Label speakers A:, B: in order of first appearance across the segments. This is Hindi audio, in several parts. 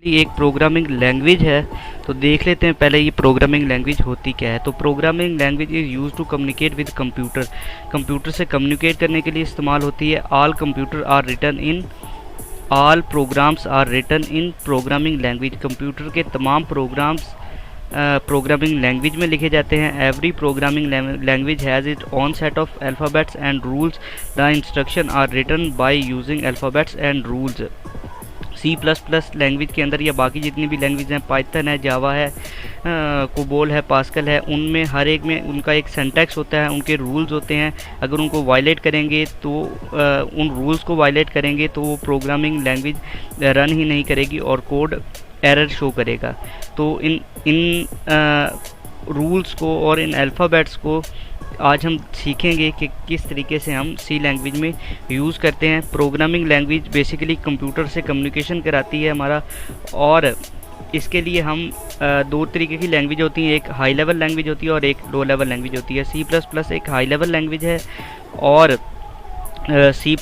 A: एक प्रोग्रामिंग लैंग्वेज है। तो देख लेते हैं पहले ये प्रोग्रामिंग लैंग्वेज होती क्या है। तो programming language is use to communicate with computer. Computer से कम्युनिकेट करने के लिए इस्तेमाल होती है। All programs are written in programming language. Computer के तमाम प्रोग्राम्स प्रोग्रामिंग लैंग्वेज में लिखे जाते हैं। Every programming language has it own set of alphabets and rules. The instruction are written by using alphabets and rules. C++ language के अंदर या बाकी जितनी भी लैंग्वेज हैं, पाइथन है, जावा है, कोबोल है, पास्कल है, उनमें हर एक में उनका एक सिंटैक्स होता है, उनके रूल्स होते हैं। अगर उनको वायलेट करेंगे तो उन रूल्स को वायलेट करेंगे तो वो प्रोग्रामिंग लैंग्वेज रन ही नहीं करेगी और कोड एरर शो करेगा। तो इन इन रूल्स को और इन अल्फ़ाबेट्स को आज हम सीखेंगे कि किस तरीके से हम सी लैंग्वेज में यूज़ करते हैं। प्रोग्रामिंग लैंग्वेज बेसिकली कंप्यूटर से कम्युनिकेशन कराती है हमारा, और इसके लिए हम दो तरीके की लैंग्वेज होती हैं। एक हाई लेवल लैंग्वेज होती है और एक लो लेवल लैंग्वेज होती है। C++ एक हाई लेवल लैंग्वेज है और C++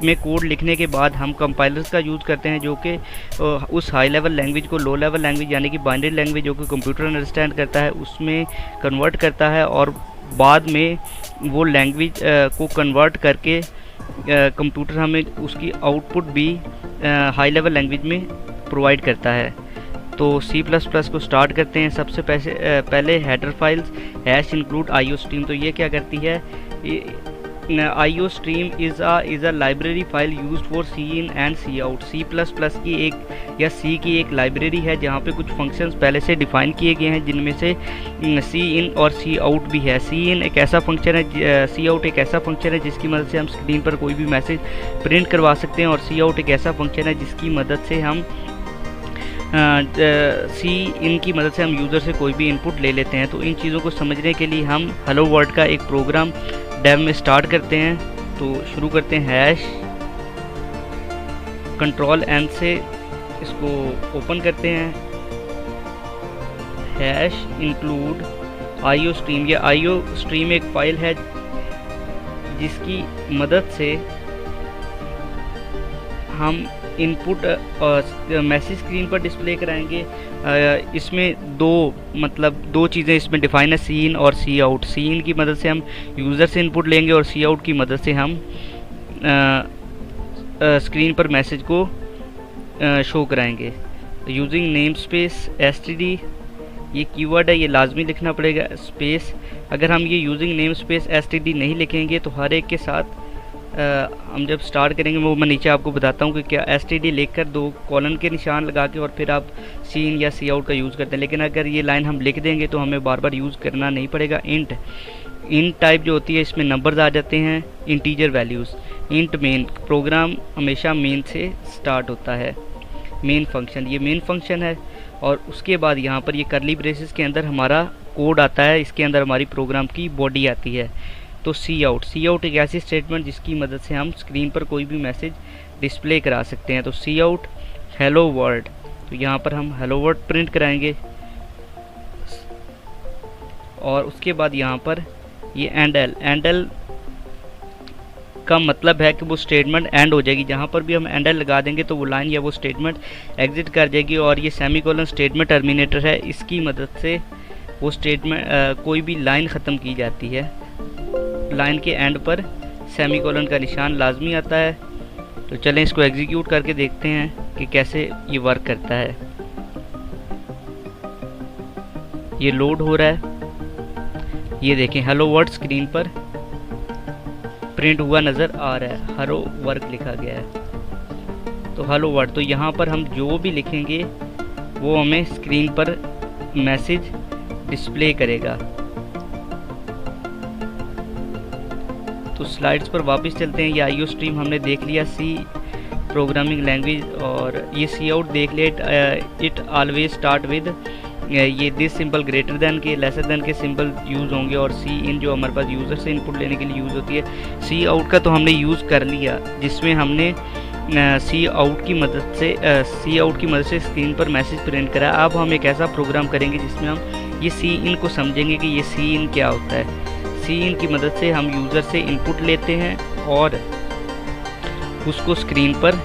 A: में कोड लिखने के बाद हम कंपाइलर्स का यूज़ करते हैं जो कि उस हाई लेवल लैंग्वेज को लो लेवल लैंग्वेज यानी कि बाइनरी लैंग्वेज जो कि कंप्यूटर अंडरस्टैंड करता है उसमें कन्वर्ट करता है, और बाद में वो लैंग्वेज को कन्वर्ट करके कंप्यूटर हमें उसकी आउटपुट भी हाई लेवल लैंग्वेज में प्रोवाइड करता है। तो C++ को स्टार्ट करते हैं। सबसे पहले header files hash include IOStream। तो ये क्या करती है, IOStream is a library file used for C in and C out। C++ की एक या C की एक लाइब्रेरी है जहाँ पे कुछ फंक्शंस पहले से डिफ़ाइन किए गए हैं, जिनमें से C in और C out भी है। C in एक ऐसा फंक्शन है, C out एक ऐसा फंक्शन है जिसकी मदद से हम स्क्रीन पर कोई भी मैसेज प्रिंट करवा सकते हैं, और C out एक ऐसा फंक्शन है जिसकी मदद से हम C in की मदद से हम यूज़र से कोई भी इनपुट ले लेते हैं। तो इन चीज़ों को समझने के लिए हम हेलो वर्ल्ड का एक प्रोग्राम डेव में स्टार्ट करते हैं। तो शुरू करते हैं हैश Ctrl+N से इसको ओपन करते हैं। Hash include IOStream। ये IOStream एक फ़ाइल है जिसकी मदद से हम इनपुट मैसेज स्क्रीन पर डिस्प्ले कराएंगे। इसमें दो चीज़ें इसमें डिफाइन है, C in और C out। C in की मदद से हम यूज़र से इनपुट लेंगे और C out की मदद से हम स्क्रीन पर मैसेज को शो कराएंगे। यूजिंग नेम स्पेस STD ये कीवर्ड है, ये लाजमी लिखना पड़ेगा स्पेस। अगर हम ये यूजिंग नेम स्पेस STD नहीं लिखेंगे तो हर एक के साथ हम जब स्टार्ट करेंगे वो मैं नीचे आपको बताता हूँ कि क्या STD लिखकर दो कॉलन के निशान लगा के और फिर आप C in या C out का यूज़ करते हैं। लेकिन अगर ये लाइन हम लिख देंगे तो हमें बार बार यूज़ करना नहीं पड़ेगा। इंट टाइप जो होती है इसमें नंबर्स आ जाते हैं, integer values. Int main, program हमेशा मेन से स्टार्ट होता है। मेन फंक्शन, ये मेन फंक्शन है, और उसके बाद यहाँ पर ये करली ब्रेसेस के अंदर हमारा कोड आता है, इसके अंदर हमारी प्रोग्राम की बॉडी आती है। तो C out एक ऐसी स्टेटमेंट जिसकी मदद से हम स्क्रीन पर कोई भी मैसेज डिस्प्ले करा सकते हैं। तो C out हेलो वर्ल्ड, तो यहाँ पर हम हेलो वर्ल्ड प्रिंट कराएंगे, और उसके बाद यहाँ पर ये एंड का मतलब है कि वो स्टेटमेंट एंड हो जाएगी। जहाँ पर भी हम एंड लगा देंगे तो वो लाइन या वो स्टेटमेंट एग्जिट कर जाएगी। और ये सेमीकोलन स्टेटमेंट टर्मिनेटर है, इसकी मदद से वो स्टेटमेंट कोई भी लाइन ख़त्म की जाती है। लाइन के एंड पर सेमीकोलन का निशान लाजमी आता है। तो चलें इसको एग्जीक्यूट करके देखते हैं कि कैसे ये वर्क करता है। ये लोड हो रहा है, ये देखें हेलो वर्ड स्क्रीन पर प्रिंट हुआ नज़र आ रहा है, हेलो वर्क लिखा गया है। तो हेलो वर्ड, तो यहाँ पर हम जो भी लिखेंगे वो हमें स्क्रीन पर मैसेज डिस्प्ले करेगा। तो स्लाइड्स पर वापस चलते हैं। ये IOStream हमने देख लिया, C प्रोग्रामिंग लैंग्वेज, और ये C out देख लिया। इट ऑलवेज स्टार्ट विद ये दिस सिंबल ग्रेटर दैन के लेसर दैन के सिंबल यूज़ होंगे, और C in जो हमारे पास यूज़र से इनपुट लेने के लिए यूज़ होती है। C out का तो हमने यूज़ कर लिया, जिसमें हमने C out की मदद से स्क्रीन पर मैसेज प्रिंट करा। अब हम एक ऐसा प्रोग्राम करेंगे जिसमें हम ये C in को समझेंगे कि ये C in क्या होता है। C in की मदद से हम यूज़र से इनपुट लेते हैं और उसको स्क्रीन पर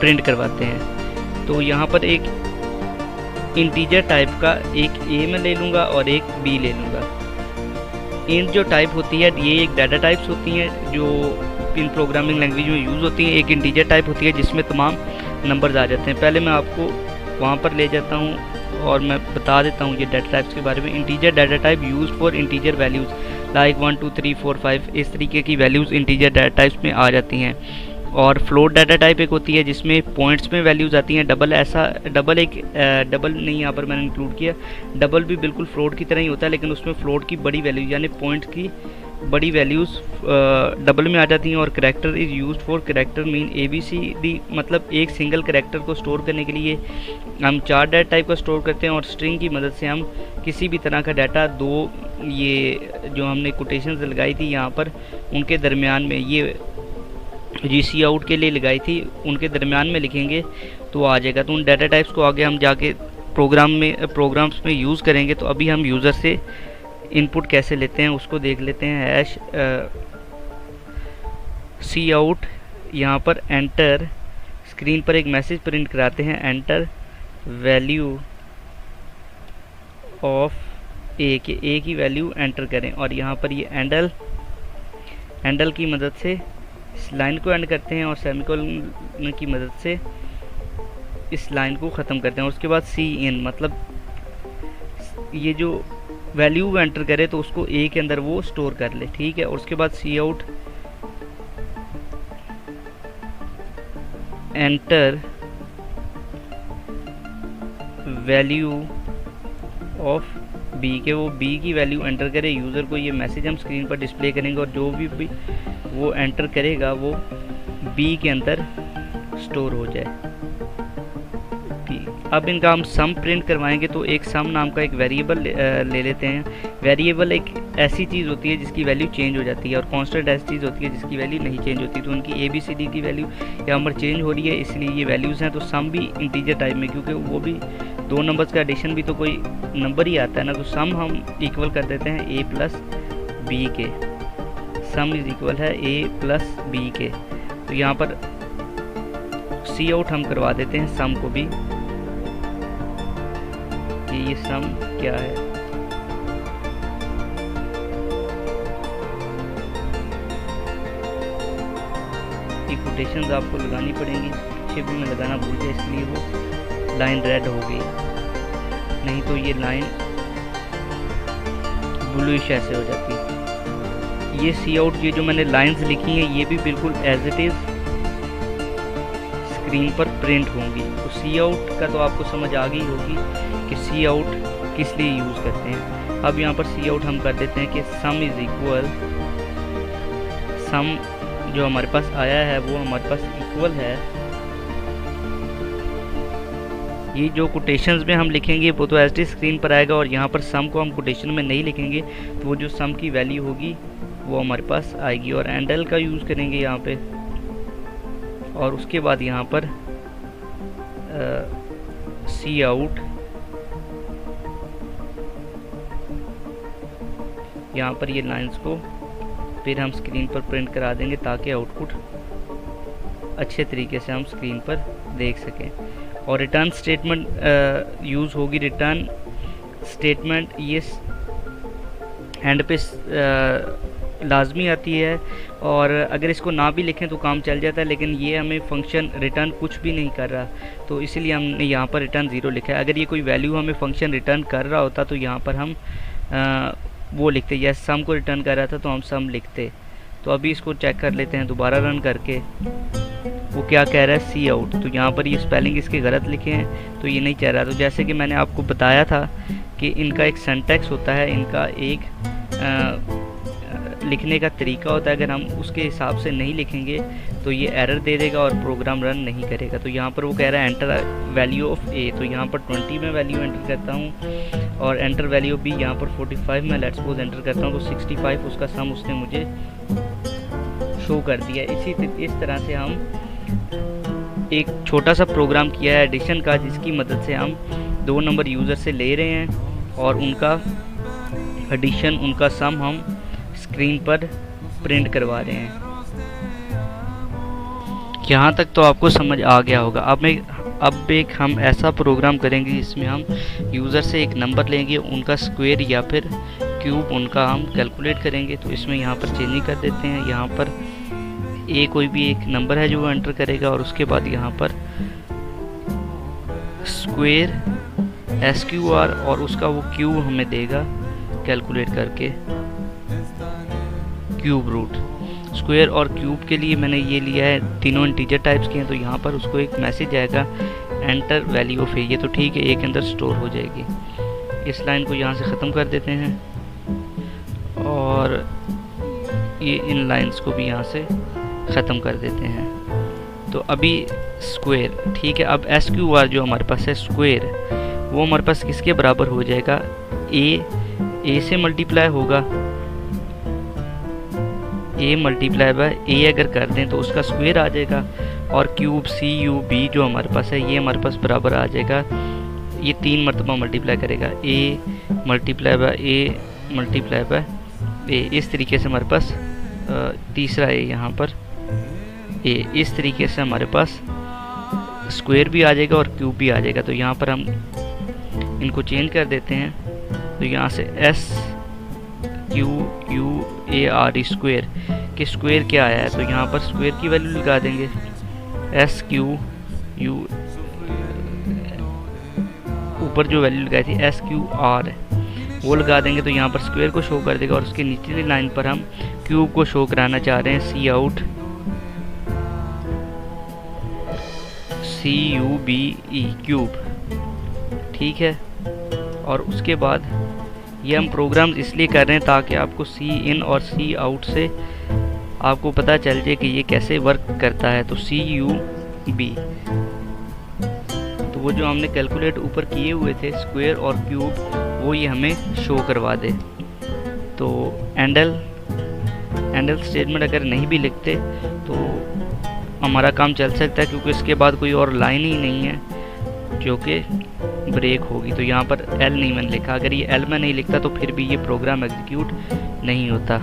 A: प्रिंट करवाते हैं। तो यहाँ पर एक इंटीजर टाइप का एक ए में ले लूँगा और एक बी ले लूँगा। इंट जो टाइप होती है ये एक डाटा टाइप्स होती हैं जो इन प्रोग्रामिंग लैंग्वेज में यूज़ होती हैं। एक इंटीजर टाइप होती है जिसमें तमाम नंबर्स आ जाते हैं। पहले मैं आपको वहाँ पर ले जाता हूँ और मैं बता देता हूँ ये डाटा टाइप्स के बारे में। Integer data type use for integer values like 1 2 3 4 5 इस तरीके की वैल्यूज़ इंटीजर डाटा टाइप्स में आ जाती हैं। और फ्लोट डाटा टाइप एक होती है जिसमें पॉइंट्स में वैल्यूज़ आती हैं। डबल डबल नहीं यहाँ पर मैंने इंक्लूड किया। डबल भी बिल्कुल फ्लोट की तरह ही होता है लेकिन उसमें फ्लोट की बड़ी वैल्यू यानी पॉइंट्स की बड़ी वैल्यूज़ डबल में आ जाती हैं। और character is used for character mean ABCD मतलब एक सिंगल करैक्टर को स्टोर करने के लिए हम 4 डाटा टाइप का स्टोर करते हैं। और स्ट्रिंग की मदद से हम किसी भी तरह का डाटा दो ये जो हमने कोटेशंस लगाई थी यहाँ पर उनके दरमियान में ये GC आउट के लिए लगाई थी उनके दरमियान में लिखेंगे तो आ जाएगा। तो उन डाटा टाइप्स को आगे हम जाके प्रोग्राम्स में यूज़ करेंगे। तो अभी हम यूज़र से इनपुट कैसे लेते हैं उसको देख लेते हैं। हैश सी आउट यहाँ पर एंटर स्क्रीन पर एक मैसेज प्रिंट कराते हैं एंटर वैल्यू ऑफ ए के ए की वैल्यू एंटर करें। और यहाँ पर ये एंडल की मदद से इस लाइन को एंड करते हैं और सेमीकोलन की मदद से इस लाइन को ख़त्म करते हैं। और उसके बाद सी इन मतलब ये जो वैल्यू एंटर करे तो उसको ए के अंदर वो स्टोर कर ले, ठीक है। और उसके बाद cout enter value of b के वो बी की वैल्यू एंटर करे। यूज़र को ये मैसेज हम स्क्रीन पर डिस्प्ले करेंगे और जो भी वो एंटर करेगा वो बी के अंदर स्टोर हो जाए। अब इनका हम सम प्रिंट करवाएंगे तो एक सम नाम का एक वेरिएबल ले लेते हैं। वेरिएबल एक ऐसी चीज़ होती है जिसकी वैल्यू चेंज हो जाती है और कांस्टेंट ऐसी चीज़ होती है जिसकी वैल्यू नहीं चेंज होती। तो उनकी ABCD की वैल्यू यहाँ पर चेंज हो रही है इसलिए ये वैल्यूज़ हैं। तो सम भी इंटीजर टाइप में क्योंकि वो भी दो नंबर्स का एडिशन भी तो कोई नंबर ही आता है ना। तो सम हम इक्वल कर देते हैं A प्लस बी के। सम इज इक्वल है A प्लस बी के। तो यहाँ पर सी आउट हम करवा देते हैं सम को भी कि ये सम क्या है। ये कोटेशंस आपको लगानी पड़ेंगी। शिफ्ट में लगाना भूल गए इसलिए वो लाइन रेड हो गई, नहीं तो ये लाइन ब्लूइश ऐसे हो जाती। ये सी आउट ये जो मैंने लाइंस लिखी हैं ये भी बिल्कुल एज इट इज़ स्क्रीन पर प्रिंट होंगी। तो सी आउट का तो आपको समझ आ गई होगी कि सी आउट किस लिए यूज़ करते हैं। अब यहाँ पर सी आउट हम कर देते हैं कि सम इज़ इक्वल सम जो हमारे पास आया है वो हमारे पास इक्वल है। ये जो कोटेशंस में हम लिखेंगे वो तो एज स्क्रीन पर आएगा और यहाँ पर सम को हम कोटेशन में नहीं लिखेंगे तो वो जो सम की वैल्यू होगी वो हमारे पास आएगी। और एंडल का यूज़ करेंगे यहाँ पे और उसके बाद यहाँ पर सी आउट यहाँ पर ये लाइंस को फिर हम स्क्रीन पर प्रिंट करा देंगे ताकि आउटपुट अच्छे तरीके से हम स्क्रीन पर देख सकें। और रिटर्न स्टेटमेंट यूज़ होगी। रिटर्न स्टेटमेंट ये एंड पे लाजमी आती है और अगर इसको ना भी लिखें तो काम चल जाता है, लेकिन ये हमें फंक्शन रिटर्न कुछ भी नहीं कर रहा तो इसीलिए हमने यहाँ पर रिटर्न ज़ीरो लिखा है। अगर ये कोई वैल्यू हमें फंक्शन रिटर्न कर रहा होता तो यहाँ पर हम वो लिखते, या सम को रिटर्न कर रहा था तो हम सम लिखते। तो अभी इसको चेक कर लेते हैं दोबारा रन करके वो क्या कह रहा है सी आउट। तो यहाँ पर ये स्पेलिंग इसके गलत लिखे हैं तो ये नहीं चाह रहा। तो जैसे कि मैंने आपको बताया था कि इनका एक सिंटैक्स होता है, इनका एक लिखने का तरीका होता है। अगर हम उसके हिसाब से नहीं लिखेंगे तो ये एरर दे देगा और प्रोग्राम रन नहीं करेगा। तो यहाँ पर वो कह रहा है एंटर वैल्यू ऑफ ए, तो यहाँ पर 20 में वैल्यू एंटर करता हूँ और एंटर वैल्यू बी यहाँ पर 45 में लेट्स सपोज एंटर करता हूँ तो 65 उसका सम उसने मुझे शो कर दिया। इस तरह से हम एक छोटा सा प्रोग्राम किया है एडिशन का जिसकी मदद से हम दो नंबर यूज़र से ले रहे हैं और उनका एडिशन उनका सम हम स्क्रीन पर प्रिंट करवा रहे हैं। यहाँ तक तो आपको समझ आ गया होगा। अब एक हम ऐसा प्रोग्राम करेंगे जिसमें हम यूज़र से एक नंबर लेंगे, उनका स्क्वायर या फिर क्यूब उनका हम कैलकुलेट करेंगे। तो इसमें यहाँ पर चेंजिंग कर देते हैं। यहाँ पर कोई भी एक नंबर है जो वो एंटर करेगा और उसके बाद यहाँ पर स्क्वायर SQR और उसका वो क्यूब हमें देगा कैलकुलेट करके, क्यूब रूट। स्क्वायर और क्यूब के लिए मैंने ये लिया है, तीनों इंटीजर टाइप्स के हैं। तो यहाँ पर उसको एक मैसेज आएगा एंटर वैल्यू ऑफ ए। ये तो ठीक है, ए के अंदर स्टोर हो जाएगी। इस लाइन को यहाँ से ख़त्म कर देते हैं और ये इन लाइंस को भी यहाँ से ख़त्म कर देते हैं। तो अभी स्क्वायर ठीक है। अब SQR जो हमारे पास है स्क्वायर, वो हमारे पास किसके बराबर हो जाएगा, ए से मल्टीप्लाई होगा। a मल्टीप्लाई बाय ए अगर कर दें तो उसका स्क्वायर आ जाएगा। और क्यूब CUB जो हमारे पास है ये हमारे पास बराबर आ जाएगा, ये 3 मरतबा मल्टीप्लाई करेगा, a multiply by a multiply by a. इस तरीके से हमारे पास तीसरा है यहाँ पर a। इस तरीके से हमारे पास स्क्वायर भी आ जाएगा और क्यूब भी आ जाएगा। तो यहाँ पर हम इनको चेंज कर देते हैं। तो यहाँ से SQUAR स्क्वायर के स्क्वायर क्या आया है, तो यहाँ पर स्क्वायर की वैल्यू लगा देंगे। SQ ऊपर जो वैल्यू लगाई थी SQR वो लगा देंगे। तो यहाँ पर स्क्वायर को शो कर देगा और उसके नीचे की लाइन पर हम क्यूब को शो कराना चाह रहे हैं, CUBE क्यूब, ठीक है। और उसके बाद ये हम प्रोग्राम्स इसलिए कर रहे हैं ताकि आपको सी इन और सी आउट से आपको पता चल जाए कि ये कैसे वर्क करता है। तो CUB, तो वो जो हमने कैलकुलेट ऊपर किए हुए थे स्क्वायर और क्यूब, वो ये हमें शो करवा दे। तो एंडल स्टेटमेंट अगर नहीं भी लिखते तो हमारा काम चल सकता है, क्योंकि इसके बाद कोई और लाइन ही नहीं है जो कि ब्रेक होगी। तो यहाँ पर L नहीं मैंने लिखा, अगर ये L में नहीं लिखता तो फिर भी ये प्रोग्राम एग्जीक्यूट नहीं होता।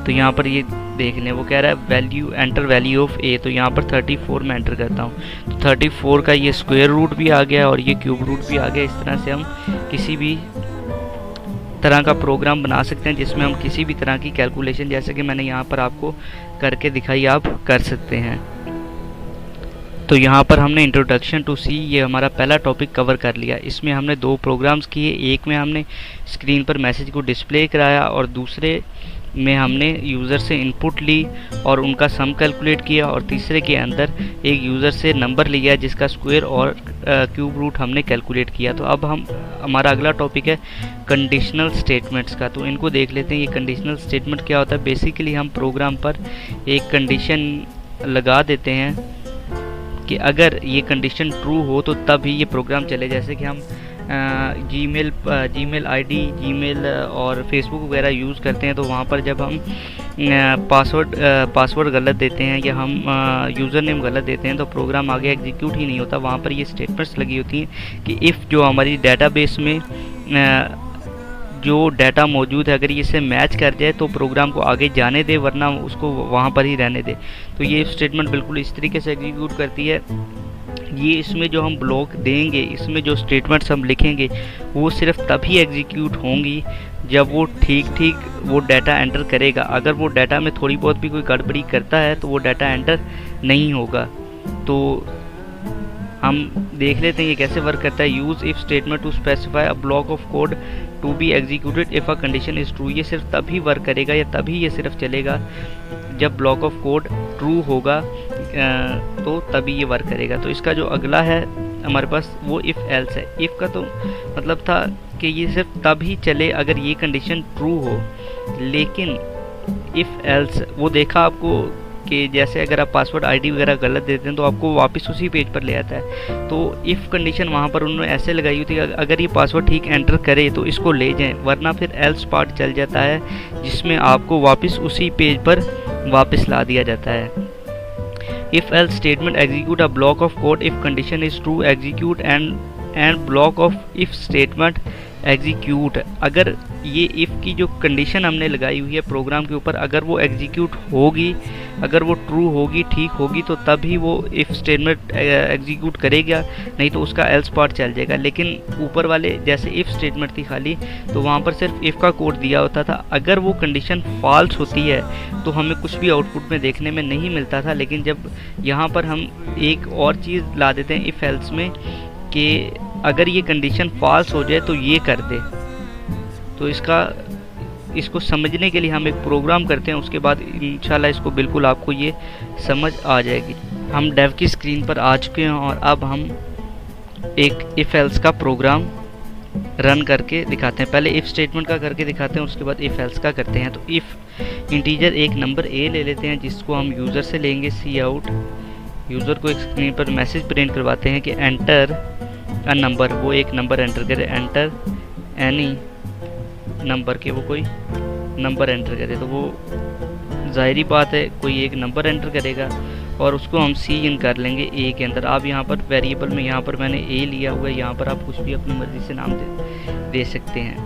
A: तो यहाँ पर ये देख लें, वो कह रहा है वैल्यू एंटर वैल्यू ऑफ ए। तो यहाँ पर 34 में एंटर करता हूँ, तो 34 का ये स्क्वायर रूट भी आ गया और ये क्यूब रूट भी आ गया। इस तरह से हम किसी भी तरह का प्रोग्राम बना सकते हैं जिसमें हम किसी भी तरह की कैलकुलेशन, जैसे कि मैंने यहाँ पर आपको करके दिखाई, आप कर सकते हैं। तो यहाँ पर हमने इंट्रोडक्शन टू सी, ये हमारा पहला टॉपिक कवर कर लिया। इसमें हमने 2 प्रोग्राम्स किए, एक में हमने स्क्रीन पर मैसेज को डिस्प्ले कराया और दूसरे में हमने यूज़र से इनपुट ली और उनका सम कैलकुलेट किया, और तीसरे के अंदर एक यूज़र से नंबर लिया जिसका स्क्वायर और क्यूब रूट हमने कैलकुलेट किया। तो अब हमारा अगला टॉपिक है कंडीशनल स्टेटमेंट्स का। तो इनको देख लेते हैं। ये कंडीशनल स्टेटमेंट क्या होता है। बेसिकली हम प्रोग्राम पर एक कंडीशन लगा देते हैं कि अगर ये कंडीशन ट्रू हो तो तब ही ये प्रोग्राम चले। जैसे कि हम जीमेल आईडी, जीमेल और फेसबुक वगैरह यूज़ करते हैं, तो वहाँ पर जब हम पासवर्ड गलत देते हैं या हम यूज़र नेम गलत देते हैं तो प्रोग्राम आगे एग्जीक्यूट ही नहीं होता। वहाँ पर ये स्टेटमेंट्स लगी होती हैं कि इफ़ जो हमारी डेटाबेस में जो डाटा मौजूद है अगर ये से मैच कर जाए तो प्रोग्राम को आगे जाने दे, वरना उसको वहाँ पर ही रहने दे। तो ये स्टेटमेंट बिल्कुल इस तरीके से एग्जीक्यूट करती है। ये इसमें जो हम ब्लॉक देंगे, इसमें जो स्टेटमेंट्स हम लिखेंगे वो सिर्फ तभी एग्जीक्यूट होंगी जब वो ठीक वो डाटा एंटर करेगा। अगर वो डाटा में थोड़ी बहुत भी कोई गड़बड़ी करता है तो वो डाटा एंटर नहीं होगा। तो हम देख लेते हैं ये कैसे वर्क करता है। Use if statement to specify a block of code to be executed if a condition is true. ये सिर्फ तभी वर्क करेगा या तभी ये सिर्फ चलेगा जब ब्लॉक ऑफ कोड ट्रू होगा, तो तभी ये वर्क करेगा। तो इसका जो अगला है हमारे पास वो इफ़ एल्स है। इफ़ का तो मतलब था कि ये सिर्फ तभी चले अगर ये कंडीशन ट्रू हो, लेकिन इफ़ एल्स वो देखा आपको कि जैसे अगर आप पासवर्ड आईडी वगैरह गलत देते हैं तो आपको वापस उसी पेज पर ले आता है। तो इफ़ कंडीशन वहाँ पर उन्होंने ऐसे लगाई हुई थी कि अगर ये पासवर्ड ठीक एंटर करे तो इसको ले जाएं, वरना फिर एल्स पार्ट चल जाता है जिसमें आपको वापस उसी पेज पर वापस ला दिया जाता है। If else statement execute a block of code if condition is true, execute and block of if statement execute, अगर ये इफ़ की जो कंडीशन हमने लगाई हुई है प्रोग्राम के ऊपर, अगर वो एग्जीक्यूट होगी, अगर वो ट्रू होगी, ठीक होगी, तो तभी वो इफ़ स्टेटमेंट एग्जीक्यूट करेगा, नहीं तो उसका एल्स पार्ट चल जाएगा। लेकिन ऊपर वाले जैसे इफ़ स्टेटमेंट थी खाली, तो वहाँ पर सिर्फ इफ़ का कोड दिया होता था। अगर वो कंडीशन फॉल्स होती है तो हमें कुछ भी आउटपुट में देखने में नहीं मिलता था। लेकिन जब यहाँ पर हम एक और चीज़ ला देते हैं इफ़ एल्स में कि अगर ये कंडीशन फॉल्स हो जाए तो ये कर दे, तो इसको समझने के लिए हम एक प्रोग्राम करते हैं, उसके बाद इंशाल्लाह इसको बिल्कुल आपको ये समझ आ जाएगी। हम डेव की स्क्रीन पर आ चुके हैं और अब हम एक इफ़ एल्स का प्रोग्राम रन करके दिखाते हैं। पहले इफ़ स्टेटमेंट का करके दिखाते हैं, उसके बाद इफ़ एल्स का करते हैं। तो इफ़ इंटीजर एक नंबर ए ले लेते हैं जिसको हम यूज़र से लेंगे सी आउट, यूज़र को एक स्क्रीन पर मैसेज प्रिंट करवाते हैं कि एंटर अ नंबर, वो एक नंबर एंटर करे, एंटर एनी नंबर के, वो कोई नंबर एंटर करे। तो वो ज़ाहिरी बात है कोई एक नंबर एंटर करेगा और उसको हम सी इन कर लेंगे ए के अंदर। आप यहाँ पर वेरिएबल में, यहाँ पर मैंने ए लिया हुआ है, यहाँ पर आप कुछ भी अपनी मर्ज़ी से नाम दे सकते हैं।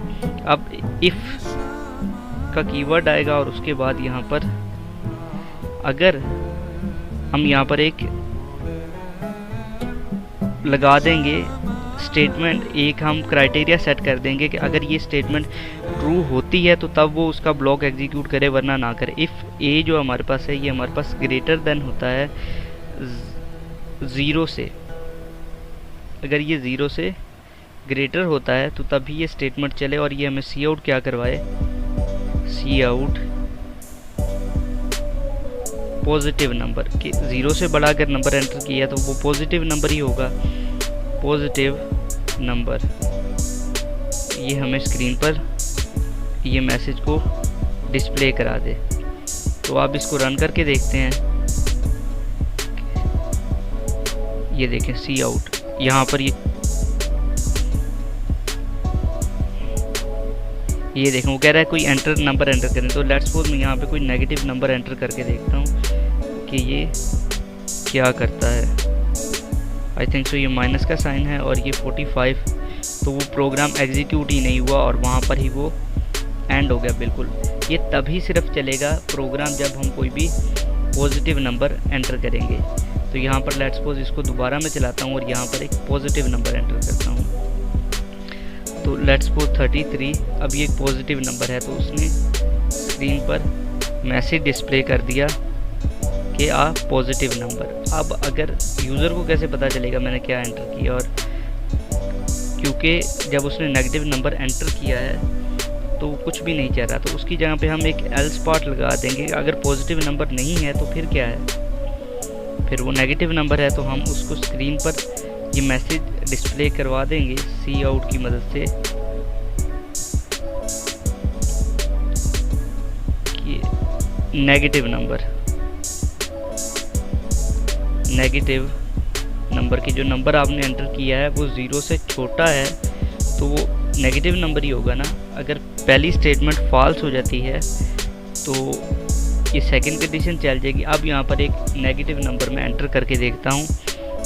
A: अब इफ़ का कीवर्ड आएगा और उसके बाद यहाँ पर अगर हम यहाँ पर एक लगा देंगे स्टेटमेंट, एक हम क्राइटेरिया सेट कर देंगे कि अगर ये स्टेटमेंट ट्रू होती है तो तब वो उसका ब्लॉक एग्जीक्यूट करे, वरना ना करे। इफ़ ए जो हमारे पास है ये हमारे पास ग्रेटर देन होता है 0 से, अगर ये 0 से ग्रेटर होता है तो तभी ये स्टेटमेंट चले और ये हमें सी आउट क्या करवाए, सी आउट पॉजिटिव नंबर कि 0 से बड़ा अगर नंबर एंटर किया तो वो पॉजिटिव नंबर ही होगा, पॉजिटिव नंबर। ये हमें स्क्रीन पर ये मैसेज को डिस्प्ले करा दे। तो आप इसको रन करके देखते हैं, ये देखें सी आउट, यहाँ पर ये देखें वो कह रहा है कोई एंटर नंबर एंटर करें। तो लेट्स सपोज मैं यहाँ पे कोई नेगेटिव नंबर एंटर करके देखता हूँ कि ये क्या करता है। आई थिंक सो ये माइनस का साइन है और ये 45, तो वो प्रोग्राम एग्जीक्यूट ही नहीं हुआ और वहाँ पर ही वो एंड हो गया बिल्कुल। ये तभी सिर्फ चलेगा प्रोग्राम जब हम कोई भी पॉजिटिव नंबर एंटर करेंगे। तो यहाँ पर लेट्स सपोज इसको दोबारा मैं चलाता हूँ और यहाँ पर एक पॉजिटिव नंबर एंटर करता हूँ। तो लेट्स सपोज 33, अब ये एक पॉजिटिव नंबर है, तो उसने स्क्रीन पर मैसेज डिस्प्ले कर दिया कि आ पॉजिटिव नंबर। अब अगर यूज़र को कैसे पता चलेगा मैंने क्या एंटर किया, और क्योंकि जब उसने नेगेटिव नंबर एंटर किया है तो कुछ भी नहीं चाह रहा, तो उसकी जगह पे हम एक एल्स पार्ट लगा देंगे। अगर पॉजिटिव नंबर नहीं है तो फिर क्या है, फिर वो नेगेटिव नंबर है, तो हम उसको स्क्रीन पर ये मैसेज डिस्प्ले करवा देंगे सी आउट की मदद से कि नेगेटिव नंबर की जो नंबर आपने एंटर किया है वो 0 से छोटा है तो वो नेगेटिव नंबर ही होगा ना। अगर पहली स्टेटमेंट फॉल्स हो जाती है तो ये सेकंड कंडीशन चल जाएगी। अब यहाँ पर एक नेगेटिव नंबर मैं एंटर करके देखता हूँ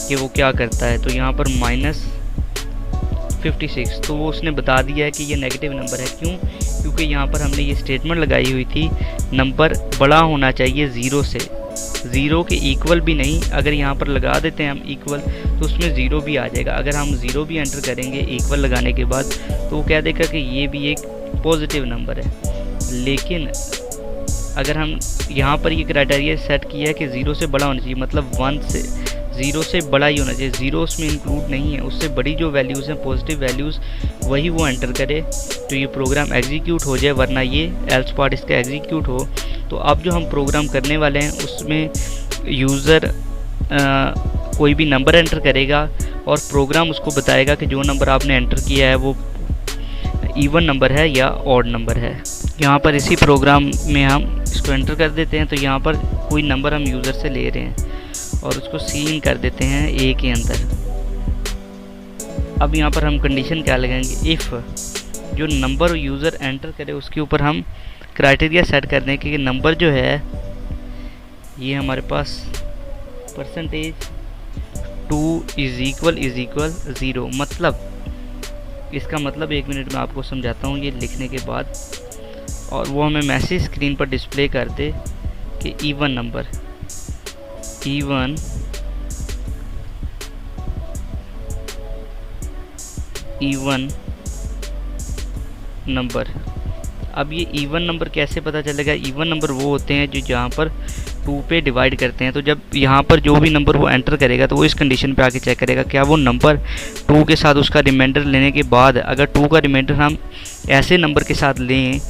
A: कि वो क्या करता है। तो यहाँ पर -56, तो वो उसने बता दिया है कि ये नेगेटिव नंबर है। क्यों? क्योंकि यहाँ पर हमने ये स्टेटमेंट लगाई हुई थी नंबर बड़ा होना चाहिए 0 से, 0 के इक्वल भी नहीं। अगर यहाँ पर लगा देते हैं हम इक्वल तो उसमें 0 भी आ जाएगा। अगर हम 0 भी एंटर करेंगे इक्वल लगाने के बाद तो वो कह देगा कि ये भी एक पॉजिटिव नंबर है। लेकिन अगर हम यहाँ पर ये क्राइटेरिया सेट किया है कि 0 से बड़ा होना चाहिए, मतलब 0 से बड़ा ही होना चाहिए, 0 उसमें इंक्लूड नहीं है, उससे बड़ी जो वैल्यूज़ हैं पॉजिटिव वैल्यूज़ वही वो एंटर करे तो ये प्रोग्राम एग्जीक्यूट हो जाए, वरना ये एल्स पार्ट इसका एग्जीक्यूट हो। तो अब जो हम प्रोग्राम करने वाले हैं उसमें यूज़र कोई भी नंबर एंटर करेगा और प्रोग्राम उसको बताएगा कि जो नंबर आपने एंटर किया है वो इवन नंबर है या ऑड नंबर है। यहाँ पर इसी प्रोग्राम में हम इसको एंटर कर देते हैं। तो यहाँ पर कोई नंबर हम यूज़र से ले रहे हैं और उसको सीन कर देते हैं ए के अंदर। अब यहाँ पर हम कंडीशन क्या लगाएंगे, इफ़ जो नंबर यूज़र एंटर करे उसके ऊपर हम क्राइटेरिया सेट कर दें कि नंबर जो है ये हमारे पास %2 = 0, मतलब इसका मतलब 1 मिनट में आपको समझाता हूँ ये लिखने के बाद, और वो हमें मैसेज स्क्रीन पर डिस्प्ले कर दे कि इवन नंबर, इवन नंबर। अब ये इवन नंबर कैसे पता चलेगा? इवन नंबर वो होते हैं जो जहाँ पर 2 पे डिवाइड करते हैं। तो जब यहाँ पर जो भी नंबर वो एंटर करेगा तो वो इस कंडीशन पे आके चेक करेगा क्या वो नंबर 2 के साथ उसका रिमाइंडर लेने के बाद अगर 2 का रिमाइंडर हम ऐसे नंबर के साथ लें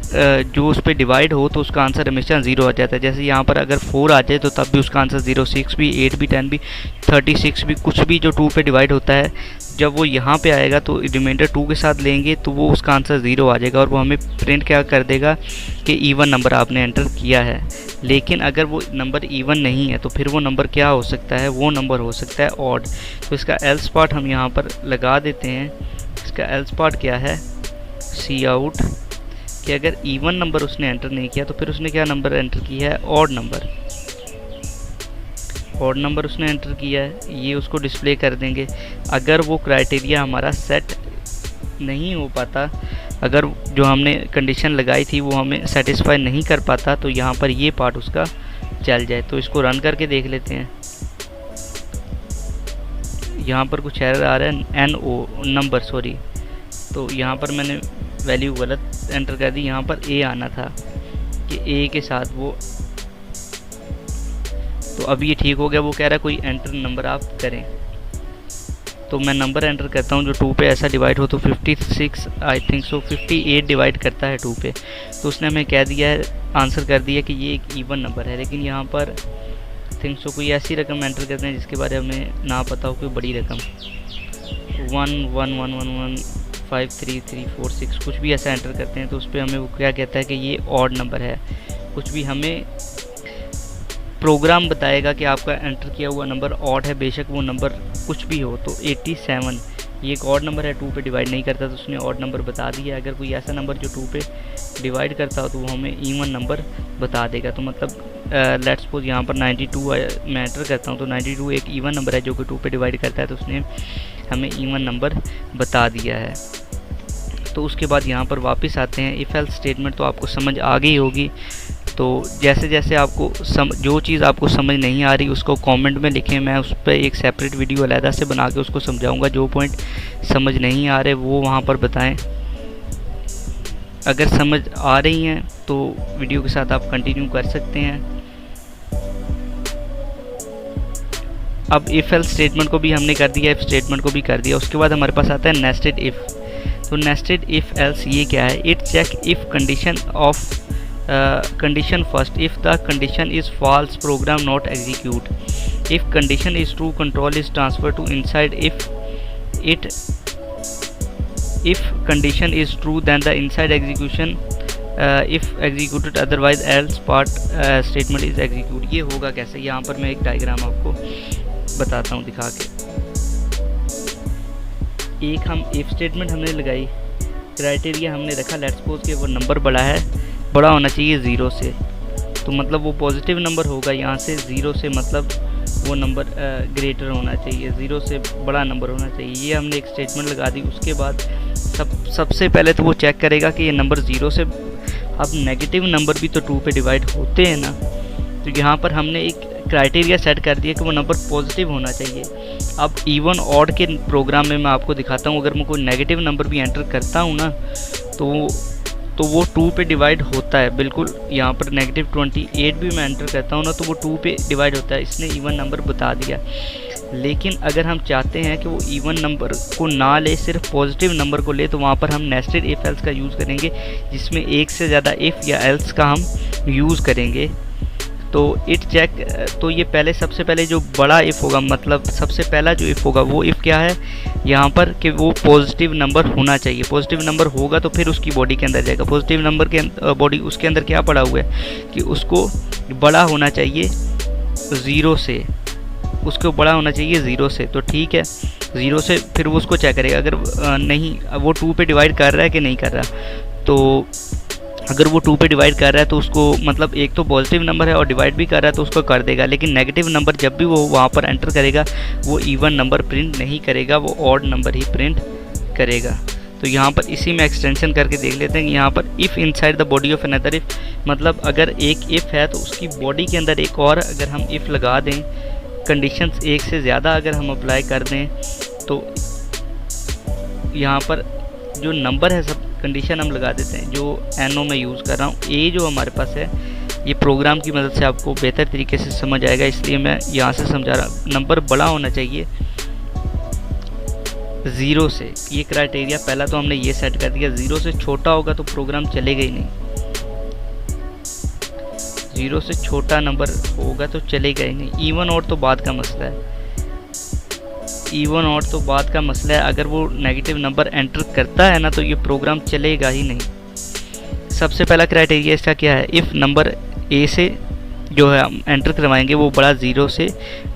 A: जो उस पर डिवाइड हो तो उसका आंसर हमेशा 0 आ जाता है। जैसे यहाँ पर अगर 4 आ जाए तो तब भी उसका आंसर 0, 6 भी, 8 भी, 10 भी, 36 भी, कुछ भी जो 2 पे डिवाइड होता है जब वो यहाँ पे आएगा तो रिमाइंडर 2 के साथ लेंगे तो वो उसका आंसर 0 आ जाएगा और वो हमें प्रिंट क्या कर देगा कि इवन नंबर आपने एंटर किया है। लेकिन अगर वो नंबर इवन नहीं है तो फिर वो नंबर क्या हो सकता है? वो नंबर हो सकता है ऑड। तो इसका एल्स पार्ट हम यहाँ पर लगा देते हैं। इसका एल्स पार्ट क्या है? सी आउट कि अगर इवन नंबर उसने एंटर नहीं किया तो फिर उसने क्या नंबर एंटर किया है? Odd number. ऑड नंबर उसने एंटर किया है, ये उसको डिस्प्ले कर देंगे। अगर वो क्राइटेरिया हमारा सेट नहीं हो पाता, अगर जो हमने कंडीशन लगाई थी वो हमें सेटिस्फाई नहीं कर पाता तो यहाँ पर ये पार्ट उसका चल जाए। तो इसको रन करके देख लेते हैं। यहाँ पर कुछ एरर आ रहा है, नंबर सॉरी। तो यहाँ पर मैंने वैल्यू गलत एंटर कर दी, यहाँ पर ए आना था कि ए के साथ वो। तो अब ये ठीक हो गया। वो कह रहा है कोई एंटर नंबर आप करें, तो मैं नंबर एंटर करता हूँ जो 2 पे ऐसा डिवाइड हो। तो 56 आई थिंक सो 58 डिवाइड करता है 2 पे। तो उसने हमें कह दिया है, आंसर कर दिया कि ये एक इवन नंबर है। लेकिन यहाँ पर थिंक सो कोई ऐसी रकम एंटर करते हैं जिसके बारे में हमें ना पता हो, कोई बड़ी रकम 1 1 1 1 1 5 3 3 4 6 कुछ भी ऐसा एंटर करते हैं तो उस पर हमें वो क्या कहता है कि ये ऑड नंबर है। कुछ भी हमें प्रोग्राम बताएगा कि आपका एंटर किया हुआ नंबर ऑड है, बेशक वो नंबर कुछ भी हो। तो 87 ये एक ऑड नंबर है, 2 पे डिवाइड नहीं करता तो उसने ऑड नंबर बता दिया। अगर कोई ऐसा नंबर जो 2 पे डिवाइड करता हो तो वो हमें इवन नंबर बता देगा। तो मतलब लेट्स सपोज यहाँ पर 92 मैं एंटर करता हूँ तो 92 एक इवन नंबर है जो कि 2 पे डिवाइड करता है, तो उसने हमें इवन नंबर बता दिया है। तो उसके बाद यहाँ पर वापस आते हैं। इफ़ एल्स स्टेटमेंट तो आपको समझ आ गई होगी। तो जैसे जैसे आपको जो चीज़ आपको समझ नहीं आ रही उसको कमेंट में लिखें, मैं उस पर एक सेपरेट वीडियो अलहदा से बना के उसको समझाऊंगा। जो पॉइंट समझ नहीं आ रहे वो वहाँ पर बताएं। अगर समझ आ रही हैं तो वीडियो के साथ आप कंटिन्यू कर सकते हैं। अब इफ़ एल्स स्टेटमेंट को भी हमने कर दिया, इफ़ स्टेटमेंट को भी कर दिया। उसके बाद हमारे पास आता है नेस्टेड इफ़। तो नेस्टेड इफ़ एल्स ये क्या है? It check if condition of condition first. If the condition is false, program not execute. If condition is true, control is transferred to inside. If condition is true, then the inside execution if executed, otherwise else part statement is execute. ये होगा कैसे? यहाँ पर मैं एक डायग्राम आपको बताता हूँ दिखा के। एक हम if स्टेटमेंट हमने लगाई, क्राइटेरिया हमने रखा, लेट्स सपोज कि वो नंबर बड़ा होना चाहिए 0 से, तो मतलब वो पॉजिटिव नंबर होगा। यहाँ से 0 से मतलब वो नंबर ग्रेटर होना चाहिए, 0 से बड़ा नंबर होना चाहिए। ये हमने एक स्टेटमेंट लगा दी। उसके बाद सबसे पहले तो वो चेक करेगा कि ये नंबर 0 से, अब नेगेटिव नंबर भी तो 2 पे डिवाइड होते हैं ना। तो यहाँ पर हमने एक क्राइटेरिया सेट कर दिया कि वो नंबर पॉजिटिव होना चाहिए। अब इवन ऑड के प्रोग्राम में मैं आपको दिखाता हूँ। अगर मैं कोई नेगेटिव नंबर भी एंटर करता हूँ ना तो वो 2 पे डिवाइड होता है बिल्कुल। यहाँ पर नेगेटिव 28 भी मैं एंटर करता हूँ ना तो वो 2 पे डिवाइड होता है। इसने इवन नंबर बता दिया। लेकिन अगर हम चाहते हैं कि वो इवन नंबर को ना ले, सिर्फ पॉजिटिव नंबर को ले, तो वहाँ पर हम नेस्टेड इफ़ एल्स का यूज़ करेंगे, जिसमें एक से ज़्यादा इफ़ या एल्स का हम यूज़ करेंगे। तो इट चेक, तो ये सबसे पहले जो बड़ा इफ़ होगा, मतलब सबसे पहला जो इफ़ होगा वो इफ़ क्या है यहाँ पर कि वो पॉजिटिव नंबर होना चाहिए। पॉजिटिव नंबर होगा तो फिर उसकी बॉडी के अंदर जाएगा। पॉजिटिव नंबर के बॉडी उसके अंदर क्या पड़ा हुआ है कि उसको बड़ा होना चाहिए 0 से, उसको बड़ा होना चाहिए 0 से। तो ठीक है, 0 से फिर वो उसको चेक करेगा। अगर नहीं, वो 2 पे डिवाइड कर रहा है कि नहीं कर रहा, तो अगर वो 2 पे डिवाइड कर रहा है तो उसको, मतलब एक तो पॉजिटिव नंबर है और डिवाइड भी कर रहा है तो उसको कर देगा। लेकिन नेगेटिव नंबर जब भी वो वहाँ पर एंटर करेगा वो इवन नंबर प्रिंट नहीं करेगा, वो ऑड नंबर ही प्रिंट करेगा। तो यहाँ पर इसी में एक्सटेंशन करके देख लेते हैं कि यहाँ पर if inside the body of another if, मतलब अगर एक इफ़ है तो उसकी बॉडी के अंदर एक और अगर हम इफ़ लगा दें, कंडीशंस एक से ज़्यादा अगर हम अप्लाई कर दें, तो यहाँ पर जो नंबर है सब कंडीशन हम लगा देते हैं। जो एनो में यूज़ कर रहा हूँ, ए जो हमारे पास है ये प्रोग्राम की मदद से आपको बेहतर तरीके से समझ आएगा, इसलिए मैं यहाँ से समझा रहा हूँ। नंबर बड़ा होना चाहिए 0 से, ये क्राइटेरिया पहला तो हमने ये सेट कर दिया। 0 से छोटा होगा तो प्रोग्राम चलेगा ही नहीं, 0 से छोटा नंबर होगा तो चलेगा ही नहीं। इवन और तो बाद का मसला है, इवन और तो बाद का मसला है। अगर वो नेगेटिव नंबर एंटर करता है ना तो ये प्रोग्राम चलेगा ही नहीं। सबसे पहला क्राइटेरिया इसका क्या है, इफ़ नंबर ए से जो है हम एंटर करवाएंगे वो बड़ा 0 से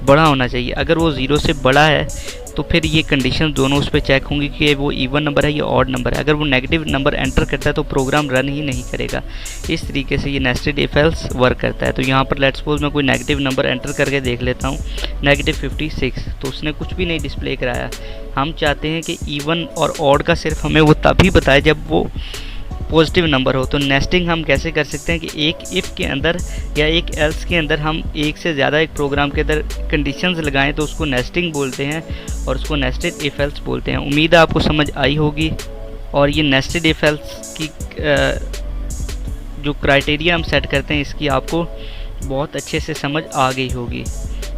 A: बड़ा होना चाहिए। अगर वो 0 से बड़ा है तो फिर ये कंडीशन दोनों उस पर चेक होंगी कि वो इवन नंबर है या ऑड नंबर है। अगर वो नेगेटिव नंबर एंटर करता है तो प्रोग्राम रन ही नहीं करेगा। इस तरीके से ये नेस्टेड इफ एल्स वर्क करता है। तो यहाँ पर लेट्स सपोज मैं कोई नेगेटिव नंबर एंटर करके देख लेता हूँ, -56, तो उसने कुछ भी नहीं डिस्प्ले कराया। हम चाहते हैं कि इवन और ऑड का सिर्फ हमें वो तभी बताए जब वो पॉजिटिव नंबर हो। तो नेस्टिंग हम कैसे कर सकते हैं कि एक इफ़ के अंदर या एक एल्स के अंदर हम एक से ज़्यादा एक प्रोग्राम के अंदर कंडीशंस लगाएं तो उसको नेस्टिंग बोलते हैं और उसको नेस्टेड इफ एल्स बोलते हैं। उम्मीद है आपको समझ आई होगी। और ये नेस्टेड इफ एल्स की जो क्राइटेरिया हम सेट करते हैं इसकी आपको बहुत अच्छे से समझ आ गई होगी।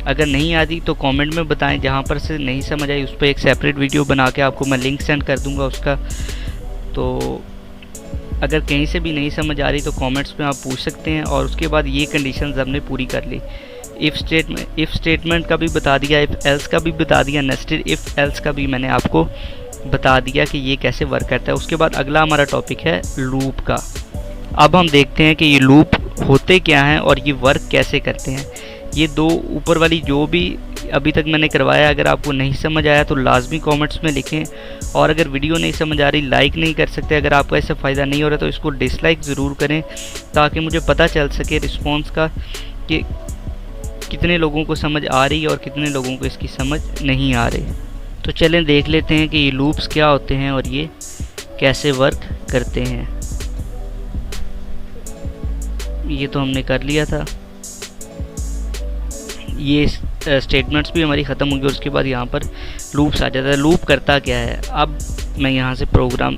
A: अगर नहीं आती तो कमेंट में बताएं, जहाँ पर से नहीं समझ आई उस पर एक सेपरेट वीडियो बना के आपको मैं लिंक सेंड कर दूँगा उसका। तो अगर कहीं से भी नहीं समझ आ रही तो कमेंट्स में आप पूछ सकते हैं। और उसके बाद ये कंडीशंस हमने पूरी कर ली। इफ़ स्टेटमेंट का भी बता दिया, इफ़ एल्स का भी बता दिया, नेस्टेड इफ़ एल्स का भी मैंने आपको बता दिया कि ये कैसे वर्क करता है। उसके बाद अगला हमारा टॉपिक है लूप का। अब हम देखते हैं कि ये लूप होते क्या हैं और ये वर्क कैसे करते हैं। ये दो ऊपर वाली जो भी अभी तक मैंने करवाया, अगर आपको नहीं समझ आया तो लाजमी कमेंट्स में लिखें। और अगर वीडियो नहीं समझ आ रही, लाइक नहीं कर सकते, अगर आपको ऐसा फ़ायदा नहीं हो रहा तो इसको डिसलाइक ज़रूर करें ताकि मुझे पता चल सके रिस्पॉन्स का कि कितने लोगों को समझ आ रही है और कितने लोगों को इसकी समझ नहीं आ रही। तो चलें देख लेते हैं कि ये लूप्स क्या होते हैं और ये कैसे वर्क करते हैं। ये तो हमने कर लिया था, ये स्टेटमेंट्स भी हमारी ख़त्म होंगी और उसके बाद यहाँ पर लूप्स आ जाता है। लूप करता क्या है, अब मैं यहाँ से प्रोग्राम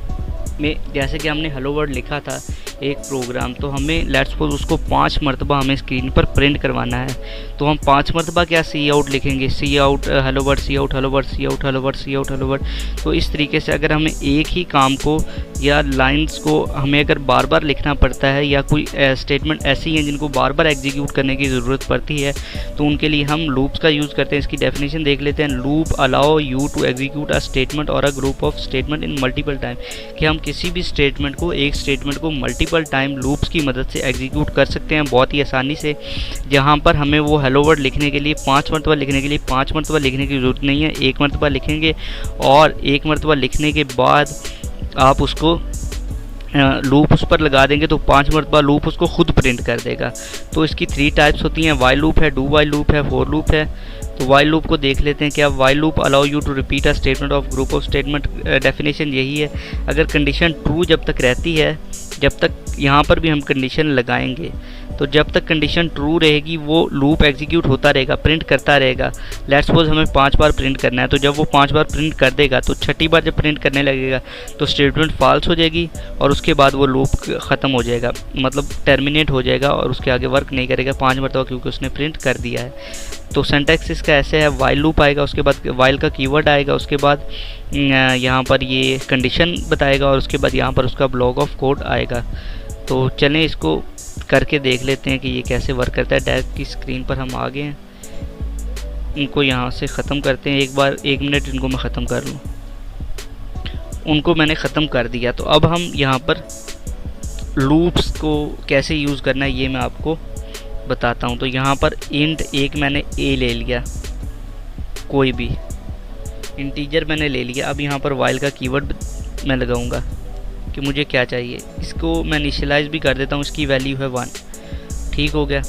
A: में जैसे कि हमने हेलो वर्ल्ड लिखा था एक प्रोग्राम, तो हमें लेट्स सपोज उसको 5 मरतबा हमें स्क्रीन पर प्रिंट करवाना है। तो हम 5 मरतबा क्या सी आउट लिखेंगे, सी आउट हेलो वर्ल्ड, सी आउट हेलो वर्ल्ड, सी आउट हेलो वर्ल्ड, सी आउट हेलो वर्ल्ड। तो इस तरीके से अगर हमें एक ही काम को या लाइंस को हमें अगर बार बार लिखना पड़ता है या कोई स्टेटमेंट ऐसी हैं जिनको बार बार एग्जीक्यूट करने की ज़रूरत पड़ती है तो उनके लिए हम लूप्स का यूज़ करते हैं। इसकी डेफिनेशन देख लेते हैं। Loop allow you to execute a statement और a group of statement in multiple time, कि हम किसी भी स्टेटमेंट को, एक स्टेटमेंट को मल्टीपल टाइम लूप्स की मदद से एग्जीक्यूट कर सकते हैं बहुत ही आसानी से। जहाँ पर हमें वो हेलो वर्ल्ड लिखने के लिए 5 मरतबा लिखने के लिए 5 मरतबा लिखने की ज़रूरत नहीं है, 1 मरतबा लिखेंगे और 1 मरतबा लिखने के बाद आप उसको लूप उस पर लगा देंगे तो 5 मरतबा लूप उसको खुद प्रिंट कर देगा। तो इसकी 3 टाइप्स होती हैं, वाइल लूप है, डू वाइल लूप है, फॉर लूप है। तो वाइल लूप को देख लेते हैं। क्या while loop allow you to repeat a statement of group of statement, definition यही है। अगर कंडीशन ट्रू जब तक रहती है, जब तक यहाँ पर भी हम कंडीशन लगाएंगे तो जब तक कंडीशन ट्रू रहेगी वो लूप एग्जीक्यूट होता रहेगा, प्रिंट करता रहेगा। लेट्स सपोज हमें 5 बार प्रिंट करना है, तो जब वो 5 बार प्रिंट कर देगा तो छठी बार जब प्रिंट करने लगेगा तो स्टेटमेंट फॉल्स हो जाएगी और उसके बाद वो लूप ख़त्म हो जाएगा, मतलब टर्मिनेट हो जाएगा और उसके आगे वर्क नहीं करेगा 5 मरतबा, क्योंकि उसने प्रिंट कर दिया है। तो सिंटैक्स इसका ऐसे है, वाइल लूप आएगा, उसके बाद वाइल का कीवर्ड आएगा, उसके बाद यहाँ पर ये कंडीशन बताएगा और उसके बाद यहाँ पर उसका ब्लॉक ऑफ कोड आएगा। तो चलें इसको करके देख लेते हैं कि ये कैसे वर्क करता है। डायरेक्ट की स्क्रीन पर हम आ गए हैं, इनको यहाँ से ख़त्म करते हैं। एक बार 1 मिनट इनको मैं ख़त्म कर लूँ। उनको मैंने ख़त्म कर दिया। तो अब हम यहाँ पर लूप्स को कैसे यूज़ करना है ये मैं आपको बताता हूँ। तो यहाँ पर इंट एक मैंने ए ले लिया, कोई भी इंटीजर मैंने ले लिया। अब यहाँ पर वाइल का कीवर्ड मैं लगाऊंगा कि मुझे क्या चाहिए। इसको मैं इनिशियलाइज भी कर देता हूँ, इसकी वैल्यू है 1। ठीक हो गया।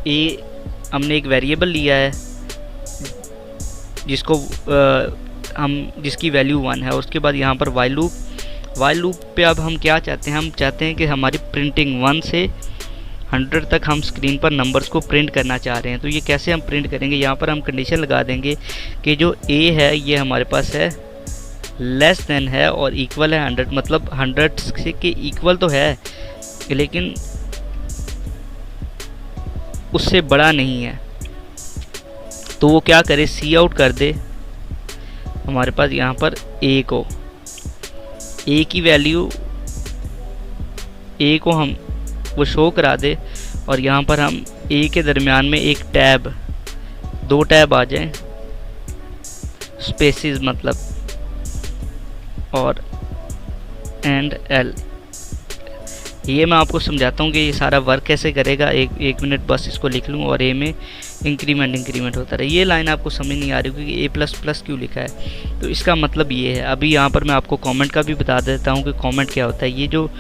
A: ए हमने एक वेरिएबल लिया है जिसको जिसकी वैल्यू 1 है। उसके बाद यहाँ पर वाइल लूप पे अब हम क्या चाहते हैं, हम चाहते हैं कि हमारी प्रिंटिंग 1 से 100 तक हम स्क्रीन पर नंबर्स को प्रिंट करना चाह रहे हैं। तो ये कैसे हम प्रिंट करेंगे, यहाँ पर हम कंडीशन लगा देंगे कि जो a है ये हमारे पास है लेस देन है और इक्वल है 100, मतलब 100 के इक्वल तो है लेकिन उससे बड़ा नहीं है। तो वो क्या करे, सी आउट कर दे हमारे पास यहाँ पर a को, a की वैल्यू a को हम वो शो करा दे और यहाँ पर हम a के दरमियान में एक टैब, 2 टैब आ जाएं, स्पेसिस मतलब, और एंड l। ये मैं आपको समझाता हूँ कि ये सारा वर्क कैसे करेगा। एक मिनट बस इसको लिख लूँ और a में इंक्रीमेंट होता रहे। ये लाइन आपको समझ नहीं आ रही क्योंकि a++ क्यों लिखा है, तो इसका मतलब ये है। अभी यहाँ पर मैं आपको कमेंट का भी बता देता हूँ कि कमेंट क्या होता है। ये जो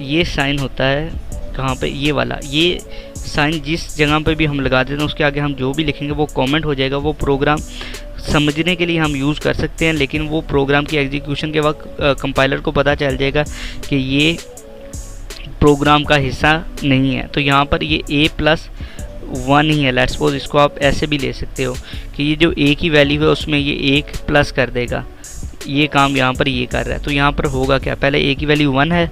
A: ये साइन होता है कहाँ पे, ये वाला, ये साइन जिस जगह पे भी हम लगा देते हैं उसके आगे हम जो भी लिखेंगे वो कमेंट हो जाएगा। वो प्रोग्राम समझने के लिए हम यूज़ कर सकते हैं, लेकिन वो प्रोग्राम की एग्जीक्यूशन के वक्त कंपाइलर को पता चल जाएगा कि ये प्रोग्राम का हिस्सा नहीं है। तो यहाँ पर ये a+1 ही है। लेट्स सपोज इसको आप ऐसे भी ले सकते हो कि ये जो a की वैल्यू है उसमें ये 1 प्लस कर देगा। ये काम यहाँ पर ये कर रहा है। तो यहाँ पर होगा क्या, पहले a की वैल्यू 1 है,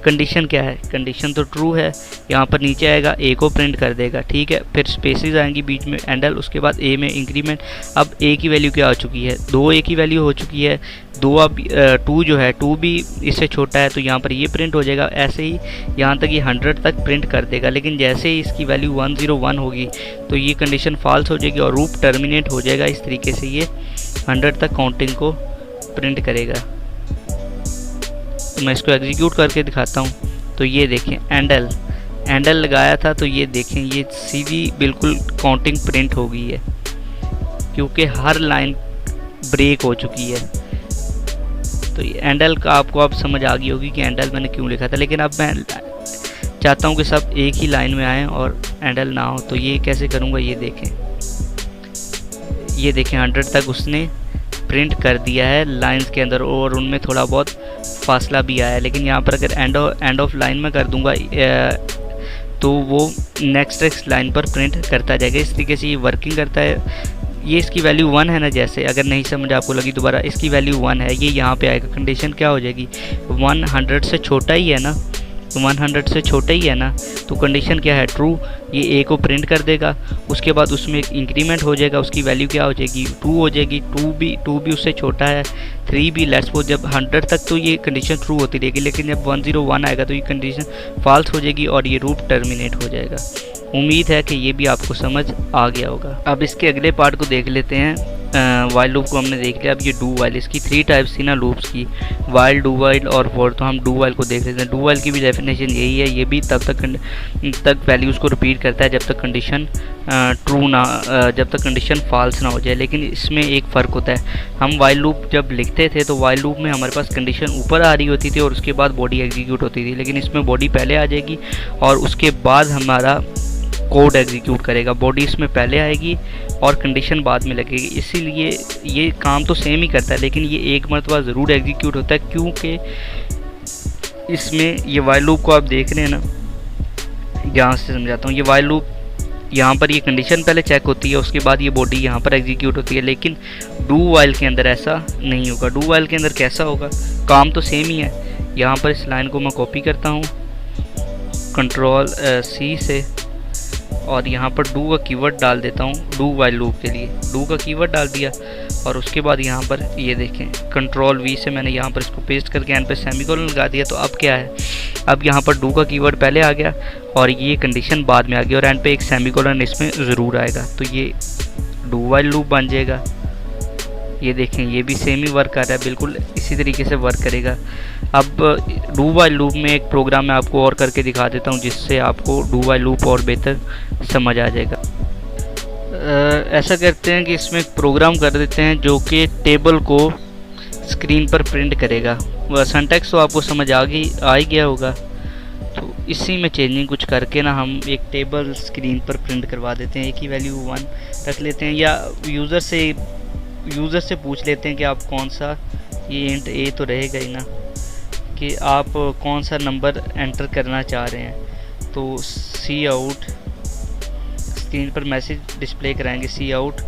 A: कंडीशन क्या है, कंडीशन तो ट्रू है। यहाँ पर नीचे आएगा a को प्रिंट कर देगा, ठीक है। फिर स्पेसिस आएंगी बीच में, एंडल, उसके बाद a में इंक्रीमेंट। अब a की वैल्यू क्या हो चुकी है, 2 a की वैल्यू हो चुकी है, 2 अब 2 जो है 2 भी इससे छोटा है, तो यहाँ पर ये प्रिंट हो जाएगा। ऐसे ही यहाँ तक ये 100 तक प्रिंट कर देगा। लेकिन जैसे ही इसकी वैल्यू 101 होगी तो ये कंडीशन फॉल्स हो जाएगी और लूप टर्मिनेट हो जाएगा। इस तरीके से ये 100 तक काउंटिंग को प्रिंट करेगा। तो मैं इसको एग्जीक्यूट करके दिखाता हूँ। तो ये देखें एंडल लगाया था, तो ये देखें ये सीधी बिल्कुल काउंटिंग प्रिंट हो गई है क्योंकि हर लाइन ब्रेक हो चुकी है। तो ये एंडल का आपको अब समझ आ गई होगी कि एंडल मैंने क्यों लिखा था। लेकिन अब मैं चाहता हूँ कि सब एक ही लाइन में आएँ और एंडल ना हो। तो ये कैसे करूँगा, ये देखें 100 तक उसने प्रिंट कर दिया है लाइंस के अंदर और उनमें थोड़ा बहुत फासला भी आया है। लेकिन यहाँ पर अगर एंड ऑफ लाइन में कर दूंगा तो वो नेक्स्ट लाइन पर प्रिंट करता जाएगा। इस तरीके से ये वर्किंग करता है। ये इसकी वैल्यू 1 है ना, जैसे अगर नहीं समझ आपको लगी दोबारा, इसकी वैल्यू 1 है, ये यहाँ पे आएगा। कंडीशन क्या हो जाएगी, 100 से छोटा ही है ना, तो 100 से छोटा ही है ना, तो कंडीशन क्या है, ट्रू। ये a को प्रिंट कर देगा। उसके बाद उसमें एक इंक्रीमेंट हो जाएगा, उसकी वैल्यू क्या हो जाएगी, 2 हो जाएगी। 2 भी उससे छोटा है, 3 भी। लेट्स सपोज जब 100 तक तो ये कंडीशन ट्रू होती रहेगी, लेकिन जब 101 आएगा तो ये कंडीशन फॉल्स हो जाएगी और ये लूप टर्मिनेट हो जाएगा। उम्मीद है कि ये भी आपको समझ आ गया होगा। अब इसके अगले पार्ट को देख लेते हैं। वाइल लूप को हमने देख लिया। अब ये डू वाइल, इसकी 3 टाइप्स थी ना लूप्स की, वाइल, डू वाइल और फॉर। तो हम डू वाइल को देख लेते हैं। डू वाइल की भी डेफिनेशन यही है, ये भी तब तक वैल्यूज़ को रिपीट करता है जब तक कंडीशन ट्रू ना, जब तक कंडीशन फॉल्स ना हो जाए। लेकिन इसमें एक फ़र्क होता है। हम वाइल लूप जब लिखते थे तो वाइल लूप में हमारे पास कंडीशन ऊपर आ रही होती थी और उसके बाद बॉडी एग्जीक्यूट होती थी। लेकिन इसमें बॉडी पहले आ जाएगी और उसके बाद हमारा कोड एग्जीक्यूट करेगा। बॉडी इसमें पहले आएगी और कंडीशन बाद में लगेगी। इसीलिए ये काम तो सेम ही करता है, लेकिन ये एक मरतबा ज़रूर एग्जीक्यूट होता है क्योंकि इसमें ये वाइल लूप को आप देख रहे हैं ना, यहाँ से समझाता हूँ। ये वाइल लूप, यहाँ पर ये कंडीशन पहले चेक होती है, उसके बाद ये बॉडी यहाँ पर एग्जीक्यूट होती है। लेकिन डू वाइल के अंदर ऐसा नहीं होगा। डू वाइल के अंदर कैसा होगा, काम तो सेम ही है। यहाँ पर इस लाइन को मैं कॉपी करता हूँ Ctrl+C से और यहाँ पर डू का कीवर्ड डाल देता हूँ डू वाइल लूप के लिए। डू का कीवर्ड डाल दिया और उसके बाद यहाँ पर ये देखें Ctrl+V से मैंने यहाँ पर इसको पेस्ट करके एंड पे सेमीकोलन लगा दिया। तो अब क्या है, अब यहाँ पर डू का कीवर्ड पहले आ गया और ये कंडीशन बाद में आ गई और एंड पे एक सेमीकोलन इसमें ज़रूर आएगा। तो ये डू वाइल लूप बन जाएगा। ये देखें ये भी सेम ही वर्क कर रहा है, बिल्कुल इसी तरीके से वर्क करेगा। अब डू वाइल लूप में एक प्रोग्राम मैं आपको और करके दिखा देता हूँ जिससे आपको डू वाइल लूप और बेहतर समझ आ जाएगा। ऐसा करते हैं कि इसमें एक प्रोग्राम कर देते हैं जो कि टेबल को स्क्रीन पर प्रिंट करेगा। वह सिंटैक्स तो आपको समझ आ ही गया होगा। तो इसी में चेंजिंग कुछ करके ना हम एक टेबल स्क्रीन पर प्रिंट करवा देते हैं। एक ही वैल्यू 1 रख लेते हैं या यूज़र से यूज़र से पूछ लेते हैं कि आप कौन सा, ये इंट ए तो रहेगा ही ना, कि आप कौन सा नंबर एंटर करना चाह रहे हैं। तो सी आउट, स्क्रीन पर मैसेज डिस्प्ले कराएंगे, सी आउट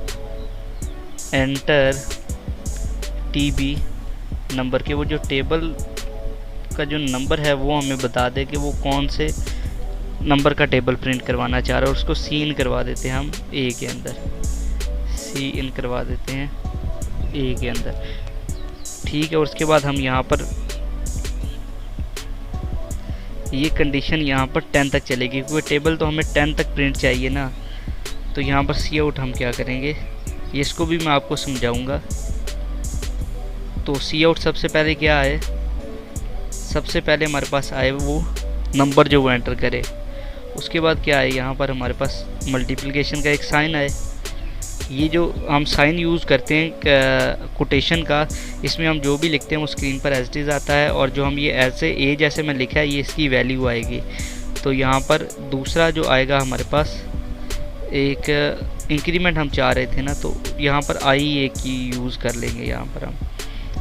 A: एंटर टीबी नंबर के, वो जो टेबल का जो नंबर है वो हमें बता दे कि वो कौन से नंबर का टेबल प्रिंट करवाना चाह रहा है। और उसको सी इन करवा देते हैं हम ए के अंदर, सी इन करवा देते हैं ए के अंदर, ठीक है। और उसके बाद हम यहाँ पर ये कंडीशन यहाँ पर 10 तक चलेगी, क्योंकि टेबल तो हमें 10 तक प्रिंट चाहिए ना। तो यहाँ पर सी आउट हम क्या करेंगे, ये इसको भी मैं आपको समझाऊंगा। तो सी आउट सबसे पहले क्या है, सबसे पहले हमारे पास आए वो नंबर जो वो एंटर करे। उसके बाद क्या है, यहाँ पर हमारे पास मल्टीप्लिकेशन का एक साइन है। ये जो हम साइन यूज़ करते हैं कोटेशन का, इसमें हम जो भी लिखते हैं वो स्क्रीन पर एज इट इज़ आता है। और जो हम ये ऐसे ए जैसे मैं लिखा है, ये इसकी वैल्यू आएगी। तो यहाँ पर दूसरा जो आएगा हमारे पास, एक इंक्रीमेंट हम चाह रहे थे ना, तो यहाँ पर आई ए की यूज़ कर लेंगे। यहाँ पर हम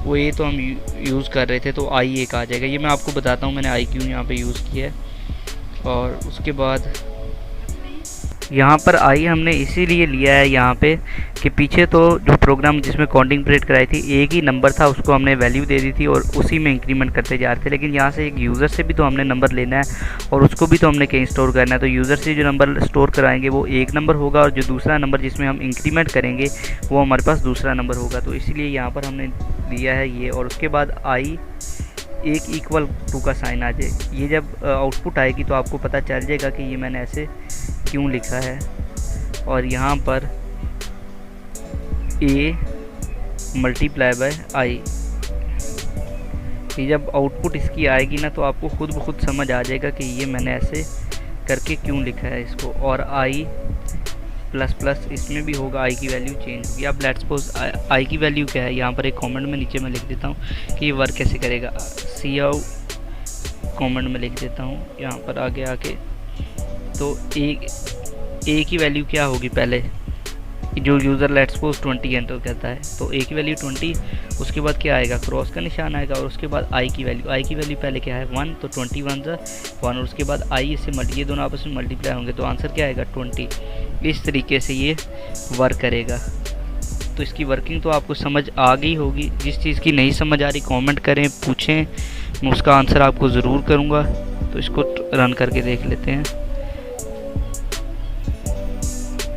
A: वो ए तो हम यूज़ कर रहे थे, तो आई एक आ जाएगा। ये मैं आपको बताता हूँ मैंने आई क्यों यहाँ पे यूज़ किया है। और उसके बाद यहाँ पर आई हमने इसीलिए लिया है यहाँ पे कि पीछे तो जो प्रोग्राम जिसमें काउंटिंग प्रिंट कराई थी, एक ही नंबर था, उसको हमने वैल्यू दे दी थी और उसी में इंक्रीमेंट करते जा रहे थे। लेकिन यहाँ से एक यूज़र से भी तो हमने नंबर लेना है और उसको भी तो हमने कहीं स्टोर करना है। तो यूज़र से जो नंबर स्टोर कराएंगे वो एक नंबर होगा, और जो दूसरा नंबर जिसमें हम इंक्रीमेंट करेंगे वो हमारे पास दूसरा नंबर होगा। तो इसीलिए यहाँ पर हमने लिया है ये। और उसके बाद आई एक इक्वल टू का साइन आ जाए। ये जब आउटपुट आएगी तो आपको पता चल जाएगा कि ये मैंने ऐसे क्यों लिखा है। और यहाँ पर ए मल्टीप्लाई बाय आई, ये जब आउटपुट इसकी आएगी ना, तो आपको खुद ब खुद समझ आ जाएगा कि ये मैंने ऐसे करके क्यों लिखा है इसको। और आई प्लस प्लस इसमें भी होगा, आई की वैल्यू चेंज होगी। अब लेट्स सपोज आई की वैल्यू क्या है, यहाँ पर एक कमेंट में नीचे मैं लिख देता हूँ कि ये वर्क कैसे करेगा। सी आउट कमेंट में लिख देता हूँ यहाँ पर आगे आके। तो ए की वैल्यू क्या होगी, पहले जो यूज़र लेट्स सपोज 20 एंटर करता है, तो ए की वैल्यू 20। उसके बाद क्या आएगा, क्रॉस का निशान आएगा। और उसके बाद आई की वैल्यू पहले क्या है 1, तो 20 1 1। और उसके बाद आई इससे ये दोनों आपस में मल्टीप्लाई होंगे, तो आंसर क्या आएगा 20। इस तरीके से ये वर्क करेगा। तो इसकी वर्किंग तो आपको समझ आ गई होगी। जिस चीज़ की नहीं समझ आ रही कमेंट करें, पूछें, मैं उसका आंसर आपको ज़रूर करूँगा। तो इसको रन करके देख लेते हैं।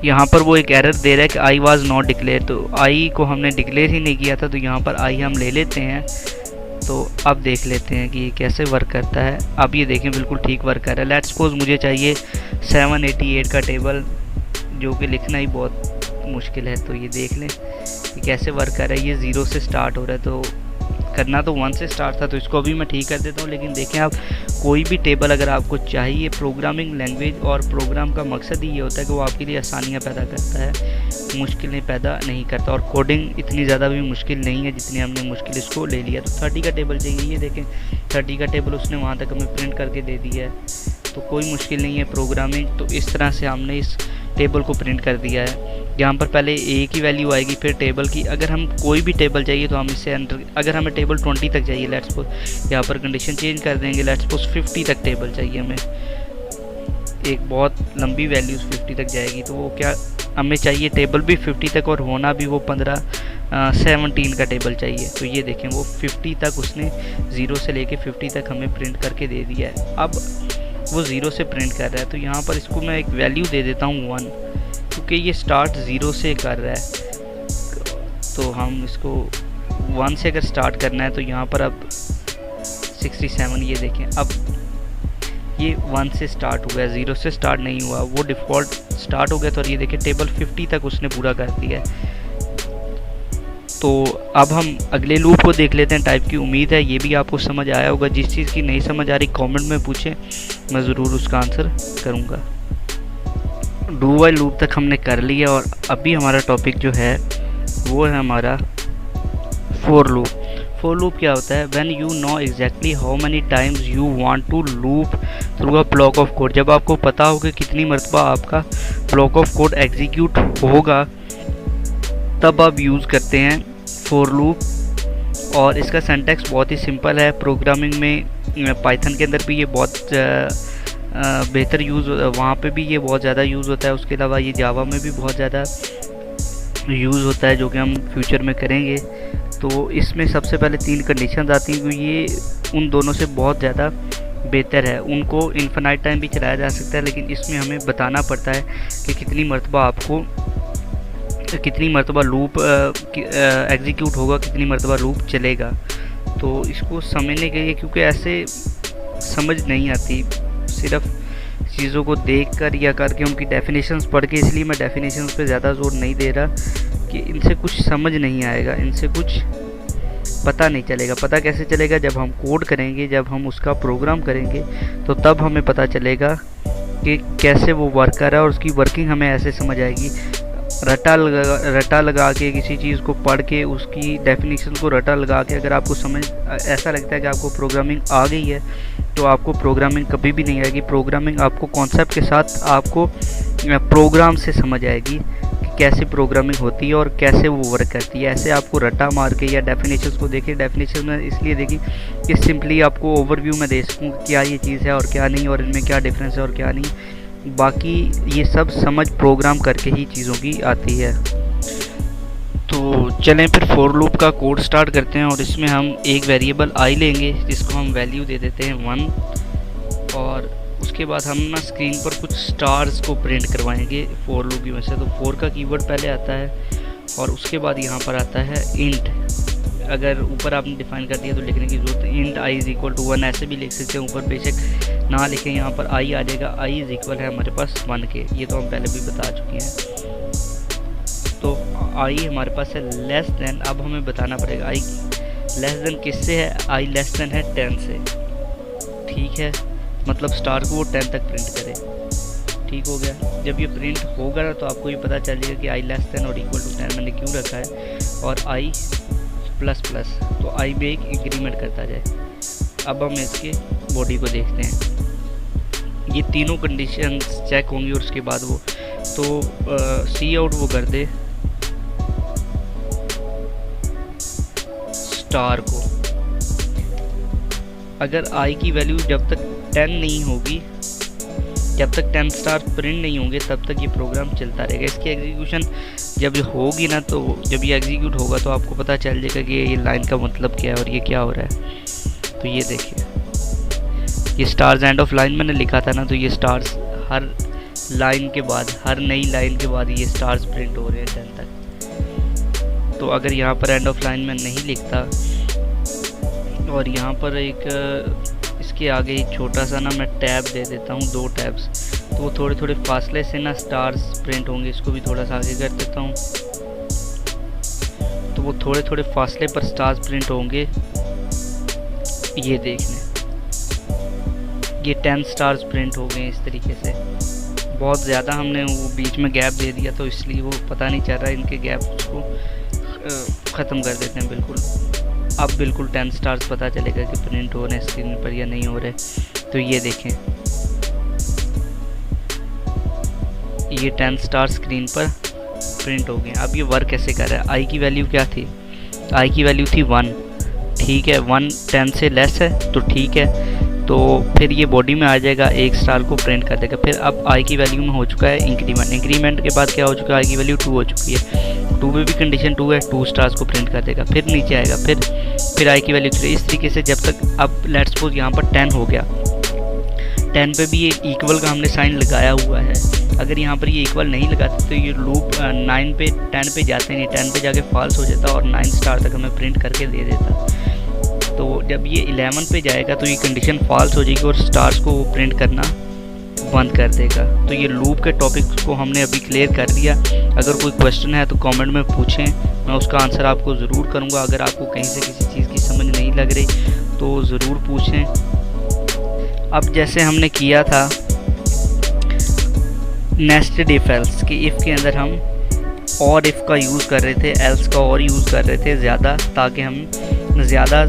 A: यहाँ पर वो एक एरर दे रहा है कि आई वाज नॉट डिक्लेयर, तो आई को हमने डिक्लेयर ही नहीं किया था, तो यहाँ पर आई हम ले लेते हैं। तो अब देख लेते हैं कि ये कैसे वर्क करता है। अब ये देखें बिल्कुल ठीक वर्क कर रहा है। लेट्स सपोज मुझे चाहिए 788 का टेबल, जो कि लिखना ही बहुत मुश्किल है। तो ये देख लें कि कैसे वर्क कर रहा है। ये 0 से स्टार्ट हो रहा है, तो करना तो 1 से स्टार्ट था, तो इसको अभी मैं ठीक कर देता हूँ। लेकिन देखें आप, कोई भी टेबल अगर आपको चाहिए, प्रोग्रामिंग लैंग्वेज और प्रोग्राम का मकसद ही ये होता है कि वो आपके लिए आसानियाँ पैदा करता है, मुश्किलें पैदा नहीं करता। और कोडिंग इतनी ज़्यादा भी मुश्किल नहीं है जितनी हमने मुश्किल इसको ले लिया। तो 30 का टेबल चाहिए, ये देखें 30 का टेबल उसने वहाँ तक हमें प्रिंट करके दे दिया है। तो कोई मुश्किल नहीं है प्रोग्रामिंग। तो इस तरह से हमने इस टेबल को प्रिंट कर दिया है। यहाँ पर पहले ए की वैल्यू आएगी, फिर टेबल की। अगर हम कोई भी टेबल चाहिए तो हम इससे एंटर, अगर हमें टेबल 20 तक चाहिए, लेट्स सपोज यहाँ पर कंडीशन चेंज कर देंगे, लेट्स सपोज 50 तक टेबल चाहिए हमें, एक बहुत लंबी वैल्यू 50 तक जाएगी। तो वो क्या हमें चाहिए, टेबल भी 50 तक और होना भी वो 17 का टेबल चाहिए। तो ये देखें वो 50 तक उसने 0 से लेके 50 तक हमें प्रिंट करके दे दिया है। अब वो 0 से प्रिंट कर रहा है, तो यहाँ पर इसको मैं एक वैल्यू दे देता हूँ 1, क्योंकि ये स्टार्ट 0 से कर रहा है। तो हम इसको 1 से अगर स्टार्ट करना है, तो यहाँ पर अब 67, ये देखें अब ये 1 से स्टार्ट हुआ है, 0 से स्टार्ट नहीं हुआ, वो डिफ़ॉल्ट स्टार्ट हो गया। तो ये देखें टेबल 50 तक उसने पूरा कर दिया है। तो अब हम अगले लूप को देख लेते हैं टाइप की। उम्मीद है ये भी आपको समझ आया होगा। जिस चीज़ की नहीं समझ आ रही कमेंट में पूछें, मैं ज़रूर उसका आंसर करूँगा। डू वाइल लूप तक हमने कर लिया और अभी हमारा टॉपिक जो है वो है हमारा फोर लूप। फोर लूप क्या होता है, when you know exactly how many times you want to loop through a block of code. जब आपको पता हो कि कितनी मरतबा आपका ब्लॉक ऑफ कोड एग्जीक्यूट होगा, तब आप यूज़ करते हैं फॉर लूप। और इसका सिंटैक्स बहुत ही सिंपल है। प्रोग्रामिंग में पाइथन के अंदर भी ये बहुत बेहतर यूज़, वहाँ पे भी ये बहुत ज़्यादा यूज़ होता है। उसके अलावा ये जावा में भी बहुत ज़्यादा यूज़ होता है, जो कि हम फ्यूचर में करेंगे। तो इसमें सबसे पहले 3 कंडीशंस आती हैं, क्योंकि ये उन दोनों से बहुत ज़्यादा बेहतर है। उनको इन्फिनाइट टाइम भी चलाया जा सकता है, लेकिन इसमें हमें बताना पड़ता है कि कितनी मरतबा लूप एग्जीक्यूट होगा, कितनी मरतबा लूप चलेगा। तो इसको समझने के लिए, क्योंकि ऐसे समझ नहीं आती सिर्फ चीज़ों को देखकर या करके उनकी डेफिनेशंस पढ़ के, इसलिए मैं डेफिनेशंस पे ज़्यादा जोर नहीं दे रहा कि इनसे कुछ समझ नहीं आएगा, इनसे कुछ पता नहीं चलेगा। पता कैसे चलेगा? जब हम कोड करेंगे, जब हम उसका प्रोग्राम करेंगे, तो तब हमें पता चलेगा कि कैसे वो वर्क कर रहा है, और उसकी वर्किंग हमें ऐसे समझ आएगी। रटा लगा के किसी चीज़ को पढ़ के उसकी डेफिनेशन को रटा लगा के अगर आपको समझ ऐसा लगता है कि आपको प्रोग्रामिंग आ गई है, तो आपको प्रोग्रामिंग कभी भी नहीं आएगी। प्रोग्रामिंग आपको कॉन्सेप्ट के साथ आपको प्रोग्राम से समझ आएगी कि कैसे प्रोग्रामिंग होती है और कैसे वो वर्क करती है। ऐसे आपको रटा मार के या डेफिनेशंस को देखिए, डेफिनेशन में इसलिए देखिए कि सिंपली आपको ओवरव्यू में दे सकूँ क्या ये चीज़ है और क्या नहीं, और इनमें क्या डिफरेंस है और क्या नहीं। बाकी ये सब समझ प्रोग्राम करके ही चीज़ों की आती है। तो चलें फिर फॉर लूप का कोड स्टार्ट करते हैं, और इसमें हम एक वेरिएबल आई लेंगे जिसको हम वैल्यू दे देते हैं 1, और उसके बाद हम ना स्क्रीन पर कुछ स्टार्स को प्रिंट करवाएंगे फॉर लूप की वजह से। तो फॉर का कीवर्ड पहले आता है, और उसके बाद यहाँ पर आता है इंट। अगर ऊपर आपने डिफाइन कर दिया तो लिखने की जरूरत है, int I is equal to 1 ऐसे भी लिख सकते हैं। ऊपर बेशक ना लिखें, यहाँ पर आई आ जाएगा। आई इज़ इक्वल है हमारे पास 1 के, ये तो हम पहले भी बता चुके हैं। तो आई हमारे पास है लेस देन। अब हमें बताना पड़ेगा आई लेस देन किससे है? आई लेस देन है 10 से। ठीक है, मतलब स्टार को वो 10 तक प्रिंट करे। ठीक हो गया। जब ये प्रिंट होगा ना, तो आपको ये पता चल जाएगा कि आई लेस देन और इक्वल टू 10 मैंने क्यों रखा है, और आई प्लस प्लस, तो आई में एक इंक्रीमेंट करता जाए। अब हम इसके बॉडी को देखते हैं। ये तीनों कंडीशन चेक होंगी, और उसके बाद वो तो सी आउट वो कर दे स्टार को। अगर आई की वैल्यू जब तक 10 नहीं होगी, जब तक 10 स्टार प्रिंट नहीं होंगे, तब तक ये प्रोग्राम चलता रहेगा। इसकी एग्जीक्यूशन जब ये होगी ना, तो जब ये एग्जीक्यूट होगा तो आपको पता चल जाएगा कि ये लाइन का मतलब क्या है और ये क्या हो रहा है। तो ये देखिए, ये स्टार्स एंड ऑफ लाइन मैंने लिखा था ना, तो ये स्टार्स हर लाइन के बाद, हर नई लाइन के बाद ये स्टार्स प्रिंट हो रहे हैं 10 तक। तो अगर यहाँ पर एंड ऑफ लाइन में नहीं लिखता, और यहाँ पर एक इसके आगे एक छोटा सा ना मैं टैब दे देता हूँ, 2 टैब्स, तो वो थोड़े थोड़े फासले से ना स्टार्स प्रिंट होंगे। इसको भी थोड़ा सा आगे कर देता हूँ, तो वो थोड़े थोड़े फासले पर स्टार्स प्रिंट होंगे। ये देखने, ये 10 स्टार्स प्रिंट हो गए इस तरीके से। बहुत ज़्यादा हमने वो बीच में गैप दे दिया, तो इसलिए वो पता नहीं चल रहा है। इनके गैप को ख़त्म कर देते हैं बिल्कुल। अब बिल्कुल 10 स्टार्स पता चलेगा कि प्रिंट हो रहे हैं स्क्रीन पर या नहीं हो रहे। तो ये देखें, ये 10 स्टार स्क्रीन पर प्रिंट हो गए। अब ये वर्क कैसे कर रहा है? आई की वैल्यू क्या थी? आई की वैल्यू थी 1। ठीक है, 1 10 से लेस है तो ठीक है, तो फिर ये बॉडी में आ जाएगा, 1 स्टार को प्रिंट कर देगा। फिर अब आई की वैल्यू में हो चुका है इंक्रीमेंट। इंक्रीमेंट के बाद क्या हो चुका है? आई की वैल्यू 2 हो चुकी है। 2 में भी कंडीशन 2 है, 2 स्टार्स को प्रिंट कर देगा। फिर नीचे आएगा, फिर आई की वैल्यू 3। इस तरीके से जब तक, अब लेट्स सपोज यहाँ पर 10 हो गया, 10 पे भी ये इक्वल का हमने साइन लगाया हुआ है। अगर यहाँ पर ये इक्वल नहीं लगाते तो ये लूप 9 पे 10 पे जाते नहीं, 10 पे जाके फॉल्स हो जाता और 9 स्टार तक हमें प्रिंट करके दे देता। तो जब ये 11 पे जाएगा तो ये कंडीशन फॉल्स हो जाएगी और स्टार्स को वो प्रिंट करना बंद कर देगा। तो ये लूप के टॉपिक को हमने अभी क्लियर कर दिया। अगर कोई क्वेश्चन है तो कमेंट में पूछें, मैं उसका आंसर आपको ज़रूर करूँगा। अगर आपको कहीं से किसी चीज़ की समझ नहीं लग रही तो ज़रूर पूछें। अब जैसे हमने किया था नेस्टेड इफ एल्स कि इफ़ के अंदर हम और इफ़ का यूज़ कर रहे थे, एल्स का और यूज़ कर रहे थे ज़्यादा, ताकि हम ज़्यादा